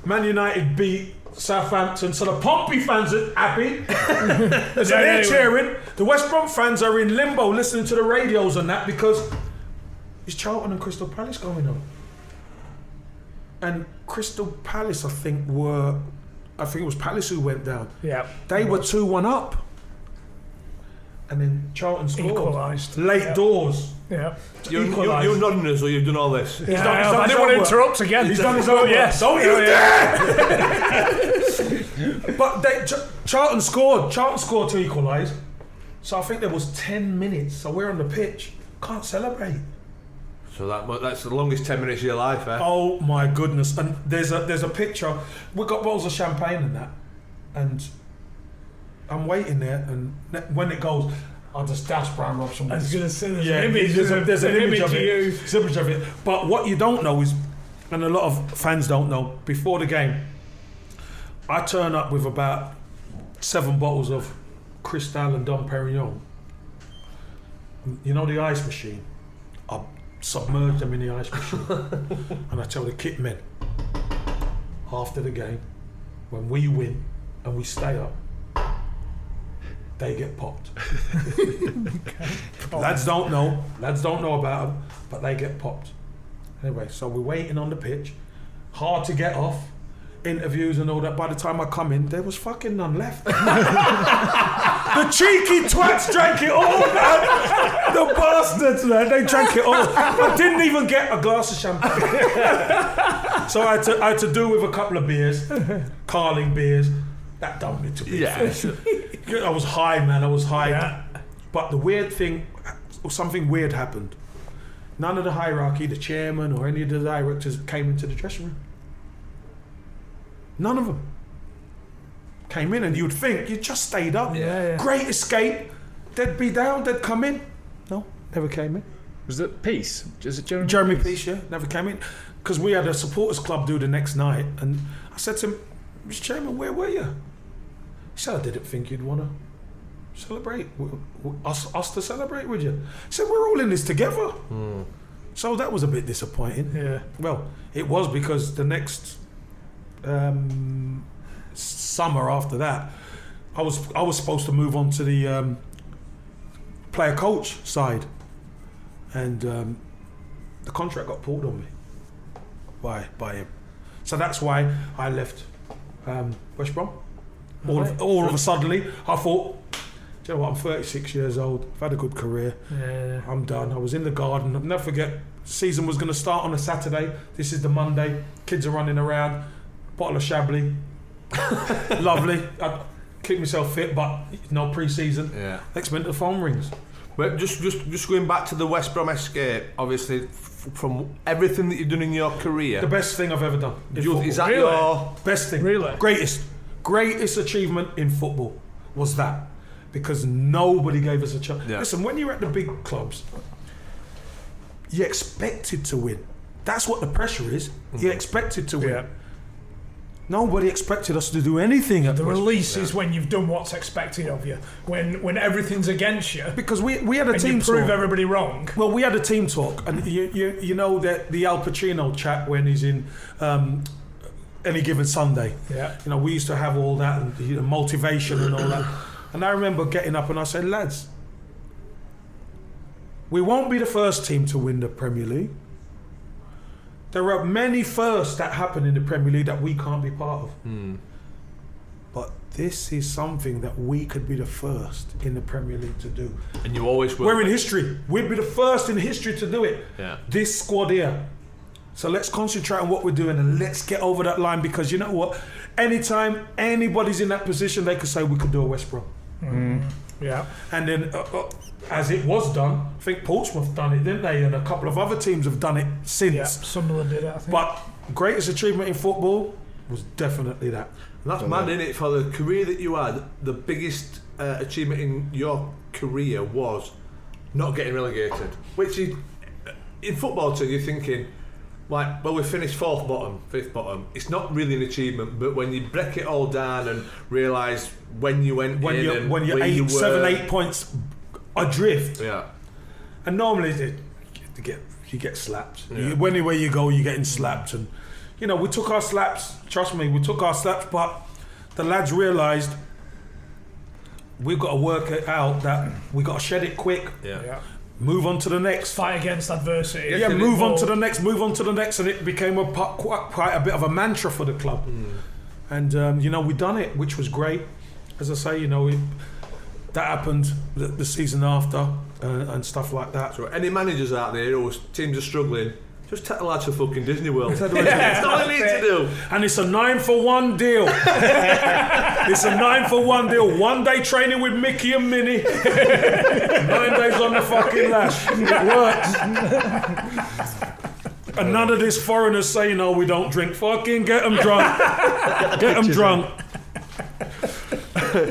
Man United beat Southampton, so the Pompey fans are happy. So they're cheering. The West Brom fans are in limbo listening to the radios and that because it's Charlton and Crystal Palace going on. And Crystal Palace, I think it was Palace who went down. Yeah. They were 2-1 up. And then Charlton scored. Equalised. Late doors. Yeah. You're nodding us, or you've done all this. Yeah, I didn't want to interrupt again. He's done his own work. Yes. Don't you dare! But Charlton scored. Charlton scored to equalise. So I think there was 10 minutes. So we're on the pitch. Can't celebrate. So that's the longest 10 minutes of your life, eh? Oh my goodness. And there's a picture. We've got bottles of champagne and that. And I'm waiting there, and when it goes, I'll just dash Brian Robson. I was going to say there's an image. There's an image of of you. it. Image of it. But what you don't know is, and a lot of fans don't know, before the game, I turn up with about 7 bottles of Cristal and Dom Perignon. You know the ice machine? I submerge them in the ice machine. And I tell the kit men, after the game, when we win and we stay up, they get popped. Lads don't know about them, but they get popped. Anyway, so we're waiting on the pitch, hard to get off, interviews and all that. By the time I come in, there was fucking none left. The cheeky twats drank it all, man. The bastards, man, they drank it all. I didn't even get a glass of champagne. So I had to do with a couple of beers, Carling beers. That done me to be fair. I was high, man. I was high. Yeah. But the weird thing, something weird happened. None of the hierarchy, the chairman or any of the directors came into the dressing room. None of them came in, and you'd think you just stayed up. Yeah. Great escape. They'd be down. They'd come in. No, never came in. Was it Peace? Is it Jeremy Peace? Yeah, never came in because we had a supporters club do the next night, and I said to him, "Mr. Chairman, where were you?" He said, "I didn't think you'd want to celebrate. Us to celebrate with you." He said, "We're all in this together." So that was a bit disappointing. Yeah. Well, it was because the next summer after that, I was supposed to move on to the player coach side, and the contract got pulled on me by him. So that's why I left West Brom. All of a sudden, I thought, do you know what? I'm 36 years old. I've had a good career. Yeah. I'm done. I was in the garden. I'll never forget. Season was going to start on a Saturday. This is the Monday. Kids are running around. Bottle of Chablis. Lovely. I keep myself fit, but no pre-season. Yeah. Next minute the phone rings. But just going back to the West Brom escape, obviously from everything that you've done in your career, The best thing I've ever done. in is football. that Really? your Best thing. Really? Greatest achievement in football was that, because nobody gave us a chance. Yeah. Listen, when you're at the big clubs, you're expected to win. That's what the pressure is. You're expected to win. Yeah. Nobody expected us to do anything at The West. release is when you've done what's expected of you. When everything's against you, Because we had a and team you prove talk. everybody wrong. Well, we had a team talk, and you know that the Al Pacino chat when he's in Any Given Sunday. Yeah. You know, we used to have all that, and the motivation and all that. And I remember getting up and I said, lads, we won't be the first team to win the Premier League. There are many firsts that happen in the Premier League that we can't be part of. But this is something that we could be the first in the Premier League to do. and you always will. We're in history. We'd be the first in history to do it. Yeah. This squad here. So let's concentrate on what we're doing and let's get over that line, because you know what? Anytime anybody's in that position, they could say we could do a West Brom. Yeah. And then, as it was done, I think Portsmouth done it, didn't they? And a couple of other teams have done it since. Yeah. Sunderland did it, I think. But greatest achievement in football was definitely that. And that's mad, isn't it? For the career that you had, the biggest achievement in your career was not getting relegated. Which is, in football too, you're thinking, like, well, we finished fifth bottom. It's not really an achievement, but when you break it all down and realise when you went When in you're, and when you're where you were, 8 points adrift. yeah, And normally you get slapped. Yeah. Anywhere you go, you're getting slapped. And, you know, we took our slaps. Trust me, we took our slaps. But the lads realised we've got to work it out, that we got to shed it quick. yeah. Move on to the next. Fight against adversity. Yeah, move on to the next. And it became quite a bit of a mantra for the club. And, you know, we done it, which was great. As I say, you know, that happened the season after and stuff like that. So any managers out there whose teams are struggling, just take the lads to fucking Disney World. That's all they need to do. And it's a 9-for-1 deal. It's a 9-for-1 deal. 1 day training with Mickey and Minnie. 9 days on the fucking lash. It works. And none of this foreigners saying, no, we don't drink. Fucking get them drunk. Get them drunk.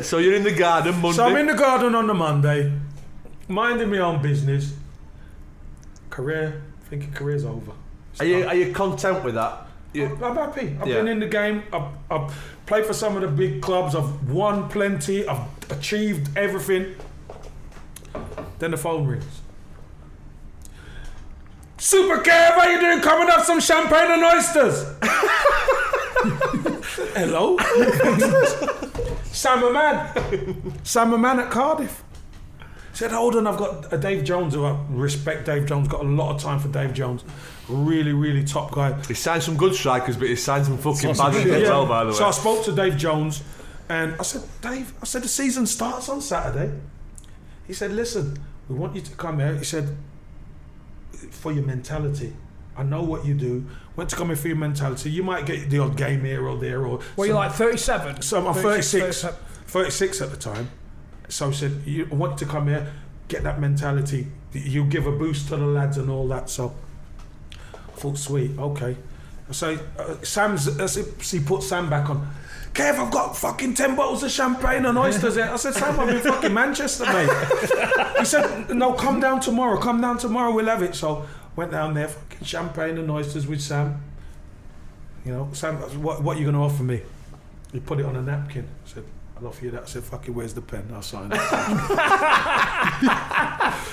So you're in the garden Monday. So I'm in the garden on the Monday, minding my own business. Thinking career's over. Are you content with that? I'm happy. I've Yeah. been in the game. I've played for some of the big clubs. I've won plenty. I've achieved everything. Then the phone rings. Super Kev, how you doing? Come and have some champagne and oysters. Hello? Sam a man at Cardiff. Said, hold on, I've got a Dave Jones, who I respect. Dave Jones, got a lot of time for Dave Jones. Really, really top guy. He signed some good strikers, but he signed some fucking bad ones as well, by the way. So I spoke to Dave Jones, and I said, Dave, the season starts on Saturday. He said, listen, we want you to come here. He said, for your mentality. I know what you do. Want to come here for your mentality. You might get the odd game here or there. Or Were you like 37? So I'm 36 37. 36 at the time. So I said, you want to come here, get that mentality. You give a boost to the lads and all that. So I thought, sweet, okay. So he put Sam back on. Kev, I've got fucking 10 bottles of champagne and oysters here. I said, Sam, I'm in fucking Manchester, mate. He said, no, come down tomorrow, we'll have it. So went down there, fucking champagne and oysters with Sam. You know, Sam, what are you going to offer me? He put it on a napkin. I said, I'll offer you that. I said, fucking, where's the pen? I'll sign it.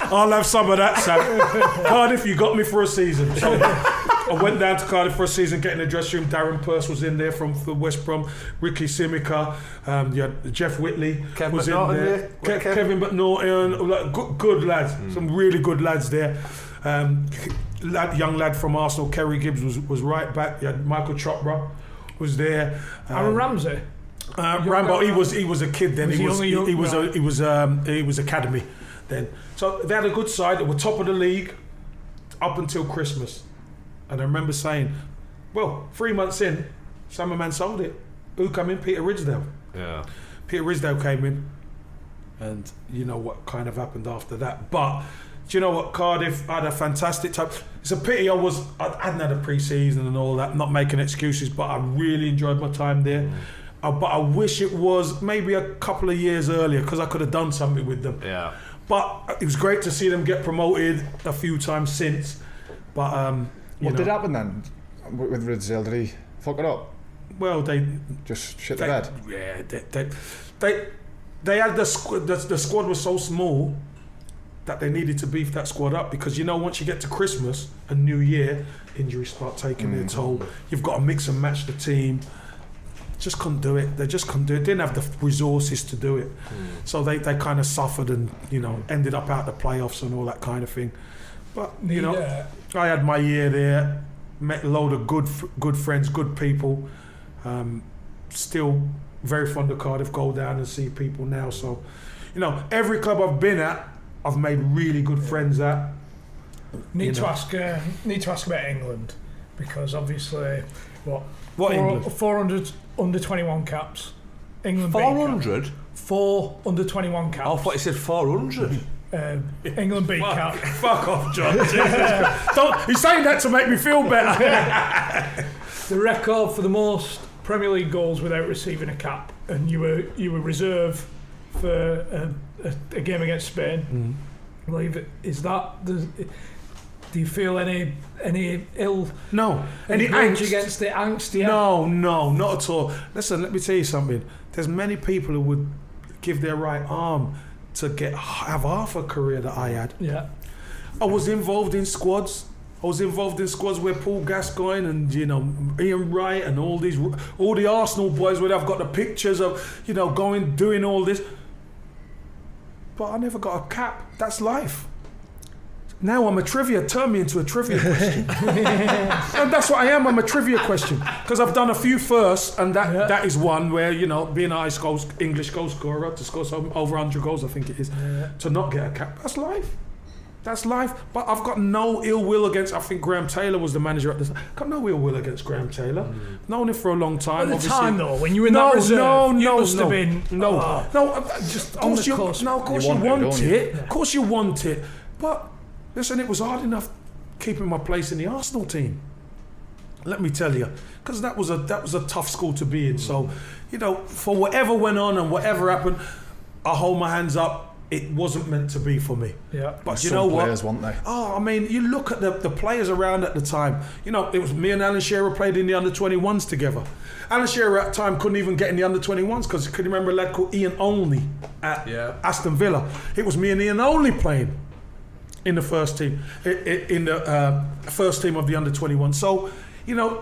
I'll have some of that, Sam. Cardiff, you got me for a season. So I went down to Cardiff for a season, getting the dressing room. Darren Purse was in there from West Brom. Ricky Simica, you had Jeff Whitley Kevin was in McNaughton there. there. Kevin McNaughton, like, good lads, some really good lads there. Young lad from Arsenal, Kerry Gibbs was right back. You had Michael Chopra was there. Aaron Ramsey. Rambo, he was a kid then. Was He was academy then. So they had a good side. They were top of the league up until Christmas. And I remember saying, well, 3 months in, Summerman sold it. Who came in? Peter Ridsdale. Yeah. Peter Ridsdale came in, and you know what kind of happened after that. But do you know what? Cardiff had a fantastic time. It's a pity I hadn't had a pre-season and all that. Not making excuses, but I really enjoyed my time there. But I wish it was maybe a couple of years earlier, because I could have done something with them. Yeah. But it was great to see them get promoted a few times since. But what did happen then with Ridsdale? Did he fuck it up? Well, they just shit the bed. Yeah, they had the squad was so small that they needed to beef that squad up, because once you get to Christmas and New Year, injuries start taking their toll. You've got to mix and match the team. Just couldn't do it. They just couldn't do it. Didn't have the resources to do it. So they kind of suffered and ended up out the playoffs and all that kind of thing. But I had my year there, met a load of good friends, good people. Still very fond of Cardiff. Go down and see people now. So every club I've been at, I've made really good friends at. Need to ask about England, because obviously What England? 400 under 21 caps. England 400? 4 under 21 caps. I thought you said 400. England beat cap. Fuck off, John. He's saying that to make me feel better. The record for the most Premier League goals without receiving a cap, and you were reserve for a game against Spain. I believe it. Is that do you feel any ill? No. Any angst against the angst? Yeah. No, not at all. Listen, let me tell you something. There's many people who would give their right arm to have half a career that I had. Yeah. I was involved in squads. Where Paul Gascoigne and Ian Wright and all the Arsenal boys, where I've got the pictures of doing all this. But I never got a cap. That's life. Now I'm a trivia. Turn me into a trivia question. And that's what I am. I'm a trivia question, because I've done a few firsts, and that is one where being an English goal scorer to score over 100 goals, I think it is, to not get a cap. That's life. That's life. But I've got no ill will against. I think Graham Taylor was the manager at the time. Got no ill will against Graham Taylor. Known him for a long time. At the time, though, when you were in that reserve, you must have been Just on the course. No, of course you want it. Of course you want it. But listen, it was hard enough keeping my place in the Arsenal team. Let me tell you, because that was a tough school to be in. So, for whatever went on and whatever happened, I hold my hands up. It wasn't meant to be for me. Yeah. But you know what? Players, weren't they? Oh, I mean, you look at the players around at the time. It was me and Alan Shearer played in the under-21s together. Alan Shearer at the time couldn't even get in the under-21s, because could you remember a lad called Ian Olney at Aston Villa? It was me and Ian Olney playing in the first team, in the first team of the under-21. So,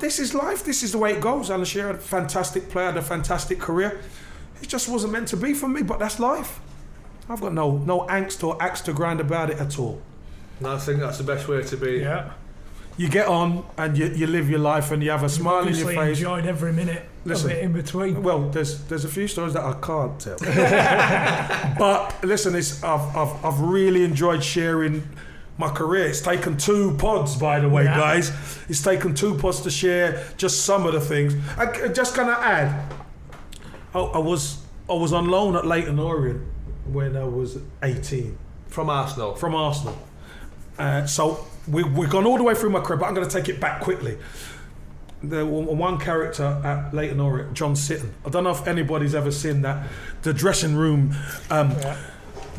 this is life. This is the way it goes. Alan Shearer, a fantastic player, had a fantastic career. It just wasn't meant to be for me, but that's life. I've got no angst or axe to grind about it at all. No, I think that's the best way to be. Yeah. You get on and you live your life and you have a smile in your face. Enjoyed every minute of it in between. Well, there's a few stories that I can't tell. But listen, I've really enjoyed sharing my career. It's taken 2 pods, by the way, guys. It's taken 2 pods to share just some of the things. I just gonna add, I was on loan at Leyton Orient when I was 18. From Arsenal? From Arsenal. So we've gone all the way through my career, but I'm going to take it back quickly. There was one character at Leyton Orient, John Sitton. I don't know if anybody's ever seen that. The dressing room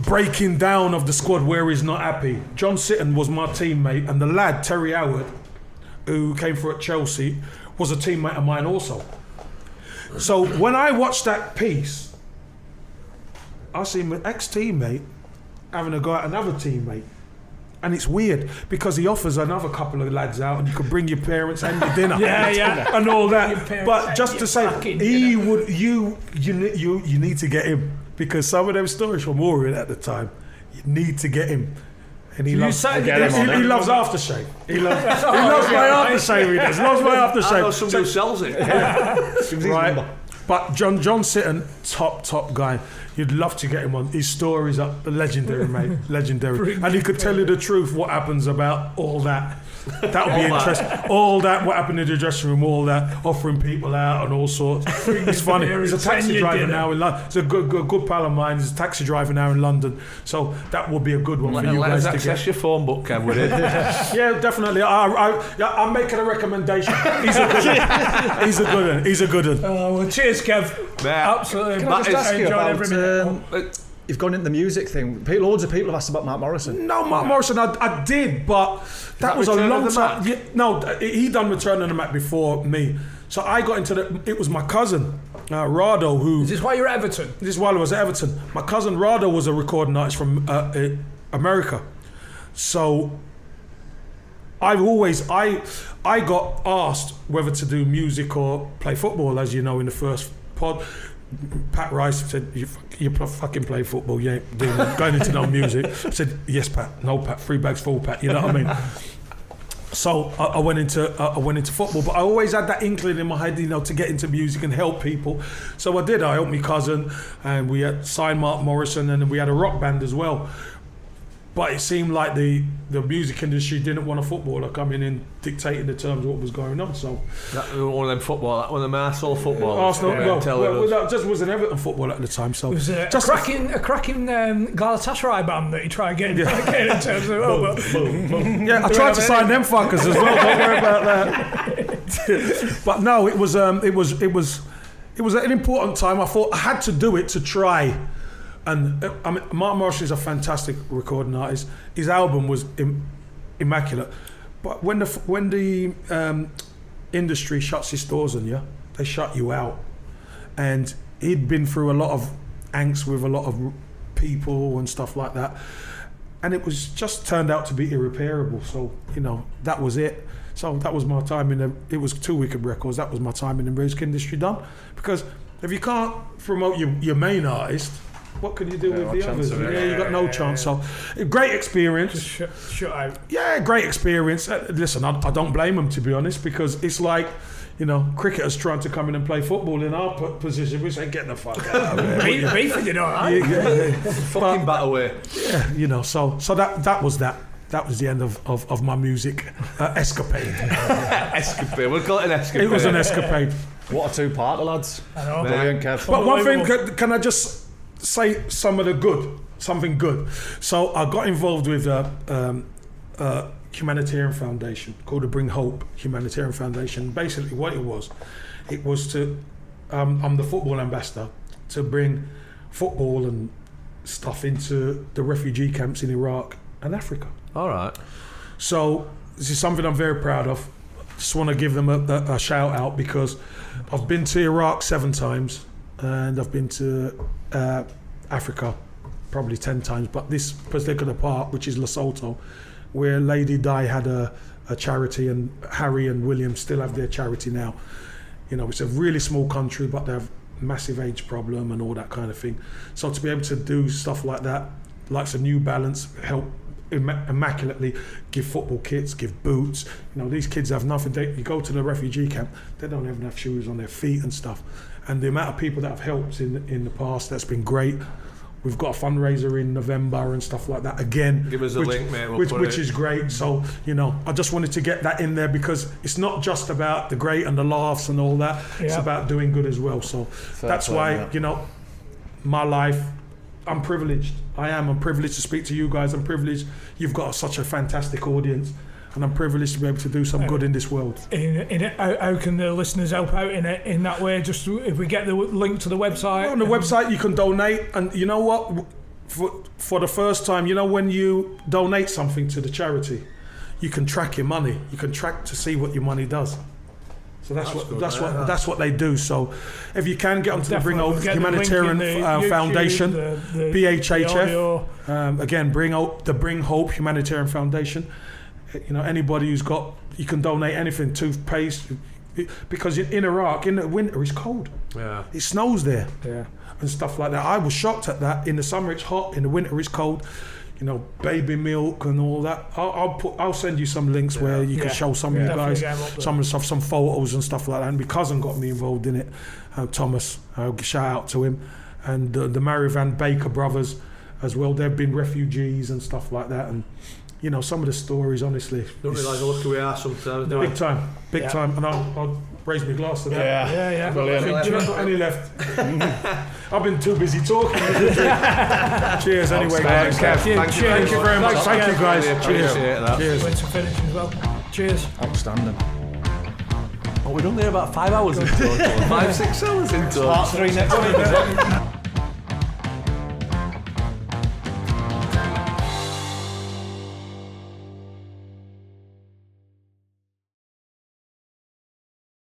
breaking down of the squad where he's not happy. John Sitton was my teammate, and the lad, Terry Howard, who came through at Chelsea, was a teammate of mine also. So when I watched that piece, I see my ex-teammate having a go at another teammate. And it's weird because he offers another couple of lads out, and you could bring your parents and your dinner, and all that. But just to say, he would, you need to get him, because some of them stories from Maureen at the time, you need to get him. And he loves aftershave. He loves my aftershave. He does. Loves my aftershave. I know somebody who sells it. Right. But John Sitton, top guy. You'd love to get him on. His stories are legendary, mate. Legendary. And he could tell you the truth, what happens about all that. That would be interesting. All that, what happened in the dressing room, all that, offering people out and all sorts. It's funny. He's a taxi driver now in London. He's a good pal of mine. He's a taxi driver now in London. So that would be a good one for you guys to get. Access your phone book, Kev, with it. Yeah, definitely. I'm making a recommendation. He's a good one. He's a good one. Oh, well, cheers, Kev. Yeah. Absolutely. Can I just ask you about, every minute. You've gone into the music thing. Loads of people have asked about Mark Morrison. No, Mark Morrison, I did, but that was a long time. Yeah, no, he done Return of the Mac before me. So I got into it was my cousin, Rado, who... Is this why you're at Everton? This is while I was at Everton. My cousin Rado was a recording artist from America. So I got asked whether to do music or play football, as you know, in the first pod. Pat Rice said, you fucking play football, you ain't going into no music. I said, yes, Pat. No, Pat. 3 bags full, Pat. You know what I mean? So I went into football, but I always had that inkling in my head, to get into music and help people. So I did. I helped my cousin, and we had signed Mark Morrison, and we had a rock band as well. But it seemed like the music industry didn't want a footballer coming in dictating the terms of what was going on. So that one of them one of them Arsenal footballers. Well, that just was an Everton footballer at the time. So it was a cracking Galatasaray band that you try and get in terms of. Yeah, I tried to sign them fuckers as well. Don't worry about that. But no, it was an important time. I thought I had to do it to try. And Mark Morrison is a fantastic recording artist. His album was immaculate, but when the industry shuts its doors on you, they shut you out. And he'd been through a lot of angst with a lot of people and stuff like that, and it was just turned out to be irreparable. So that was it. So that was my time it was 2 Wicked Records. That was my time in the music industry done. Because if you can't promote your main artist, what can you do with the others? You got no chance. So, great experience. Shut out. Yeah, great experience. Listen, I don't blame them, to be honest, because it's like, cricketers trying to come in and play football in our position. We say, get the fuck out of here. Beefing, right? Fucking bat away. Yeah, so that was that. That was the end of my music escapade. Escapade. We'll call it an escapade. It was an escapade. What a two-parter, lads. I know. Brilliant, Kev. But one thing, can I just say something good. So I got involved with a humanitarian foundation called the Bring Hope Humanitarian Foundation. Basically what it was to, I'm the football ambassador, to bring football and stuff into the refugee camps in Iraq and Africa. All right. So this is something I'm very proud of. Just want to give them a shout out, because I've been to Iraq 7 times and I've been to Africa probably 10 times, but this particular part, which is Lesotho, where Lady Di had a charity, and Harry and William still have their charity now. It's a really small country, but they have massive AIDS problem and all that kind of thing. So to be able to do stuff like that, like some New Balance, help immaculately, give football kits, give boots. These kids have nothing. You go to the refugee camp, they don't even have shoes on their feet and stuff. And the amount of people that have helped in the past, that's been great. We've got a fundraiser in November and stuff like that again. Give us a link, mate. Which is great. So, I just wanted to get that in there, because it's not just about the great and the laughs and all that. Yeah. It's about doing good as well. So that's why, my life, I'm privileged. I'm privileged to speak to you guys. I'm privileged you've got such a fantastic audience. And I'm privileged to be able to do some good in this world. How can the listeners help out in that way? Just if we get the link to the website. On the website, you can donate, and you know what? For the first time, when you donate something to the charity, you can track your money. You can track to see what your money does. So that's good, that's what they do. So if you can get onto the Bring Hope Get the Humanitarian link in the YouTube, Foundation, the BHHF. audio. Again, Bring Hope Humanitarian Foundation. You know, anybody who's got, you can donate anything, toothpaste, because in Iraq in the winter it's cold. Yeah. It snows there. Yeah. And stuff like that. I was shocked at that. In the summer it's hot, in the winter it's cold. You know, baby milk and all that. I'll send you some links where you can show some of you guys some of the stuff, some photos and stuff like that. And my cousin got me involved in it, Thomas. Shout out to him, and the Marivan Baker brothers as well. They've been refugees and stuff like that. And you know, some of the stories, honestly, Don't realise how lucky we are sometimes. Do big time. And I'll raise my glass to that. Yeah. Brilliant. You haven't got any left. I've been too busy talking. Cheers anyway, guys. Thank you very much. Thanks, Thank you, guys. Really Cheers. appreciate that. Cheers. Went to finish as well. Cheers. Outstanding. Oh, we're done there about 5 hours in total. 5-6 hours in total. Part 3 next week.